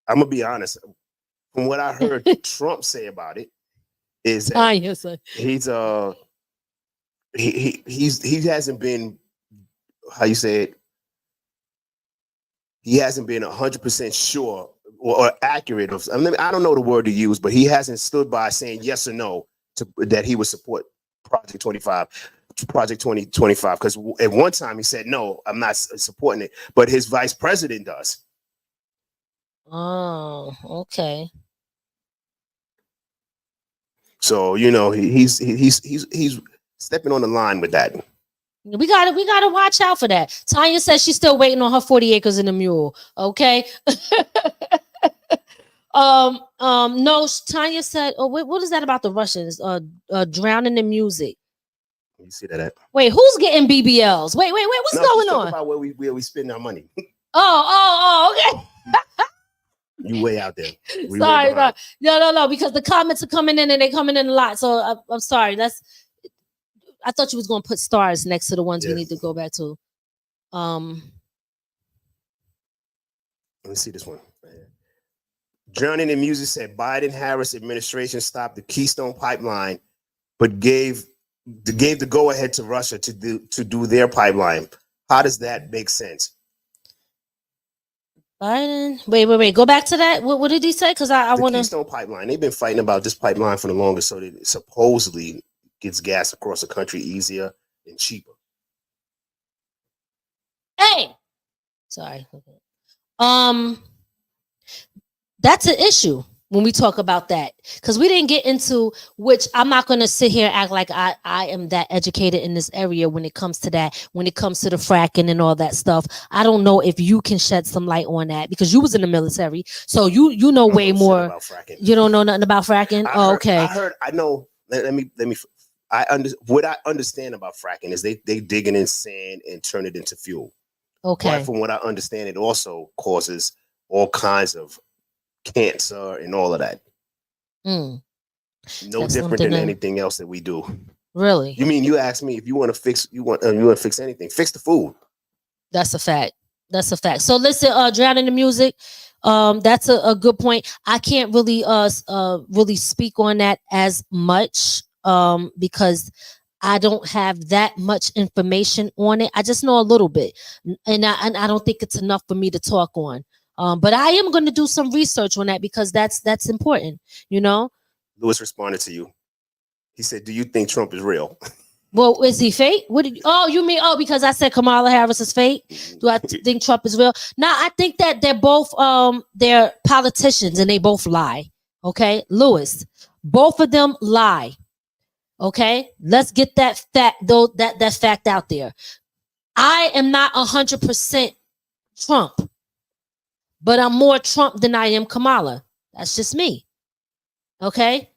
I'm gonna be honest. From what I heard Trump say about it, is that he hasn't been, how you say it. He hasn't been 100% sure or accurate. I don't know the word to use, but he hasn't stood by saying yes or no that he would support Project 2025. Because at one time he said, no, I'm not supporting it. But his vice president does. Oh, okay. So, he's stepping on the line with that. We gotta watch out for that. Tanya says she's still waiting on her 40 acres and a mule. Okay. No, Tanya said, oh, what is that about the Russians? Drowning in music. You see that? Wait, who's getting BBLs? Wait, what's going on? About where we spend our money. Okay. You way out there. Sorry, no, because the comments are coming in and they're coming in a lot. So I'm sorry. I thought you was gonna put stars next to the ones we need to go back to. Let me see this one. Drowning in Music said Biden-Harris administration stopped the Keystone Pipeline, but gave the go-ahead to Russia to do their pipeline. How does that make sense? Biden. Wait. Go back to that. What did he say? Because I want to. Keystone Pipeline. They've been fighting about this pipeline for the longest, so that it supposedly gets gas across the country easier and cheaper. Hey, sorry. That's an issue. when we talk about that, because we didn't get into, which I'm not going to sit here and act like I am that educated in this area when it comes to that, when it comes to the fracking and all that stuff. I don't know if you can shed some light on that, because you was in the military, so you know way more about fracking. You don't know nothing about fracking. I know. Let me. What I understand about fracking is they digging in sand and turn it into fuel. Okay. But from what I understand, it also causes all kinds of cancer and all of that. No That's different than anything else that we do. Really? You mean you ask me if you want to fix anything? Fix the food. That's a fact. So listen, drowning the music. That's a good point. I can't really really speak on that as much because I don't have that much information on it. I just know a little bit, and I don't think it's enough for me to talk on. But I am going to do some research on that, because that's important, you know. Lewis responded to you. He said, "Do you think Trump is real?" Well, is he fake? You mean because I said Kamala Harris is fake? Do I think Trump is real? No, I think that they're both they're politicians and they both lie. Okay, Lewis, both of them lie. Okay, let's get that fact out there. I am not 100% Trump, but I'm more Trump than I am Kamala. That's just me. Okay.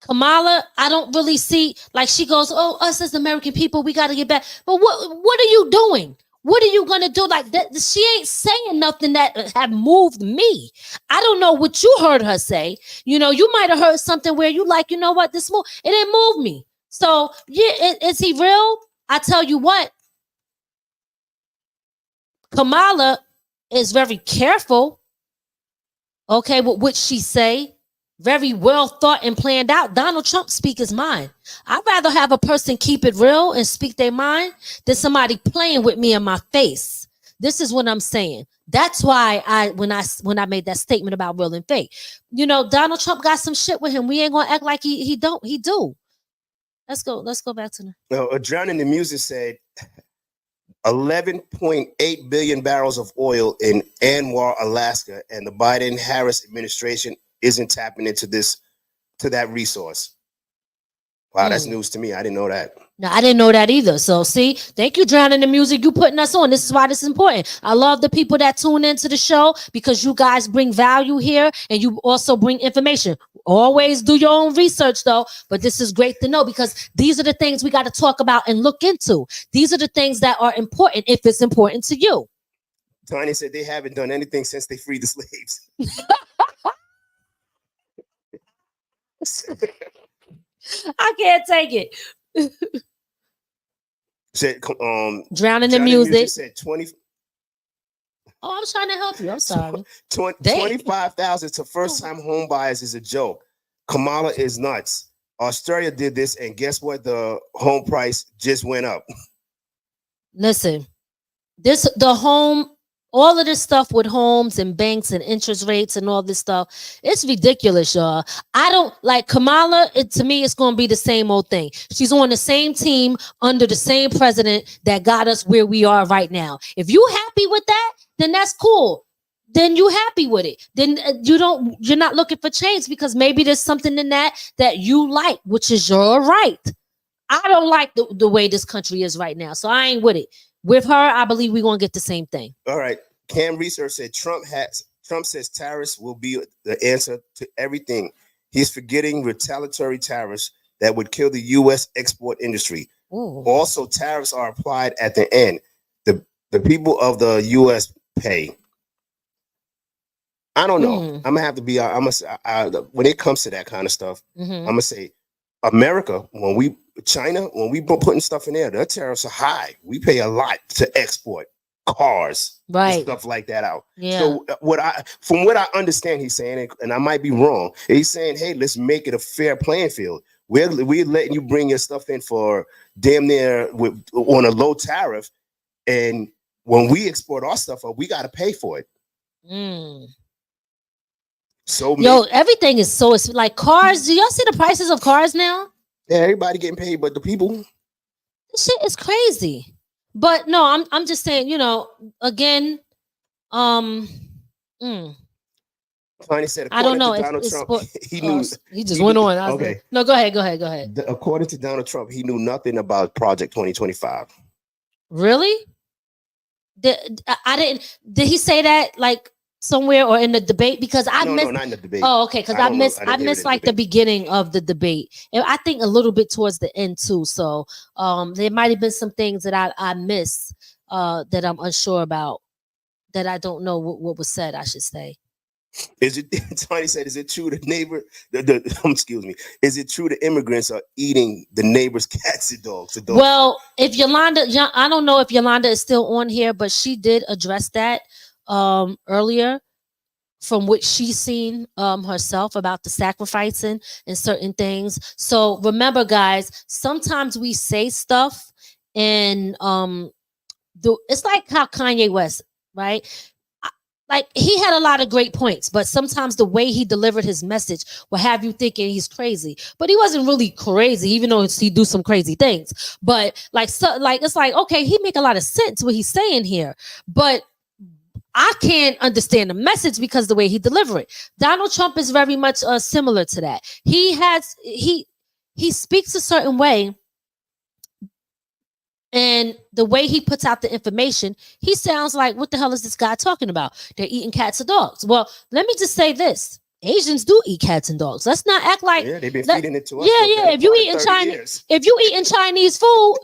Kamala, I don't really see, like, she goes, "Oh, us as American people, we got to get back." But what are you doing? What are you gonna do? Like that? She ain't saying nothing that have moved me. I don't know what you heard her say. You know, you might have heard something where you like, you know what, this move, it didn't move me. So yeah, is he real? I tell you what, Kamala is very careful, okay, with what she say. Very well thought and planned out. Donald Trump speak his mind. I'd rather have a person keep it real and speak their mind than somebody playing with me in my face. This is what I'm saying. That's why when I made that statement about real and fake, you know, Donald Trump got some shit with him. We ain't gonna act like he don't. He do. Let's go back to the. Drowning the Music said 11.8 billion barrels of oil in Anwar, Alaska, and the Biden-Harris administration isn't tapping into that resource. Wow, that's news to me. I didn't know that. No, I didn't know that either. So see, thank you, Drowning the Music. You putting us on. This is why this is important. I love the people that tune into the show, because you guys bring value here and you also bring information. Always do your own research though, but this is great to know, because these are the things we got to talk about and look into. These are the things that are important if it's important to you. Tanya said they haven't done anything since they freed the slaves. I can't take it. Said Drowning the Music said 20. Oh, I was trying to help you. I'm sorry. 25,000 to first-time home buyers is a joke. Kamala is nuts. Australia did this, and guess what? The home price just went up. Listen, all of this stuff with homes and banks and interest rates and all this stuff, it's ridiculous, y'all. I don't like Kamala. To me, it's going to be the same old thing. She's on the same team under the same president that got us where we are right now. If you happy with that, then that's cool. Then you happy with it. Then you're not looking for change, because maybe there's something in that you like, which is your right. I don't like the way this country is right now, so I ain't with it. With her, I believe we're going to get the same thing. All right. Cam Research said Trump says tariffs will be the answer to everything. He's forgetting retaliatory tariffs that would kill the U.S. export industry. Ooh. Also, tariffs are applied at the end. The people of the U.S. pay. I don't know. I'm going to have to be, when it comes to that kind of stuff, I'm going to say America, when we putting stuff in there, their tariffs are high. We pay a lot to export cars, right, and stuff like that out. Yeah. So from what I understand, he's saying, and I might be wrong, he's saying, hey, let's make it a fair playing field. We're letting you bring your stuff in for damn near on a low tariff, and when we export our stuff up, we got to pay for it. So everything is so, it's like cars. Do y'all see the prices of cars now? Yeah, everybody getting paid, but the people. This shit is crazy. But no, I'm just saying, again, Tiny said, I don't know. Donald Trump, he knew. He just went on. Okay. No, go ahead. According to Donald Trump, he knew nothing about Project 2025. Really? I didn't. Did he say that like somewhere or in the debate? Because I missed. No, not in the debate. Oh, okay. Because I missed like the beginning of the debate, and I think a little bit towards the end too. So, there might have been some things that I missed, that I'm unsure about, that I don't know what was said, I should say. Is it? Tony said, "Is it true the neighbor? Excuse me. Is it true the immigrants are eating the neighbors' cats and dogs?" Well, if Yolanda, I don't know if Yolanda is still on here, but she did address that earlier, from what she's seen herself about the sacrificing and certain things. So remember, guys, sometimes we say stuff, and it's like how Kanye West, right? Like, he had a lot of great points, but sometimes the way he delivered his message will have you thinking he's crazy. But he wasn't really crazy, even though he do some crazy things. But it's like, okay, he make a lot of sense what he's saying here, but I can't understand the message because the way he delivered it. Donald Trump is very much similar to that. He speaks a certain way. And the way he puts out the information, he sounds like, what the hell is this guy talking about? They're eating cats and dogs. Well, let me just say this. Asians do eat cats and dogs. Let's not act like... Yeah, they've been feeding it to us. Yeah. If you eating Chinese food,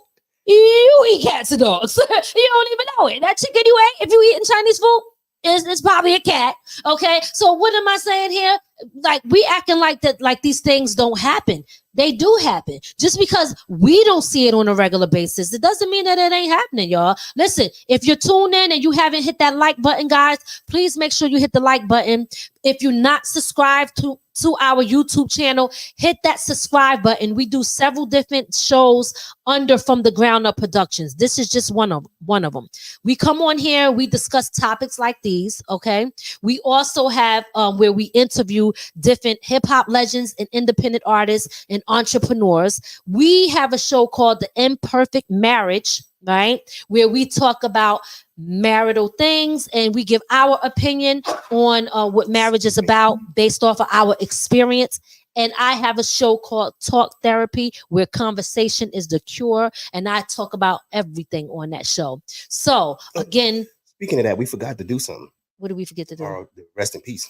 you eat cats and dogs. You don't even know it. That chicken you ate, if you eating Chinese food, it's probably a cat. Okay? So what am I saying here? Like, we acting like that, like these things don't happen. They do happen. Just because we don't see it on a regular basis, it doesn't mean that it ain't happening, y'all. Listen, if you're tuned in and you haven't hit that like button, guys, please make sure you hit the like button. If you're not subscribed to our YouTube channel, hit that subscribe button. We do several different shows under From the Ground Up Productions. This is just one of them. We come on here, we discuss topics like these, okay? We also have where we interview different hip-hop legends and independent artists and entrepreneurs. We have a show called The Imperfect Marriage, right? Where we talk about marital things and we give our opinion on what marriage is about based off of our experience. And I have a show called Talk Therapy, where conversation is the cure, and I talk about everything on that show. So again, speaking of that, we forgot to do something. What did we forget to do? Rest in peace.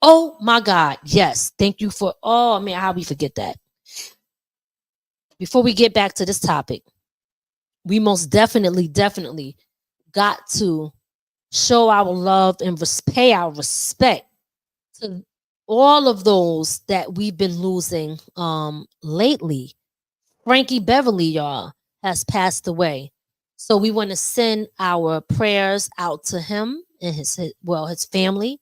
Oh my God, yes. Thank you for, oh man, how we forget that. Before we get back to this topic, we most definitely got to show our love and pay our respect to all of those that we've been losing lately. Frankie Beverly, y'all, has passed away. So we want to send our prayers out to him and his family,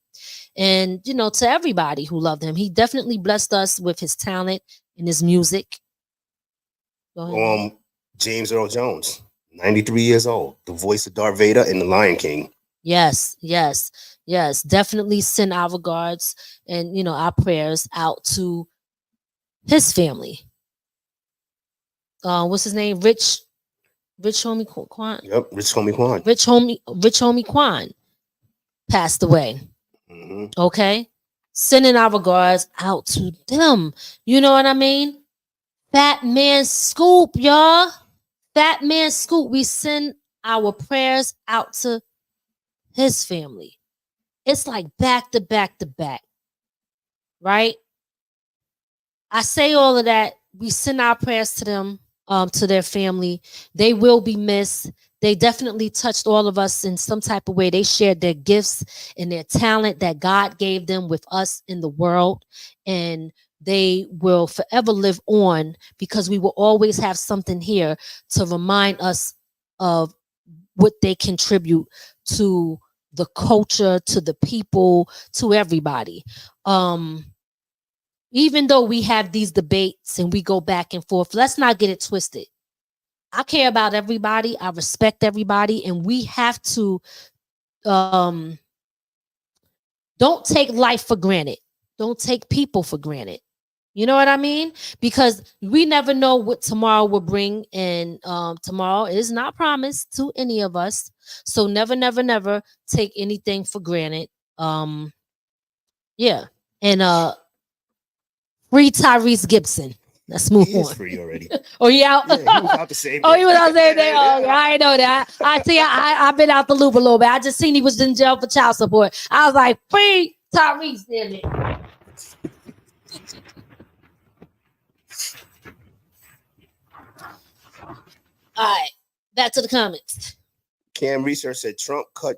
and to everybody who loved him. He definitely blessed us with his talent and his music. James Earl Jones, 93 years old, the voice of Darth Vader in The Lion King. Yes. Definitely send our regards and our prayers out to his family. What's his name? Rich Homie Quan. Yep, Rich Homie Quan. Rich Homie Quan passed away. Mm-hmm. Okay, sending our regards out to them. You know what I mean? Fat Man Scoop, y'all. Fat Man Scoop. We send our prayers out to his family. It's like back to back to back, right? I say all of that. We send our prayers to them, to their family. They will be missed. They definitely touched all of us in some type of way. They shared their gifts and their talent that God gave them with us in the world. And they will forever live on, because we will always have something here to remind us of what they contribute to the culture, to the people, to everybody. Even though we have these debates and we go back and forth, let's not get it twisted. I care about everybody. I respect everybody. And we have to don't take life for granted. Don't take people for granted. You know what I mean? Because we never know what tomorrow will bring. And tomorrow is not promised to any of us. So never take anything for granted. Yeah. And free Tyrese Gibson. Let's move He is on. free already. Oh, yeah. Yeah, he was out the same day. Oh, he was out the same day. Oh, I know that. I see. I've been out the loop a little bit. I just seen he was in jail for child support. I was like, free Tyrese, damn it. All right, back to the comments. Cam Research said Trump cut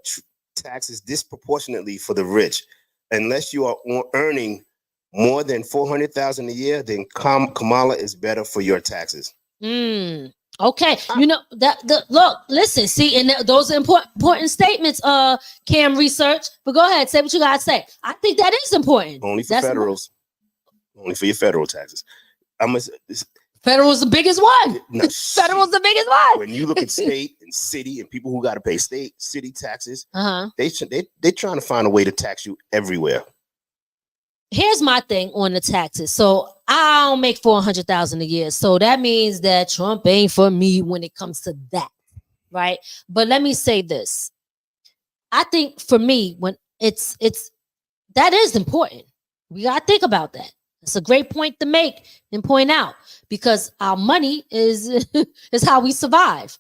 taxes disproportionately for the rich. Unless you are earning more than $400,000 a year, then Kamala is better for your taxes. Okay, you know that. Look, listen, see, and those are important statements. Cam Research, but go ahead, say what you gotta say. I think that is important. Only for federals. Only for your federal taxes. Federal's the biggest one. No, Federal's the biggest one. When you look at state and city and people who got to pay city taxes, they trying to find a way to tax you everywhere. Here's my thing on the taxes. So I don't make $400,000 a year. So that means that Trump ain't for me when it comes to that, right? But let me say this. I think for me, when it's that is important. We gotta think about that. It's a great point to make and point out because our money is how we survive.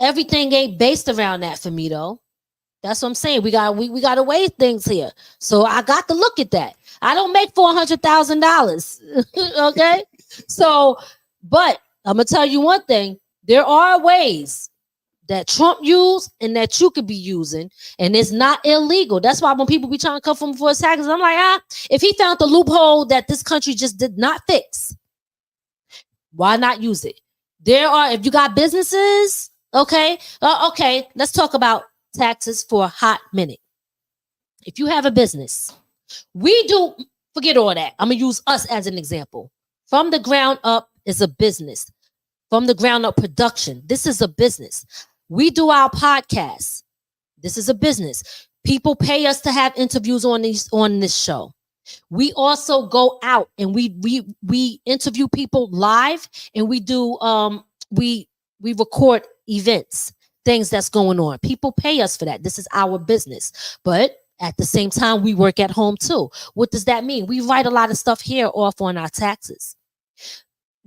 Everything ain't based around that for me though. That's what I'm saying. We gotta weigh things here. So I got to look at that. I don't make $400,000. Okay. So, but I'm gonna tell you one thing. There are ways that Trump used and that you could be using, and it's not illegal. That's why when people be trying to come from for his taxes, I'm like, if he found the loophole that this country just did not fix, why not use it? There are, if you got businesses, okay, let's talk about taxes for a hot minute. If you have a business, forget all that. I'm gonna use us as an example. From the ground up is a business. From the ground up production, this is a business. We do our podcasts. This is a business. People pay us to have interviews on this show. We also go out and we interview people live, and we do we record events, things that's going on. People pay us for that. This is our business. But at the same time, we work at home too. What does that mean? We write a lot of stuff here off on our taxes.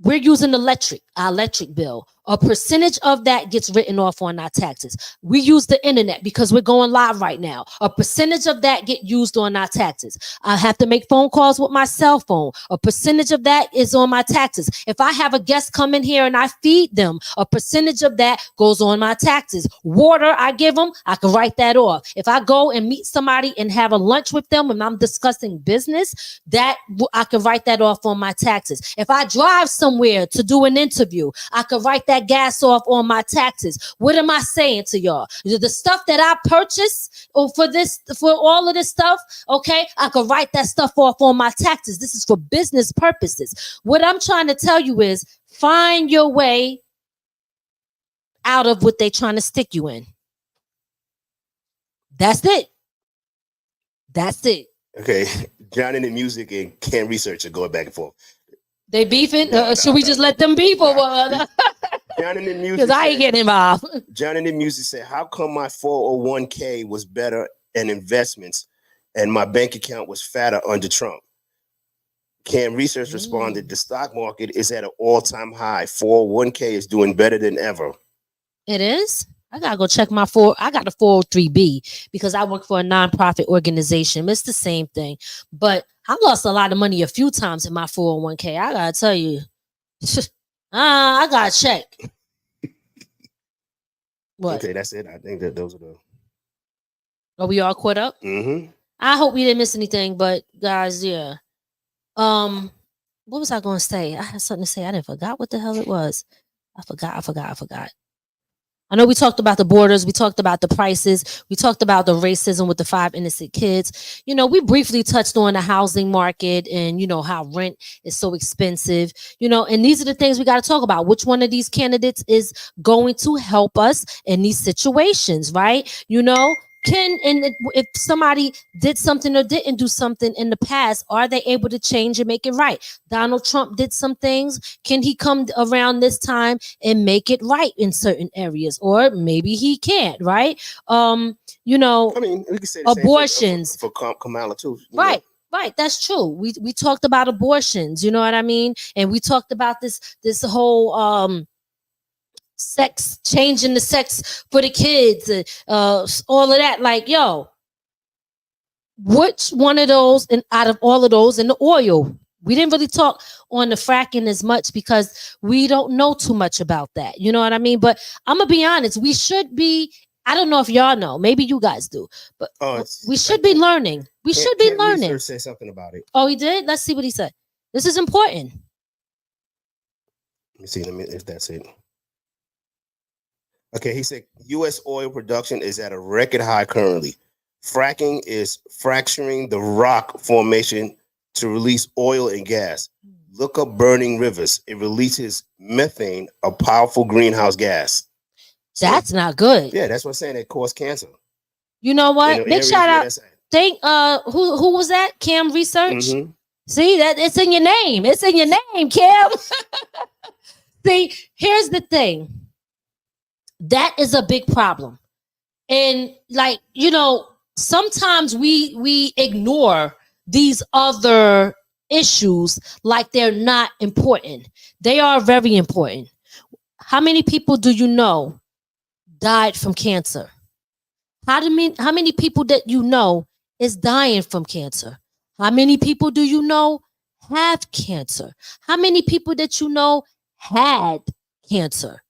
We're using our electric bill. A percentage of that gets written off on our taxes. We use the internet because we're going live right now. A percentage of that get used on our taxes. I have to make phone calls with my cell phone. A percentage of that is on my taxes. If I have a guest come in here and I feed them, a percentage of that goes on my taxes. Water I give them, I can write that off. If I go and meet somebody and have a lunch with them and I'm discussing business, that I can write that off on my taxes. If I drive somewhere to do an interview, I can write that gas off on my taxes. What am I saying to y'all? The stuff that I purchase for all of this stuff, okay, I can write that stuff off on my taxes. This is for business purposes. What I'm trying to tell you is find your way out of what they're trying to stick you in. That's it. That's it. Okay, John in the music and Cam Research are going back and forth. They beefing? Should we just let them beef or what? John in the music, because I ain't getting involved. John in the music said, "How come my 401k was better in investments, and my bank account was fatter under Trump?" Cam Research responded, "The stock market is at an all-time high. 401k is doing better than ever." It is. I gotta go check my I got a 403b because I work for a nonprofit organization. It's the same thing, but I lost a lot of money a few times in my 401k. I gotta tell you, I gotta check. What? Okay, that's it. I think that those are the. Are we all caught up? Mm-hmm. I hope we didn't miss anything, but guys, yeah. What was I gonna say? I had something to say. I didn't forgot what the hell it was. I forgot. I know we talked about the borders. We talked about the prices. We talked about the racism with the 5 innocent kids. You know, we briefly touched on the housing market and, you know, how rent is so expensive, you know, and these are the things we got to talk about. Which one of these candidates is going to help us in these situations, right? You know, if somebody did something or didn't do something in the past, are they able to change and make it right? Donald Trump did some things. Can he come around this time and make it right in certain areas? Or maybe he can't, right? You know, I mean, we can say the abortions same for Kamala too. Right. Right, that's true. We talked about abortions, you know what I mean? And we talked about this whole sex, changing the sex for the kids, all of that. Like, yo, which one of those, and out of all of those, and the oil? We didn't really talk on the fracking as much because we don't know too much about that. You know what I mean? But I'm gonna be honest, we should be. I don't know if y'all know. Maybe you guys do, but we should be learning. We should be learning. Say something about it. Oh, he did. Let's see what he said. This is important. Let me see if that's it. Okay, he said U.S. oil production is at a record high currently. Fracking is fracturing the rock formation to release oil and gas. Look up burning rivers. It releases methane, a powerful greenhouse gas. So, that's not good. Yeah, that's what I'm saying. It causes cancer. You know what? Big shout out. Thank who was that? Cam Research. Mm-hmm. See that it's in your name. It's in your name, Cam. See, here's the thing. That is a big problem. And like, you know, sometimes we ignore these other issues like they're not important. They are very important. How many people do you know died from cancer? How many people that you know is dying from cancer? How many people do you know have cancer? How many people that you know had cancer?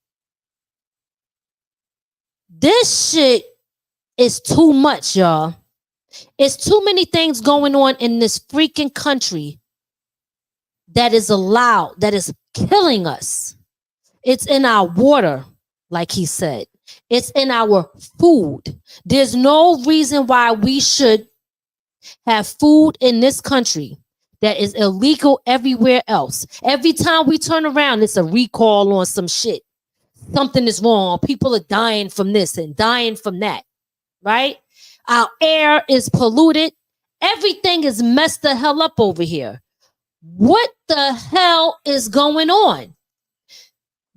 This shit is too much, y'all. It's too many things going on in this freaking country that is allowed, that is killing us. It's in our water, like he said. It's in our food. There's no reason why we should have food in this country that is illegal everywhere else. Every time we turn around, it's a recall on some shit. Something is wrong. People are dying from this and dying from that, right? Our air is polluted. Everything is messed the hell up over here. What the hell is going on?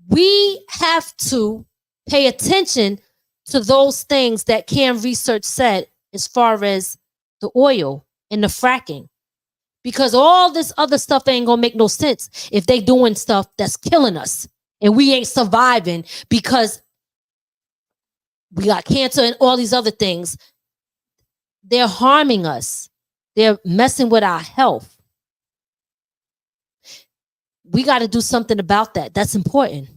We have to pay attention to those things that Cam Research said as far as the oil and the fracking. Because all this other stuff ain't gonna make no sense if they doing stuff that's killing us and we ain't surviving because we got cancer and all these other things. They're harming us. They're messing with our health. We got to do something about that. That's important.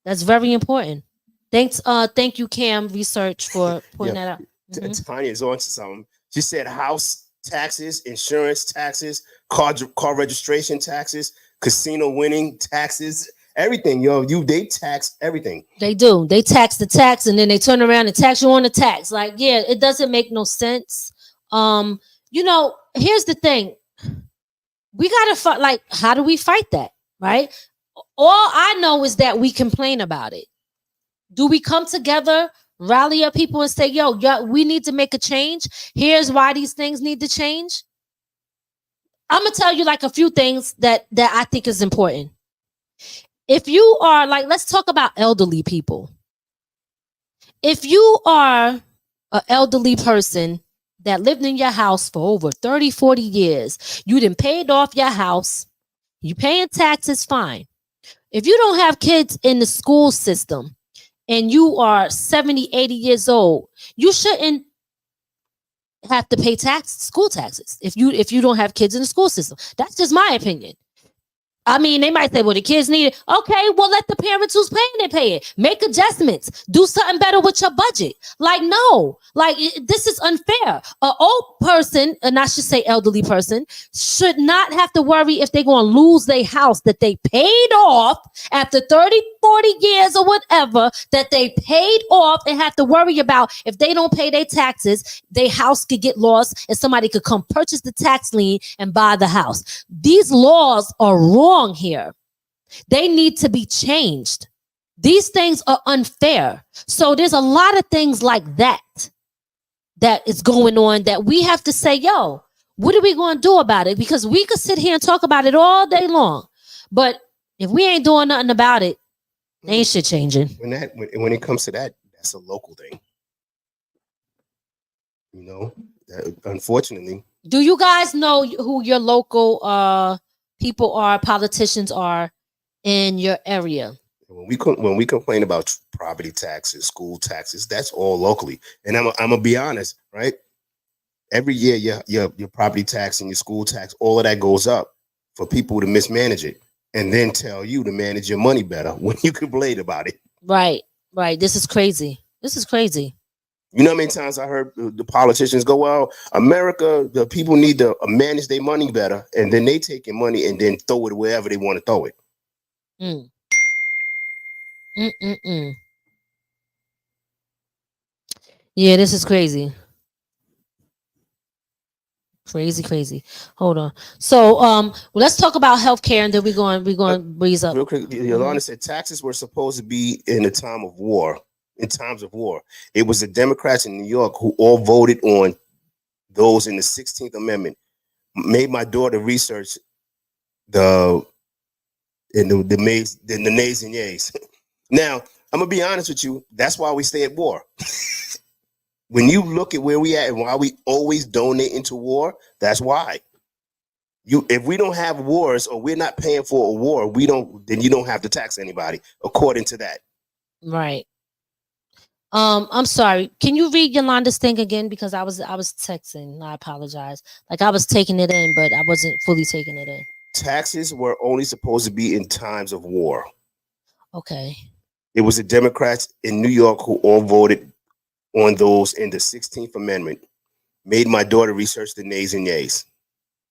That's very important. Thank you, Cam Research, for pointing that out. Mm-hmm. Tanya's on to something. She said house taxes, insurance taxes, car registration taxes, casino winning taxes, everything. They tax everything. They do. They tax the tax, and then they turn around and tax you on the tax. Like, yeah, it doesn't make no sense. Here's the thing. We gotta fight. Like, how do we fight that? Right? All I know is that we complain about it. Do we come together, rally up people and say, yo, we need to make a change? Here's why these things need to change. I'm going to tell you like a few things that I think is important. If you are like, let's talk about elderly people. If you are an elderly person that lived in your house for over 30, 40 years, you done paid off your house, you paying taxes, fine. If you don't have kids in the school system and you are 70, 80 years old, you shouldn't have to pay school taxes if you don't have kids in the school system. That's just my opinion. I mean, they might say, well, the kids need it. Okay, well, let the parents who's paying it pay it. Make adjustments. Do something better with your budget. Like, no. Like, this is unfair. An old person, and I should say elderly person, should not have to worry if they're going to lose their house that they paid off after 30, 40 years or whatever, that they paid off and have to worry about if they don't pay their taxes, their house could get lost and somebody could come purchase the tax lien and buy the house. These laws are wrong here. They need to be changed. These things are unfair. So there's a lot of things like that that is going on that we have to say, yo, what are we going to do about it? Because we could sit here and talk about it all day long. But if we ain't doing nothing about it, ain't shit changing. When it comes to that, that's a local thing. You know, unfortunately. Do you guys know who your local people are, politicians are in your area? When we complain about property taxes, school taxes, that's all locally. And I'm gonna be honest, right? Every year, your property tax and your school tax, all of that goes up for people to mismanage it, and then tell you to manage your money better when you complain about it. Right. This is crazy. You know how many times I heard the politicians go, well, America, the people need to manage their money better, and then they take your money and then throw it wherever they want to throw it. Yeah, this is crazy. Crazy. Hold on. So let's talk about healthcare, and then we're going to breeze up. Real quick, Yolanda said taxes were supposed to be in the time of war. In times of war, it was the Democrats in New York who all voted on those in the 16th Amendment. Made my daughter research the nays and yays. Now, I'm gonna be honest with you. That's why we stay at war. When you look at where we at and why we always donate into war, that's why. If we don't have wars or we're not paying for a war, then you don't have to tax anybody according to that. Right. I'm sorry. Can you read Yolanda's thing again? Because I was texting. I apologize. Like I was taking it in, but I wasn't fully taking it in. Taxes were only supposed to be in times of war. Okay. It was the Democrats in New York who all voted on those in the 16th Amendment. Made my daughter research the nays and yays.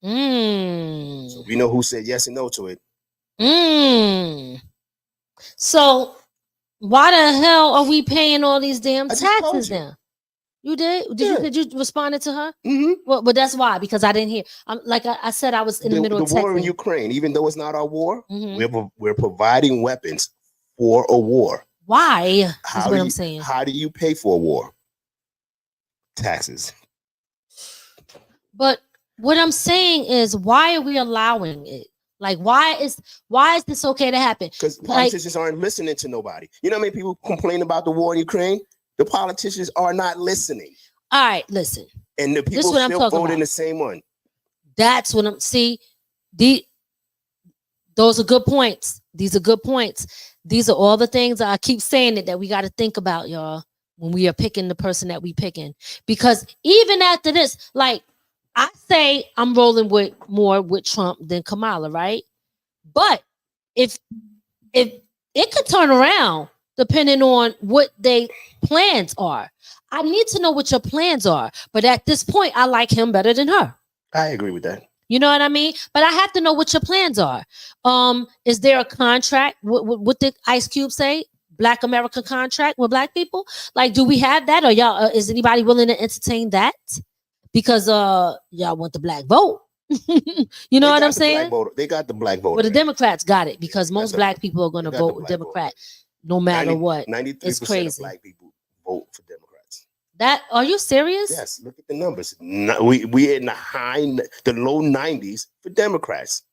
So we know who said yes and no to it. So why the hell are we paying all these damn taxes now? You did? Did you respond to her? Mm-hmm. Well, but that's why, because I didn't hear. Like I said, I was in the middle of the war in Ukraine. Even though it's not our war, we're providing weapons for a war. Why? That's what I'm saying. How do you pay for a war? Taxes. But what I'm saying is, why are we allowing it? Like, why is this okay to happen? Because politicians aren't listening to nobody. You know how many people complain about the war in Ukraine? The politicians are not listening. All right, listen. And the people still voting the same one. That's what I'm. See, those are good points. These are good points. These are all the things I keep saying that we got to think about, y'all, when we are picking the person that we picking. Because even after this, like, I say I'm rolling more with Trump than Kamala, right? But if it could turn around depending on what they plans are. I need to know what your plans are. But at this point, I like him better than her. I agree with that. You know what I mean? But I have to know what your plans are. Is there a contract? What did Ice Cube say? Black America contract with black people? Like, do we have that? Or y'all? Is anybody willing to entertain that? Because y'all want the black vote. You know what I'm saying? They got the black vote. Well, the Democrats got it because most black people are going to vote Democrat no matter what. 93% of black people vote for Democrats. That, are you serious? Yes, look at the numbers. We're in the low 90s for Democrats.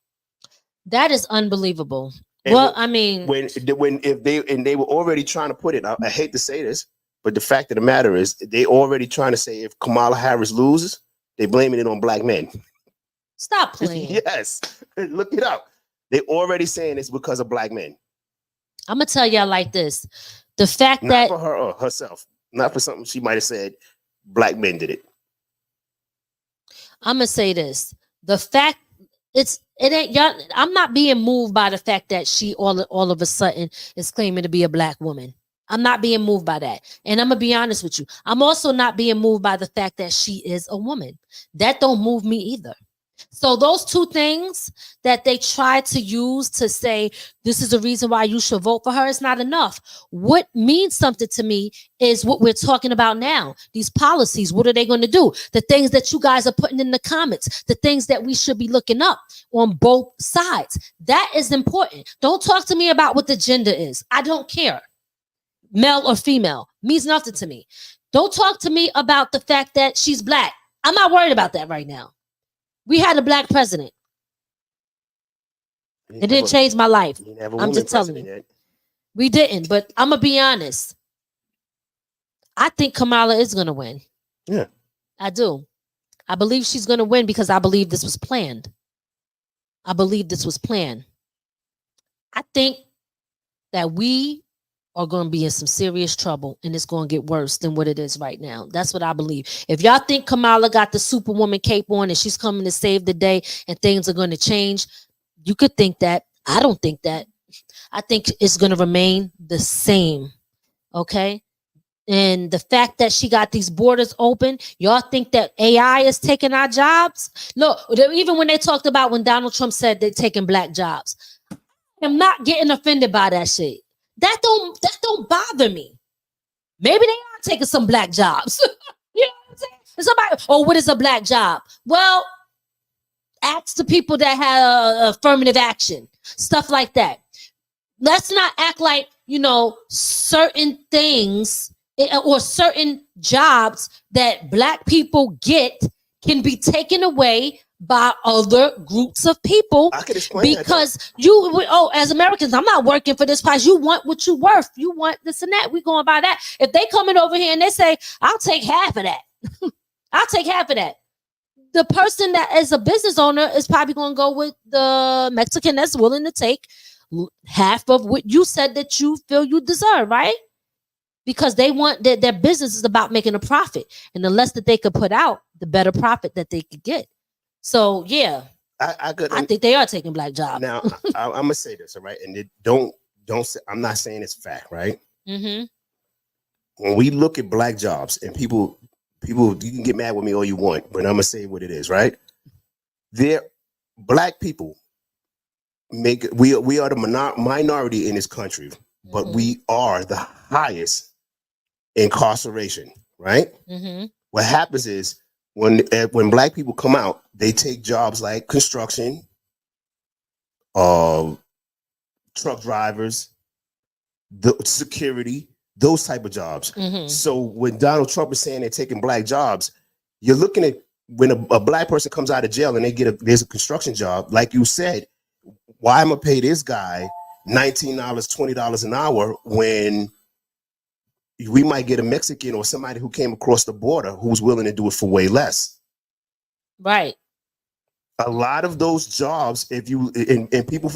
That is unbelievable. And I mean, if they were already trying to put it, I hate to say this, but the fact of the matter is, they already trying to say if Kamala Harris loses, they blaming it on black men. Stop playing. Yes, look it up. They already saying it's because of black men. I'm gonna tell y'all like this: the fact not that for her or herself, not for something she might have said, black men did it. I'm gonna say this: the fact it ain't y'all. I'm not being moved by the fact that she all of a sudden is claiming to be a black woman. I'm not being moved by that. And I'm going to be honest with you. I'm also not being moved by the fact that she is a woman. That don't move me either. So those two things that they try to use to say, this is the reason why you should vote for her, is not enough. What means something to me is what we're talking about now. These policies, what are they going to do? The things that you guys are putting in the comments, the things that we should be looking up on both sides. That is important. Don't talk to me about what the gender is. I don't care. Male or female, means nothing to me. Don't talk to me about the fact that she's black. I'm not worried about that right now. We had a black president. It didn't change my life. I'm just telling you. We didn't, but I'm going to be honest. I think Kamala is going to win. Yeah. I do. I believe she's going to win because I believe this was planned. I think that we are going to be in some serious trouble and it's going to get worse than what it is right now. That's what I believe. If y'all think Kamala got the Superwoman cape on and she's coming to save the day and things are going to change, you could think that. I don't think that. I think it's going to remain the same. Okay? And the fact that she got these borders open, y'all think that AI is taking our jobs? Look, even when they talked about when Donald Trump said they're taking black jobs, I'm not getting offended by that shit. That don't bother me. Maybe they are taking some black jobs. You know what I'm saying? And somebody, what is a black job? Well, ask the people that have affirmative action, stuff like that. Let's not act like, certain things or certain jobs that black people get can be taken away by other groups of people. I could explain because as Americans, I'm not working for this price. You want what you worth. You want this and that. We going by that. If they coming over here and they say, I'll take half of that. I'll take half of that. The person that is a business owner is probably going to go with the Mexican that's willing to take half of what you said that you feel you deserve, right? Because they want their business is about making a profit. And the less that they could put out, the better profit that they could get. So, yeah, I think they are taking black jobs. Now, I'm going to say this, all right? And don't say, I'm not saying it's fact, right? Mm-hmm. When we look at black jobs and people, you can get mad with me all you want, but I'm going to say what it is, right? Black people we are the minority in this country, but we are the highest incarceration, right? Mm-hmm. What happens is when black people come out, they take jobs like construction, truck drivers, the security, those type of jobs. Mm-hmm. So when Donald Trump is saying they're taking black jobs, you're looking at when a black person comes out of jail and there's a construction job, like you said, why am I pay this guy $19, $20 an hour when we might get a Mexican or somebody who came across the border who's willing to do it for way less? Right. A lot of those jobs, if you and people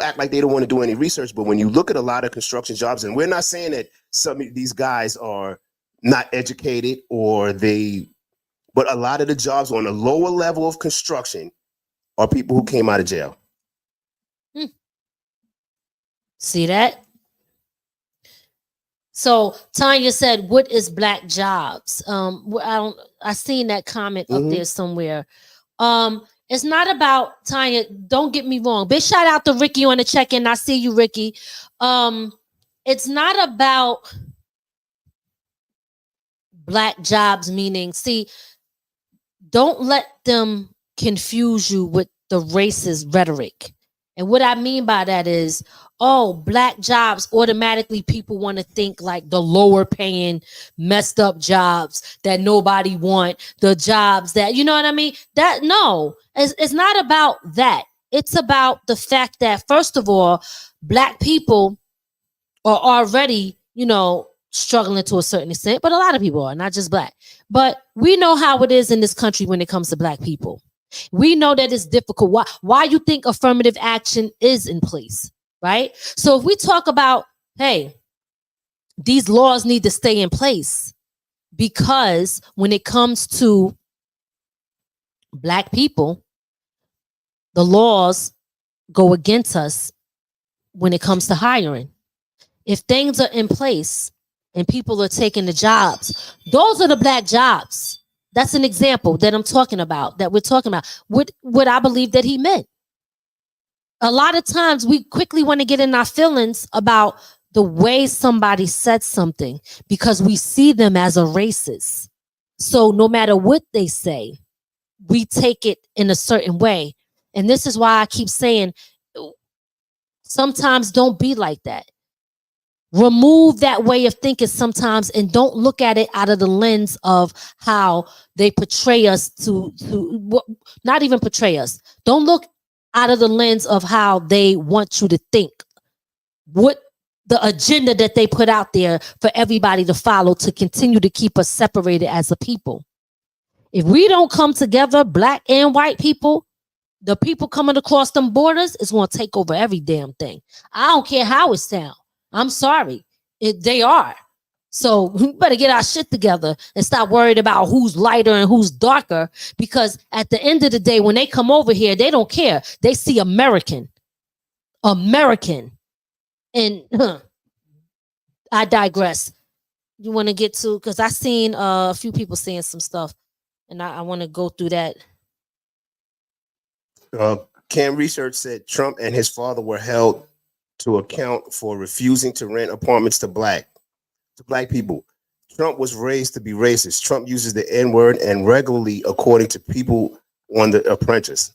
act like they don't want to do any research, but when you look at a lot of construction jobs, and we're not saying that some of these guys are not educated but a lot of the jobs on a lower level of construction are people who came out of jail. See that? So Tanya said, "What is black jobs?" I seen that comment up there somewhere. It's not about Tanya. Don't get me wrong. Big shout out to Ricky on the check-in. I see you, Ricky. It's not about black jobs. Meaning, don't let them confuse you with the racist rhetoric. And what I mean by that is, black jobs, automatically people want to think like the lower paying, messed up jobs that nobody want, the jobs that, you know what I mean? It's not about that. It's about the fact that, first of all, black people are already, struggling to a certain extent, but a lot of people are, not just black. But we know how it is in this country when it comes to black people. We know that it's difficult. Why you think affirmative action is in place, right? So if we talk about, hey, these laws need to stay in place because when it comes to black people, the laws go against us when it comes to hiring. If things are in place and people are taking the jobs, those are the black jobs. That's an example that I'm talking about, that we're talking about. What I believe that he meant. A lot of times we quickly want to get in our feelings about the way somebody said something because we see them as a racist. So no matter what they say, we take it in a certain way. And this is why I keep saying, sometimes don't be like that. Remove that way of thinking sometimes and don't look at it out of the lens of how they portray us to not even portray us. Don't look out of the lens of how they want you to think. What the agenda that they put out there for everybody to follow to continue to keep us separated as a people. If we don't come together, black and white people, the people coming across them borders is going to take over every damn thing. I don't care how it sounds. I'm sorry. They are. So we better get our shit together and stop worried about who's lighter and who's darker, because at the end of the day, when they come over here, they don't care. They see American. And I digress. You want to get to, because I seen a few people saying some stuff, and I want to go through that. Cam Research said Trump and his father were held to account for refusing to rent apartments to black people. Trump was raised to be racist. Trump uses the N-word and regularly, according to people on The Apprentice.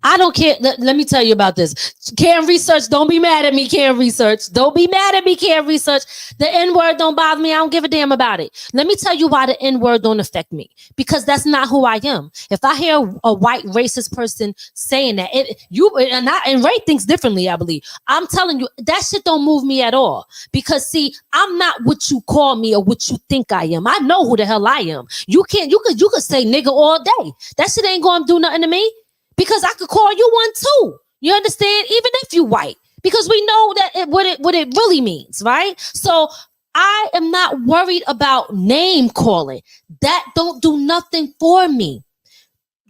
I don't care. Let me tell you about this. Cam Research, don't be mad at me, Cam Research. Don't be mad at me, Cam Research. The N-word don't bother me. I don't give a damn about it. Let me tell you why the N-word don't affect me. Because that's not who I am. If I hear a white racist person saying that, and Ray thinks differently, I believe. I'm telling you, that shit don't move me at all. Because see, I'm not what you call me or what you think I am. I know who the hell I am. You could say nigga all day. That shit ain't gonna do nothing to me. Because I could call you one too. You understand? Even if you white. Because we know that what it really means, right? So I am not worried about name calling. That don't do nothing for me.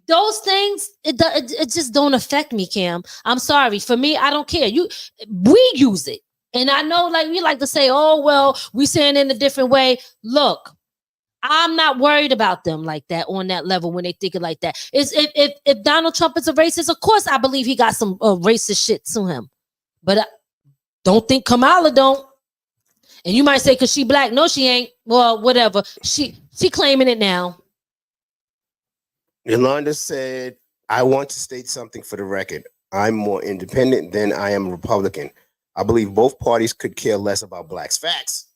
Those things, it just don't affect me, Cam. I'm sorry. For me, I don't care. We use it. And I know, like, we like to say, oh, well, we saying it in a different way. Look, I'm not worried about them like that on that level when they think it like that. If Donald Trump is a racist, of course I believe he got some racist shit to him. But I don't think Kamala don't. And you might say, because she black. No, she ain't. Well, whatever. She claiming it now. Yolanda said, I want to state something for the record. I'm more independent than I am Republican. I believe both parties could care less about blacks. Facts.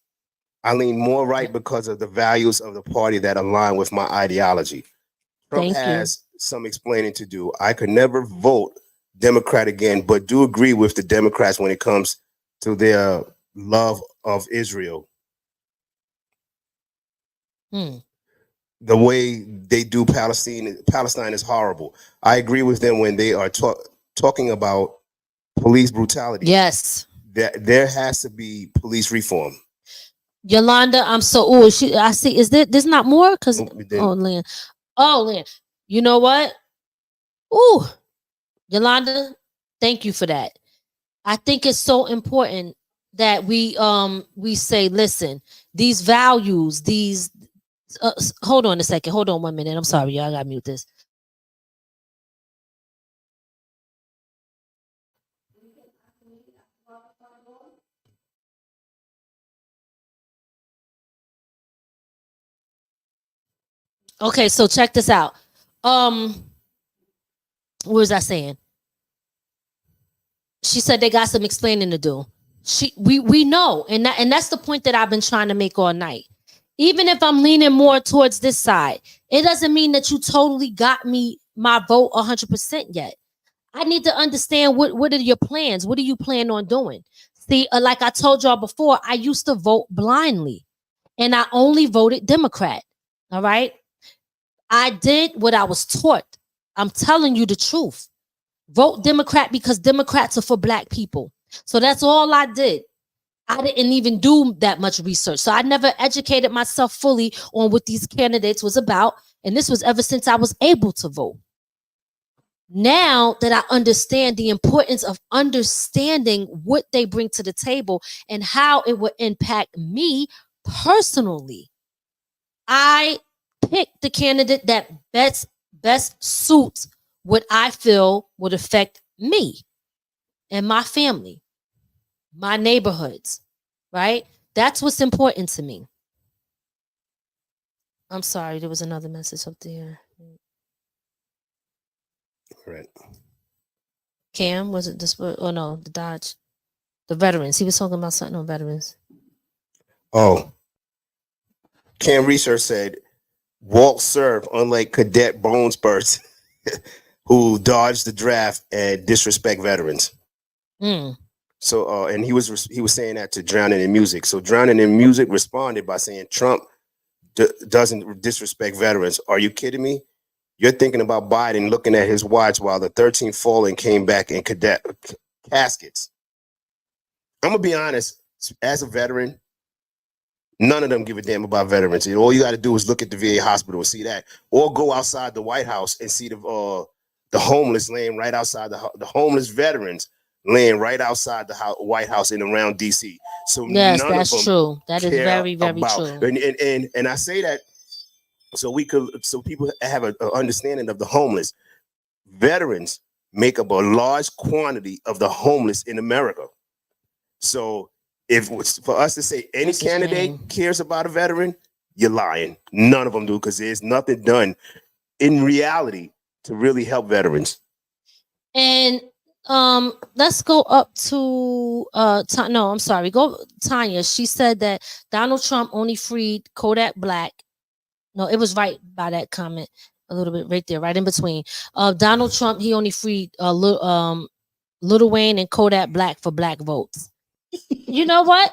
I lean more right because of the values of the party that align with my ideology. Trump has some explaining to do. I could never vote Democrat again, but do agree with the Democrats when it comes to their love of Israel. The way they do Palestine is horrible. I agree with them when they are talking about police brutality. Yes. There has to be police reform. Yolanda, I'm so I see. Is there's not more? Because Lynn. You know what? Yolanda, thank you for that. I think it's so important that we say, listen, these values, these hold on a second. Hold on 1 minute. I'm sorry, y'all. I gotta mute this. Okay, so check this out. What was I saying? She said they got some explaining to do. We know, and that's the point that I've been trying to make all night. Even if I'm leaning more towards this side, it doesn't mean that you totally got me my vote 100% yet. I need to understand what are your plans? What do you plan on doing? See, like I told y'all before, I used to vote blindly, and I only voted Democrat. All right. I did what I was taught. I'm telling you the truth. Vote Democrat because Democrats are for black people. So that's all I did. I didn't even do that much research. So I never educated myself fully on what these candidates was about. And this was ever since I was able to vote. Now that I understand the importance of understanding what they bring to the table and how it would impact me personally, I pick the candidate that best suits what I feel would affect me and my family, my neighborhoods, right? That's what's important to me. I'm sorry, there was another message up there. Right. Cam, was it this? Oh no, the Dodge. The veterans. He was talking about something on veterans. Oh, Cam Research said Walt served, unlike Cadet Bonesburst, who dodged the draft and disrespect veterans. So, and he was saying that to Drowning in Music. So, Drowning in Music responded by saying Trump doesn't disrespect veterans. Are you kidding me? You're thinking about Biden looking at his watch while the 13th fallen came back in cadet caskets. I'm gonna be honest. As a veteran, none of them give a damn about veterans. And all you got to do is look at the VA hospital and see that, or go outside the White House and see the homeless laying right outside the homeless veterans laying right outside the White House and around DC. So yes, none that's of them true. That is very, very true. And I say that so people have an understanding of the homeless. Veterans make up a large quantity of the homeless in America. So if for us to say any candidate cares about a veteran, you're lying. None of them do, because there's nothing done in reality to really help veterans. And let's go up to no, I'm sorry. Go Tanya. She said that Donald Trump only freed Kodak Black. No, it was right by that comment a little bit right there, right in between. Donald Trump, he only freed Lil Wayne and Kodak Black for black votes. You know what?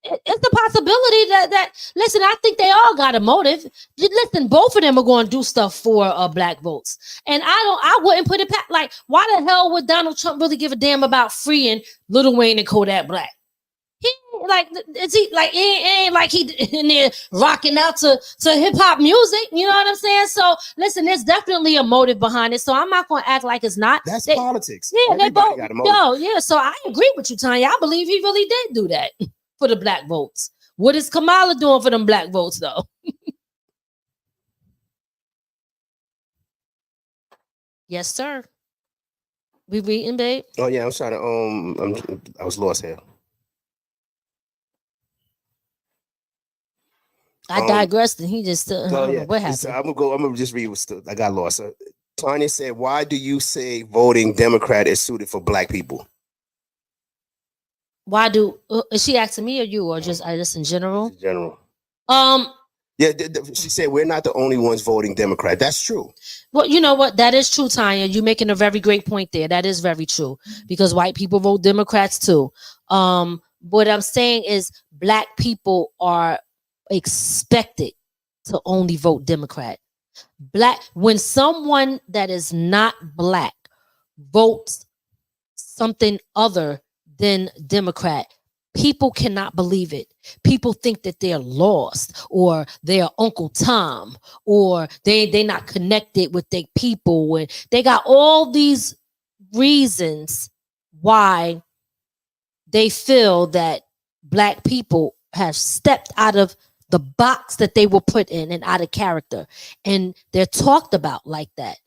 It's a possibility that listen, I think they all got a motive. Listen, both of them are going to do stuff for black votes, and I wouldn't put it past. Like, why the hell would Donald Trump really give a damn about freeing Lil Wayne and Kodak Black? He like, is he like, it ain't like he in there rocking out to hip hop music. You know what I'm saying? So listen, there's definitely a motive behind it. So I'm not going to act like it's not. That's politics. Yeah, they both. Yeah. So I agree with you, Tanya. I believe he really did do that for the black votes. What is Kamala doing for them black votes, though? Yes, sir. We reading, babe? Oh yeah, I'm trying to I was lost here. I digressed, and he just what happened? So I'm gonna just read what I got lost. Tanya said, "Why do you say voting Democrat is suited for black people?" Why do is she asking me or you, or just in general? In general. Yeah, she said we're not the only ones voting Democrat. That's true. Well, you know what? That is true, Tanya. You're making a very great point there. That is very true, because white people vote Democrats too. What I'm saying is black people are expected to only vote Democrat. When someone that is not black votes something other than Democrat, people cannot believe it. People think that they're lost, or they're Uncle Tom, or they're not connected with their people, and they got all these reasons why they feel that black people have stepped out of the box that they were put in and out of character, and they're talked about like that.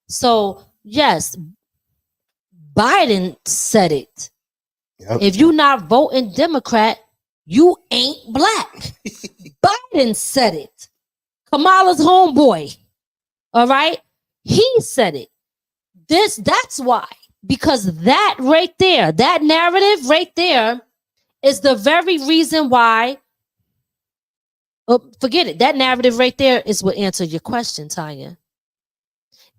So yes, Biden said it. Yep. If you're not voting Democrat, you ain't black. Biden said it. Kamala's homeboy. All right? He said it. That's why. Because that right there, that narrative right there is the very reason why. Forget it. That narrative right there is what answered your question, Tanya.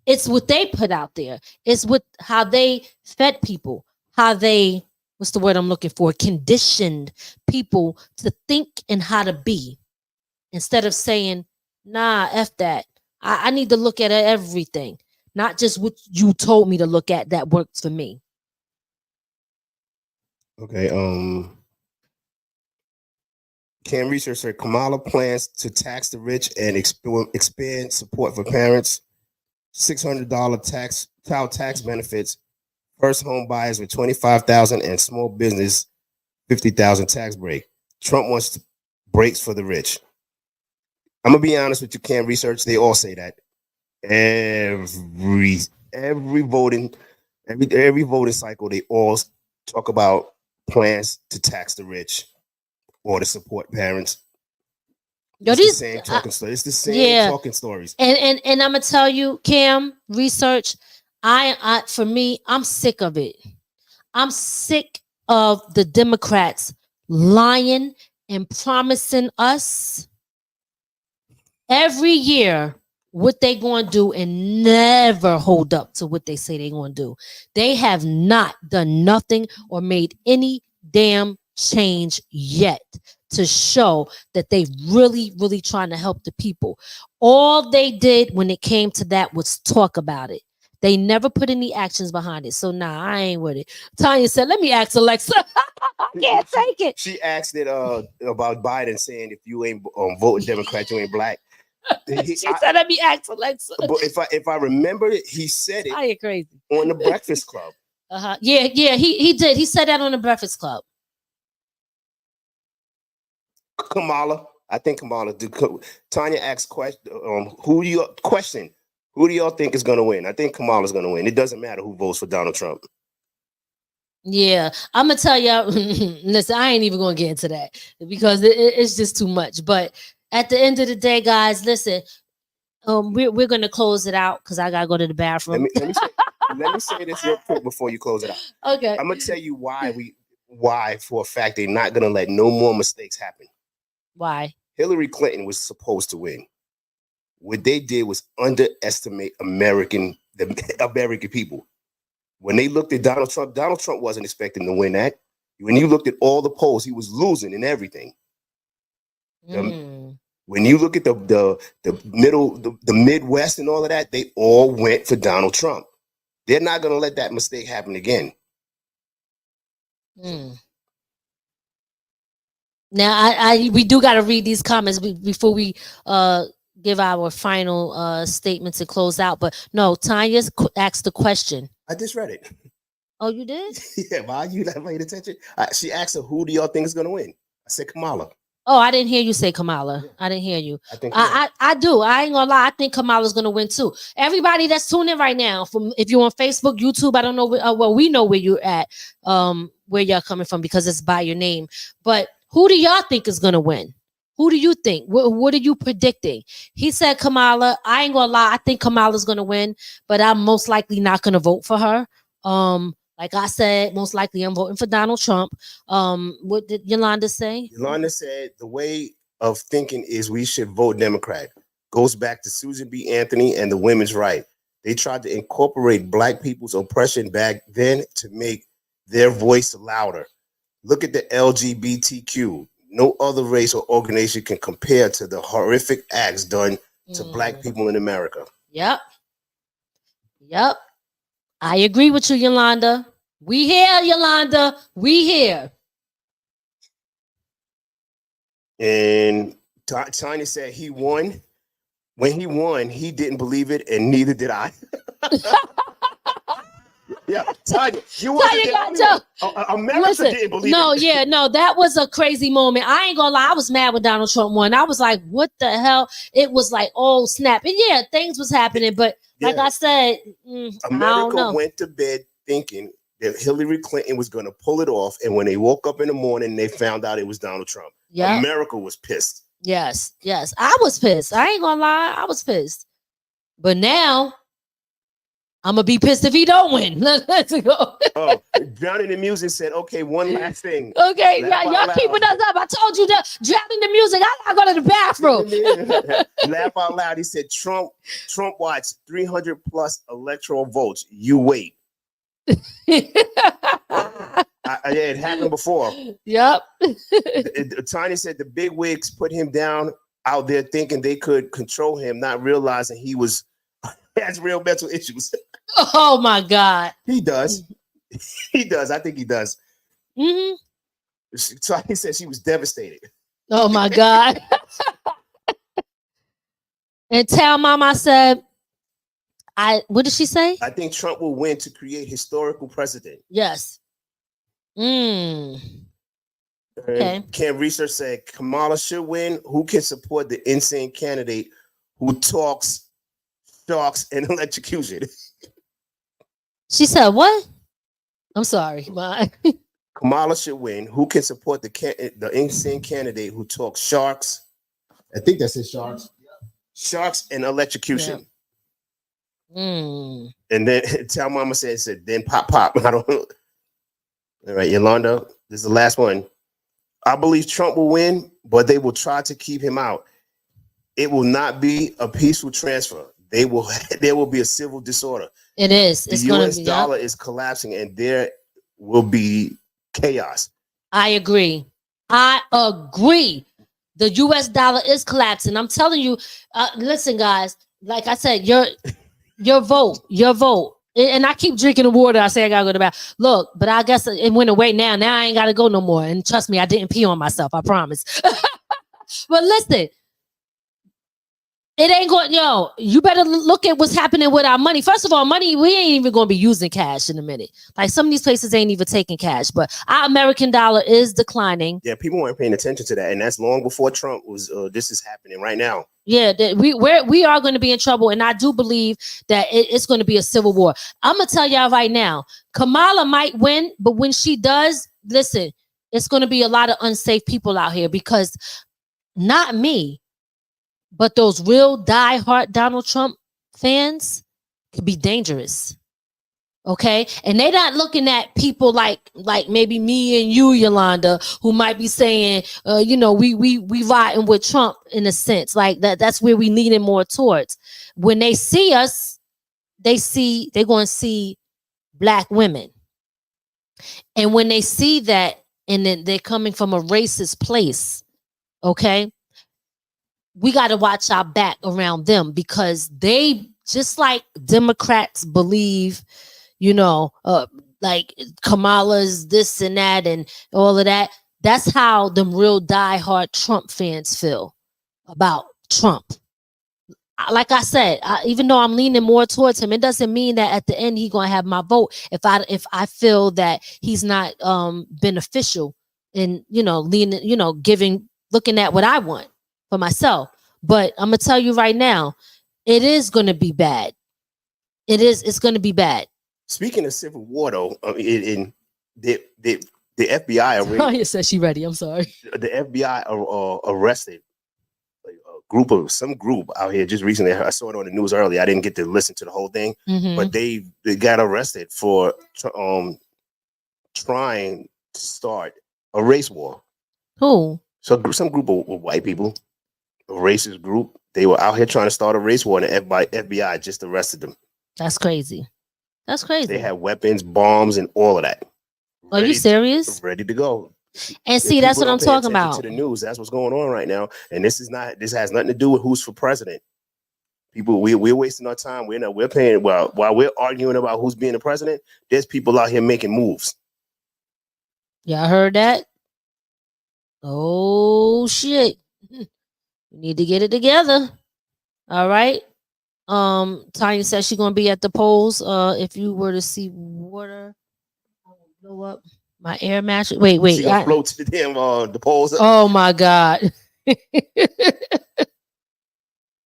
It's what they put out there. It's how they fed people, how they, what's the word I'm looking for? Conditioned people to think and how to be, instead of saying, nah, F that. I need to look at everything, not just what you told me to look at that works for me. Okay. Cam Research said Kamala plans to tax the rich and expand support for parents, $600 child tax benefits, first home buyers with $25,000, and small business $50,000 tax break. Trump wants breaks for the rich. I'm gonna be honest with you, Cam Research. They all say that. Every voting cycle, they all talk about plans to tax the rich or to support parents. It's the same talking stories. It's the same talking stories. And I'm gonna tell you, Cam Research, for me, I'm sick of it. I'm sick of the Democrats lying and promising us every year what they going to do and never hold up to what they say they going to do. They have not done nothing or made any damn change yet to show that they really, really trying to help the people. All they did when it came to that was talk about it. They never put any actions behind it. So nah, I ain't with it. Tanya said, let me ask Alexa. I can't take it. She asked it about Biden saying if you ain't voting Democrat, you ain't black. She said, let me ask Alexa. But if I remember it, he said it I ain't crazy. on the Breakfast Club. Yeah, he did. He said that on the Breakfast Club. Kamala, I think Kamala. Tanya asked who do y'all think is going to win? I think Kamala's going to win. It doesn't matter who votes for Donald Trump. Yeah, I'm gonna tell y'all. Listen, I ain't even gonna get into that because it's just too much. But at the end of the day, guys, listen, we're gonna close it out because I gotta go to the bathroom. Let me say this real quick before you close it out. Okay, I'm gonna tell you why for a fact they're not gonna let no more mistakes happen. Why? Hillary Clinton was supposed to win. What they did was underestimate the American people. When they looked at Donald Trump wasn't expecting to win that. When you looked at all the polls, he was losing in everything. When you look at the Midwest and all of that, they all went for Donald Trump. They're not going to let that mistake happen again. Now, we do got to read these comments before we give our final statements and close out. But no, Tanya's asked the question. I just read it. Oh, you did? Yeah, why you not paying attention? She asked her, who do y'all think is going to win? I said Kamala. Oh, I didn't hear you say Kamala. Yeah. I didn't hear you. I do. I ain't gonna lie. I think Kamala's gonna win too. Everybody that's tuning in right now, from if you're on Facebook, YouTube, I don't know. Well, we know where you're at, where y'all coming from because it's by your name. But who do y'all think is gonna win? Who do you think? What are you predicting? He said Kamala. I ain't gonna lie. I think Kamala's gonna win, but I'm most likely not gonna vote for her. Like I said, most likely I'm voting for Donald Trump. What did Yolanda say? Yolanda said the way of thinking is we should vote Democrat. Goes back to Susan B. Anthony and the women's right. They tried to incorporate black people's oppression back then to make their voice louder. Look at the LGBTQ. No other race or organization can compare to the horrific acts done to black people in America. Yep. I agree with you, Yolanda. We here, Yolanda. We here. And Tanya said he won. When he won, he didn't believe it, and neither did I. Yeah, Tanya, you wasn't America didn't believe it. No, that was a crazy moment. I ain't gonna lie, I was mad when Donald Trump won. I was like, what the hell? It was like, oh, snap. And yeah, things was happening, but like I said, America went to bed thinking that Hillary Clinton was going to pull it off. And when they woke up in the morning, they found out it was Donald Trump. Yep. America was pissed. Yes. I was pissed. I ain't going to lie. I was pissed. But now I'm going to be pissed if he don't win. Let's go. Oh, Drowning in Music said, okay, one last thing. Okay, y'all keeping us up. I told you that Drowning the Music. I gotta go to the bathroom. Laugh out loud. He said, Trump watched 300 plus electoral votes. You wait. It happened before. Yep. Tiny said the big wigs put him down out there thinking they could control him, not realizing he has real mental issues. Oh my God. He does. He does. I think he does. Mm-hmm. Tiny said she was devastated. Oh my God. And Tell Mama said, what did she say? I think Trump will win to create historical precedent. Yes. Okay. Can Research said Kamala should win. Who can support the insane candidate who talks, sharks, and electrocution? She said what? I'm sorry. Kamala should win. Who can support the insane candidate who talks sharks? I think that's his sharks. Sharks and electrocution. Yeah. And then Tell Mama said then pop. I don't know. All right, Yolanda, this is the last one. I believe Trump will win, but they will try to keep him out. It will not be a peaceful transfer. There will be a civil disorder. It is. The U.S. dollar is collapsing, and there will be chaos. I agree. The U.S. dollar is collapsing. I'm telling you. Listen, guys. Like I said, your vote. And I keep drinking the water. I say I gotta go to the bath. Look, but I guess it went away now. Now I ain't gotta go no more. And trust me, I didn't pee on myself. I promise. But listen. It ain't going, you better look at what's happening with our money. First of all, money, we ain't even going to be using cash in a minute. Like some of these places ain't even taking cash, but our American dollar is declining. Yeah, people weren't paying attention to that. And that's long before Trump was, this is happening right now. Yeah, we are going to be in trouble. And I do believe that it's going to be a civil war. I'm going to tell y'all right now, Kamala might win, but when she does, listen, it's going to be a lot of unsafe people out here because not me, but those real diehard Donald Trump fans could be dangerous. Okay? And they're not looking at people like maybe me and you, Yolanda, who might be saying, we riding with Trump in a sense. Like that's where we leaning more towards. When they see us, they're going to see Black women. And when they see that, and then they're coming from a racist place, okay? We got to watch our back around them because they, just like Democrats believe, like Kamala's this and that and all of that. That's how them real diehard Trump fans feel about Trump. Like I said, even though I'm leaning more towards him, it doesn't mean that at the end he's going to have my vote if I feel that he's not beneficial in, looking at what I want for myself. But I'm gonna tell you right now, it is gonna be bad. It's gonna be bad. Speaking of civil war, though, in the FBI already. Tanya said she ready. I'm sorry. The FBI arrested some group out here just recently. I saw it on the news early. I didn't get to listen to the whole thing, but they got arrested for trying to start a race war. Who? So some group of white people. A racist group. They were out here trying to start a race war, and the FBI just arrested them. That's crazy. They had weapons, bombs, and all of that. Are you serious? Ready to go. And see, that's what I'm talking about. To the news, that's what's going on right now, and this has nothing to do with who's for president. People, we're wasting our time. We're paying while we're arguing about who's being the president. There's people out here making moves. Yeah, I heard that. Oh shit. We need to get it together. All right. Tanya says she's gonna be at the polls. If you were to see water, I will blow up my air mattress. Wait. She gonna float to the damn the polls. Oh my God.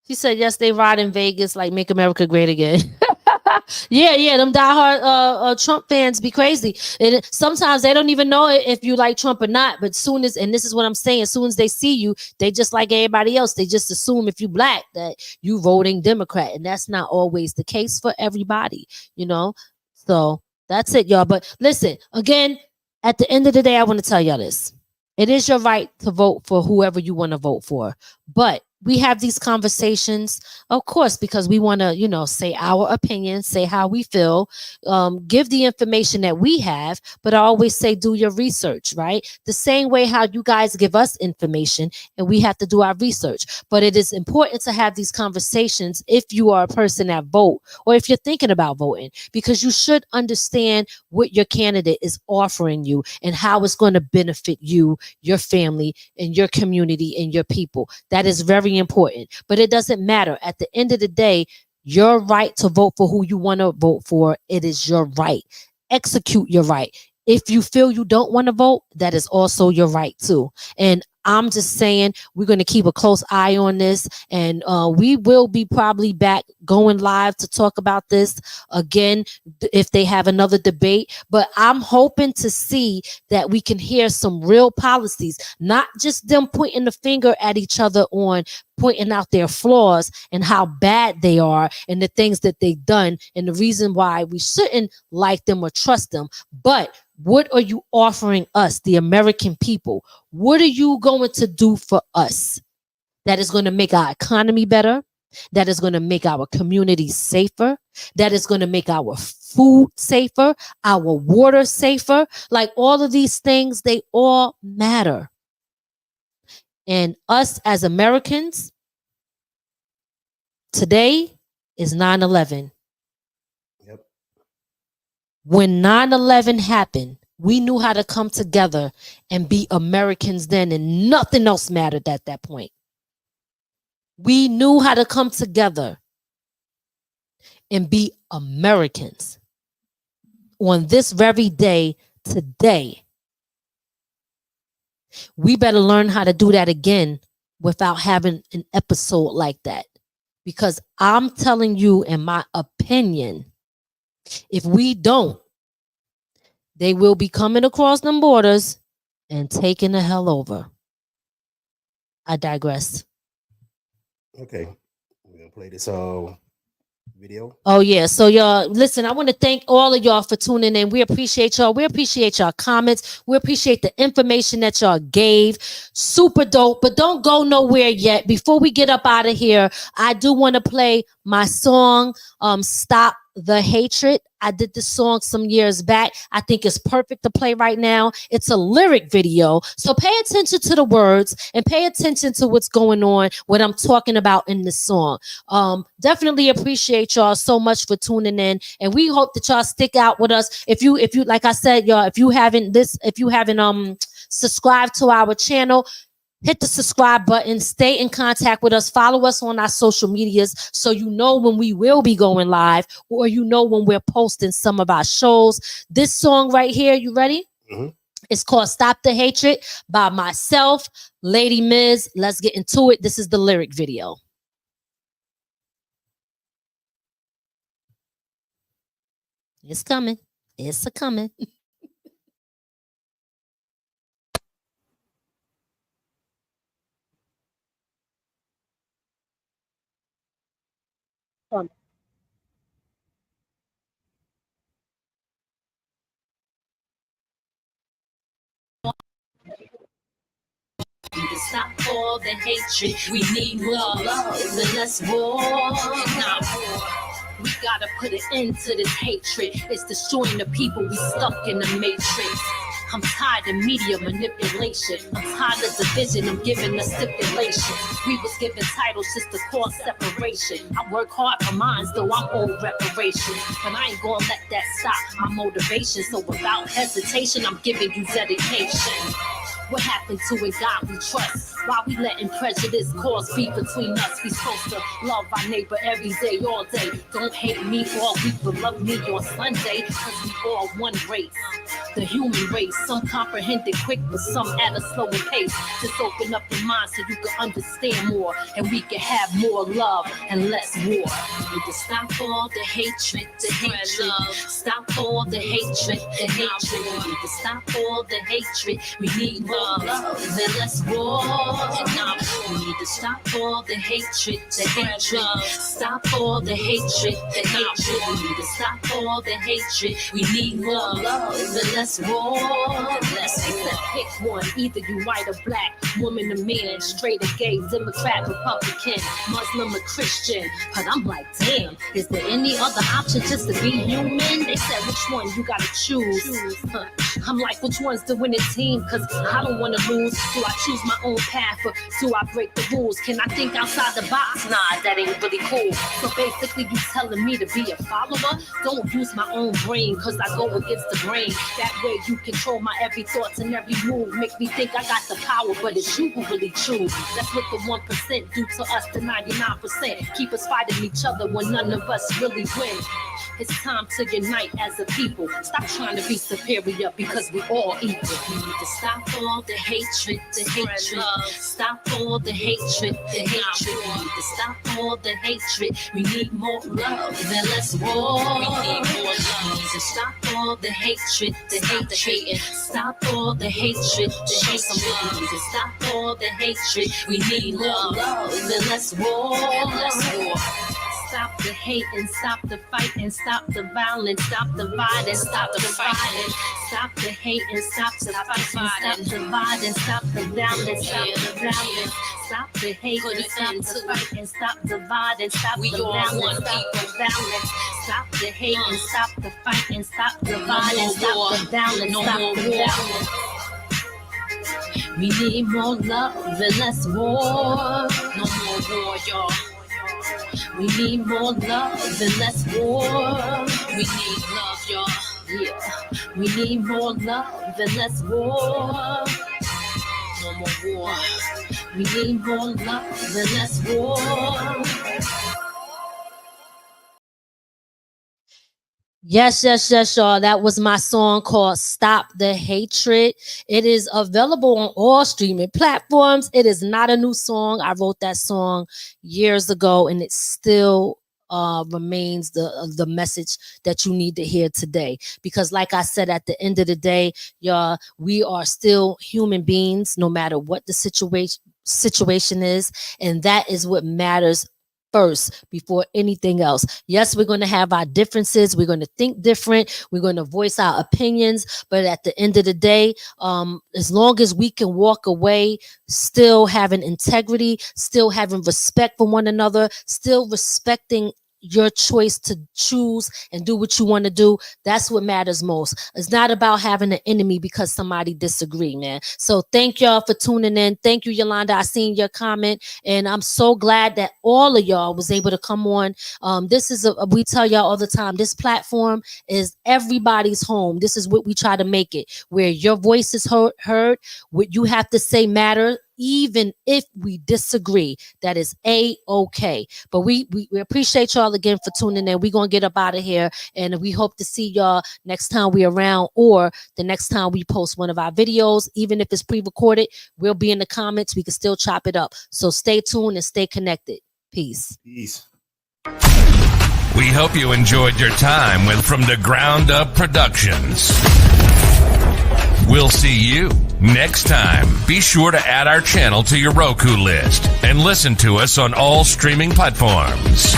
She said yes, they ride in Vegas like Make America Great Again. Yeah, them diehard Trump fans be crazy. And sometimes they don't even know if you like Trump or not. But and this is what I'm saying, as soon as they see you, they just like everybody else. They just assume if you Black that you voting Democrat. And that's not always the case for everybody, So that's it, y'all. But listen, again, at the end of the day, I want to tell y'all this. It is your right to vote for whoever you want to vote for. But we have these conversations, of course, because we want to, say our opinion, say how we feel, give the information that we have. But I always say, do your research, right? The same way how you guys give us information and we have to do our research. But it is important to have these conversations if you are a person that vote or if you're thinking about voting, because you should understand what your candidate is offering you and how it's going to benefit you, your family, and your community and your people. That is very important, but it doesn't matter. At the end of the day, your right to vote for who you want to vote for, it is your right. Execute your right. If you feel you don't want to vote, that is also your right too. And I'm just saying we're going to keep a close eye on this, and we will be probably back going live to talk about this again if they have another debate. But I'm hoping to see that we can hear some real policies, not just them pointing the finger at each other on pointing out their flaws and how bad they are and the things that they've done and the reason why we shouldn't like them or trust them. But What are you offering us, the American people? What are you going to do for us that is going to make our economy better, that is going to make our communities safer, that is going to make our food safer, our water safer? Like, all of these things, they all matter. And us as Americans, today is 9/11. Yep. When 9/11 happened, we knew how to come together and be Americans then, and nothing else mattered at that point. We knew how to come together and be Americans. On this very day, today, we better learn how to do that again without having an episode like that. Because I'm telling you, in my opinion, if we don't, they will be coming across them borders and taking the hell over. I digress. Okay. We're going to play this video. Oh, yeah. So, y'all, listen, I want to thank all of y'all for tuning in. We appreciate y'all. We appreciate y'all comments. We appreciate the information that y'all gave. Super dope. But don't go nowhere yet. Before we get up out of here, I do want to play my song, Stop the Hatred. I did this song some years back. I think it's perfect to play right now. It's a lyric video. So pay attention to the words and pay attention to what's going on, what I'm talking about in this song. Definitely appreciate y'all so much for tuning in. And we hope that y'all stick out with us. If you, like I said, y'all, if you haven't subscribed to our channel, hit the subscribe button, stay in contact with us, follow us on our social medias so you know when we will be going live, or you know when we're posting some of our shows. This song right here, you ready? Mm-hmm. It's called Stop the Hatred by myself, Lady Miz. Let's get into it. This is the lyric video. It's coming. It's a coming. Stop all the hatred. We need more love and less war. Not war. We gotta put an end to this hatred. It's destroying the people. We stuck in the matrix. I'm tired of media manipulation. I'm tired of division and giving us stipulation. We was given titles just to cause separation. I work hard for mine, though I'm owed reparations. But I ain't gonna let that stop my motivation. So without hesitation, I'm giving you dedication. What happened to in God we trust? Why we letting prejudice cause beef between us? We supposed to love our neighbor every day, all day. Don't hate me all week, but love me on Sunday. Cause we all one race, the human race. Some comprehend it quick, but some at a slower pace. Just open up your mind so you can understand more, and we can have more love and less war. We need to stop all the hatred, the hatred. Stop all the hatred, the hatred. We need to stop all the hatred. We need more love and less war. We need to stop all the hatred, the hatred. Stop all the hatred, the hatred. We need to stop all the hatred. We need more love and less war. Let's pick one. Either you white or black, woman or man, straight or gay, Democrat, Republican, Muslim or Christian. But I'm like, damn, is there any other option just to be human? They said, which one you gotta choose? I'm like, which one's the winning team? Cause I don't wanna lose. Do I choose my own path or do I break the rules? Can I think outside the box? Nah, that ain't really cool. So basically you telling me to be a follower? Don't use my own brain cause I go against the grain. That way you control my every thoughts and every move. Make me think I got the power, but it's you who really choose. That's what the 1% do to us, the 99%. Keep us fighting each other when none of us really win. It's time to unite as a people. Stop trying to be superior because we all equal. We need to stop all the hatred, the hatred. Stop all the hatred, the hatred. We need to stop all the hatred. We need more love and less war. We need more love. We need to stop all the hatred, the hatred. Stop all the hatred, the hatred. We need to stop all the hatred. We need more love and less war. Less war. Stop the hate and stop the fight and stop the violence. Stop the violence, stop the fighting. Stop the hate and stop the fighting. Stop dividing, stop the violence, stop the violence. Stop the hate and stop the fight and stop dividing, stop the violence, stop the violence. Stop the hate and stop the fight and stop dividing, stop the violence, stop the violence. We need more love and less war. No more war, y'all. We need more love and less war. We need love, y'all. Yeah. We need more love and less war. No more war. We need more love and less war. Yes, y'all. That was my song called Stop the Hatred. It is available on all streaming platforms. It is not a new song. I wrote that song years ago, and it still remains the message that you need to hear today. Because like I said, at the end of the day, y'all, we are still human beings, no matter what the situation is. And that is what matters first before anything else. Yes, we're going to have our differences. We're going to think different. We're going to voice our opinions. But at the end of the day, as long as we can walk away, still having integrity, still having respect for one another, still respecting your choice to choose and do what you want to do, that's what matters most. It's not about having an enemy because somebody disagree, man. So thank y'all for tuning in. Thank you, Yolanda. I seen your comment, and I'm so glad that all of y'all was able to come on. This is we tell y'all all the time, this platform is everybody's home. This is what we try to make it, where your voice is heard, what you have to say matter, even if we disagree. That is A-okay. But we appreciate y'all again for tuning in. We're going to get up out of here, and we hope to see y'all next time we around, or the next time we post one of our videos. Even if it's pre-recorded, we'll be in the comments. We can still chop it up. So stay tuned and stay connected. Peace. Peace. We hope you enjoyed your time with From the Ground Up Productions. We'll see you next time. Be sure to add our channel to your Roku list and listen to us on all streaming platforms.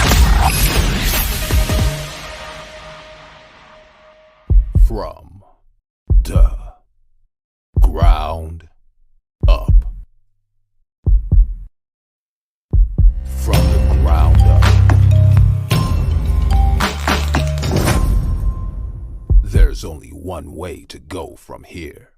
From the ground up. From the ground up. There's only one way to go from here.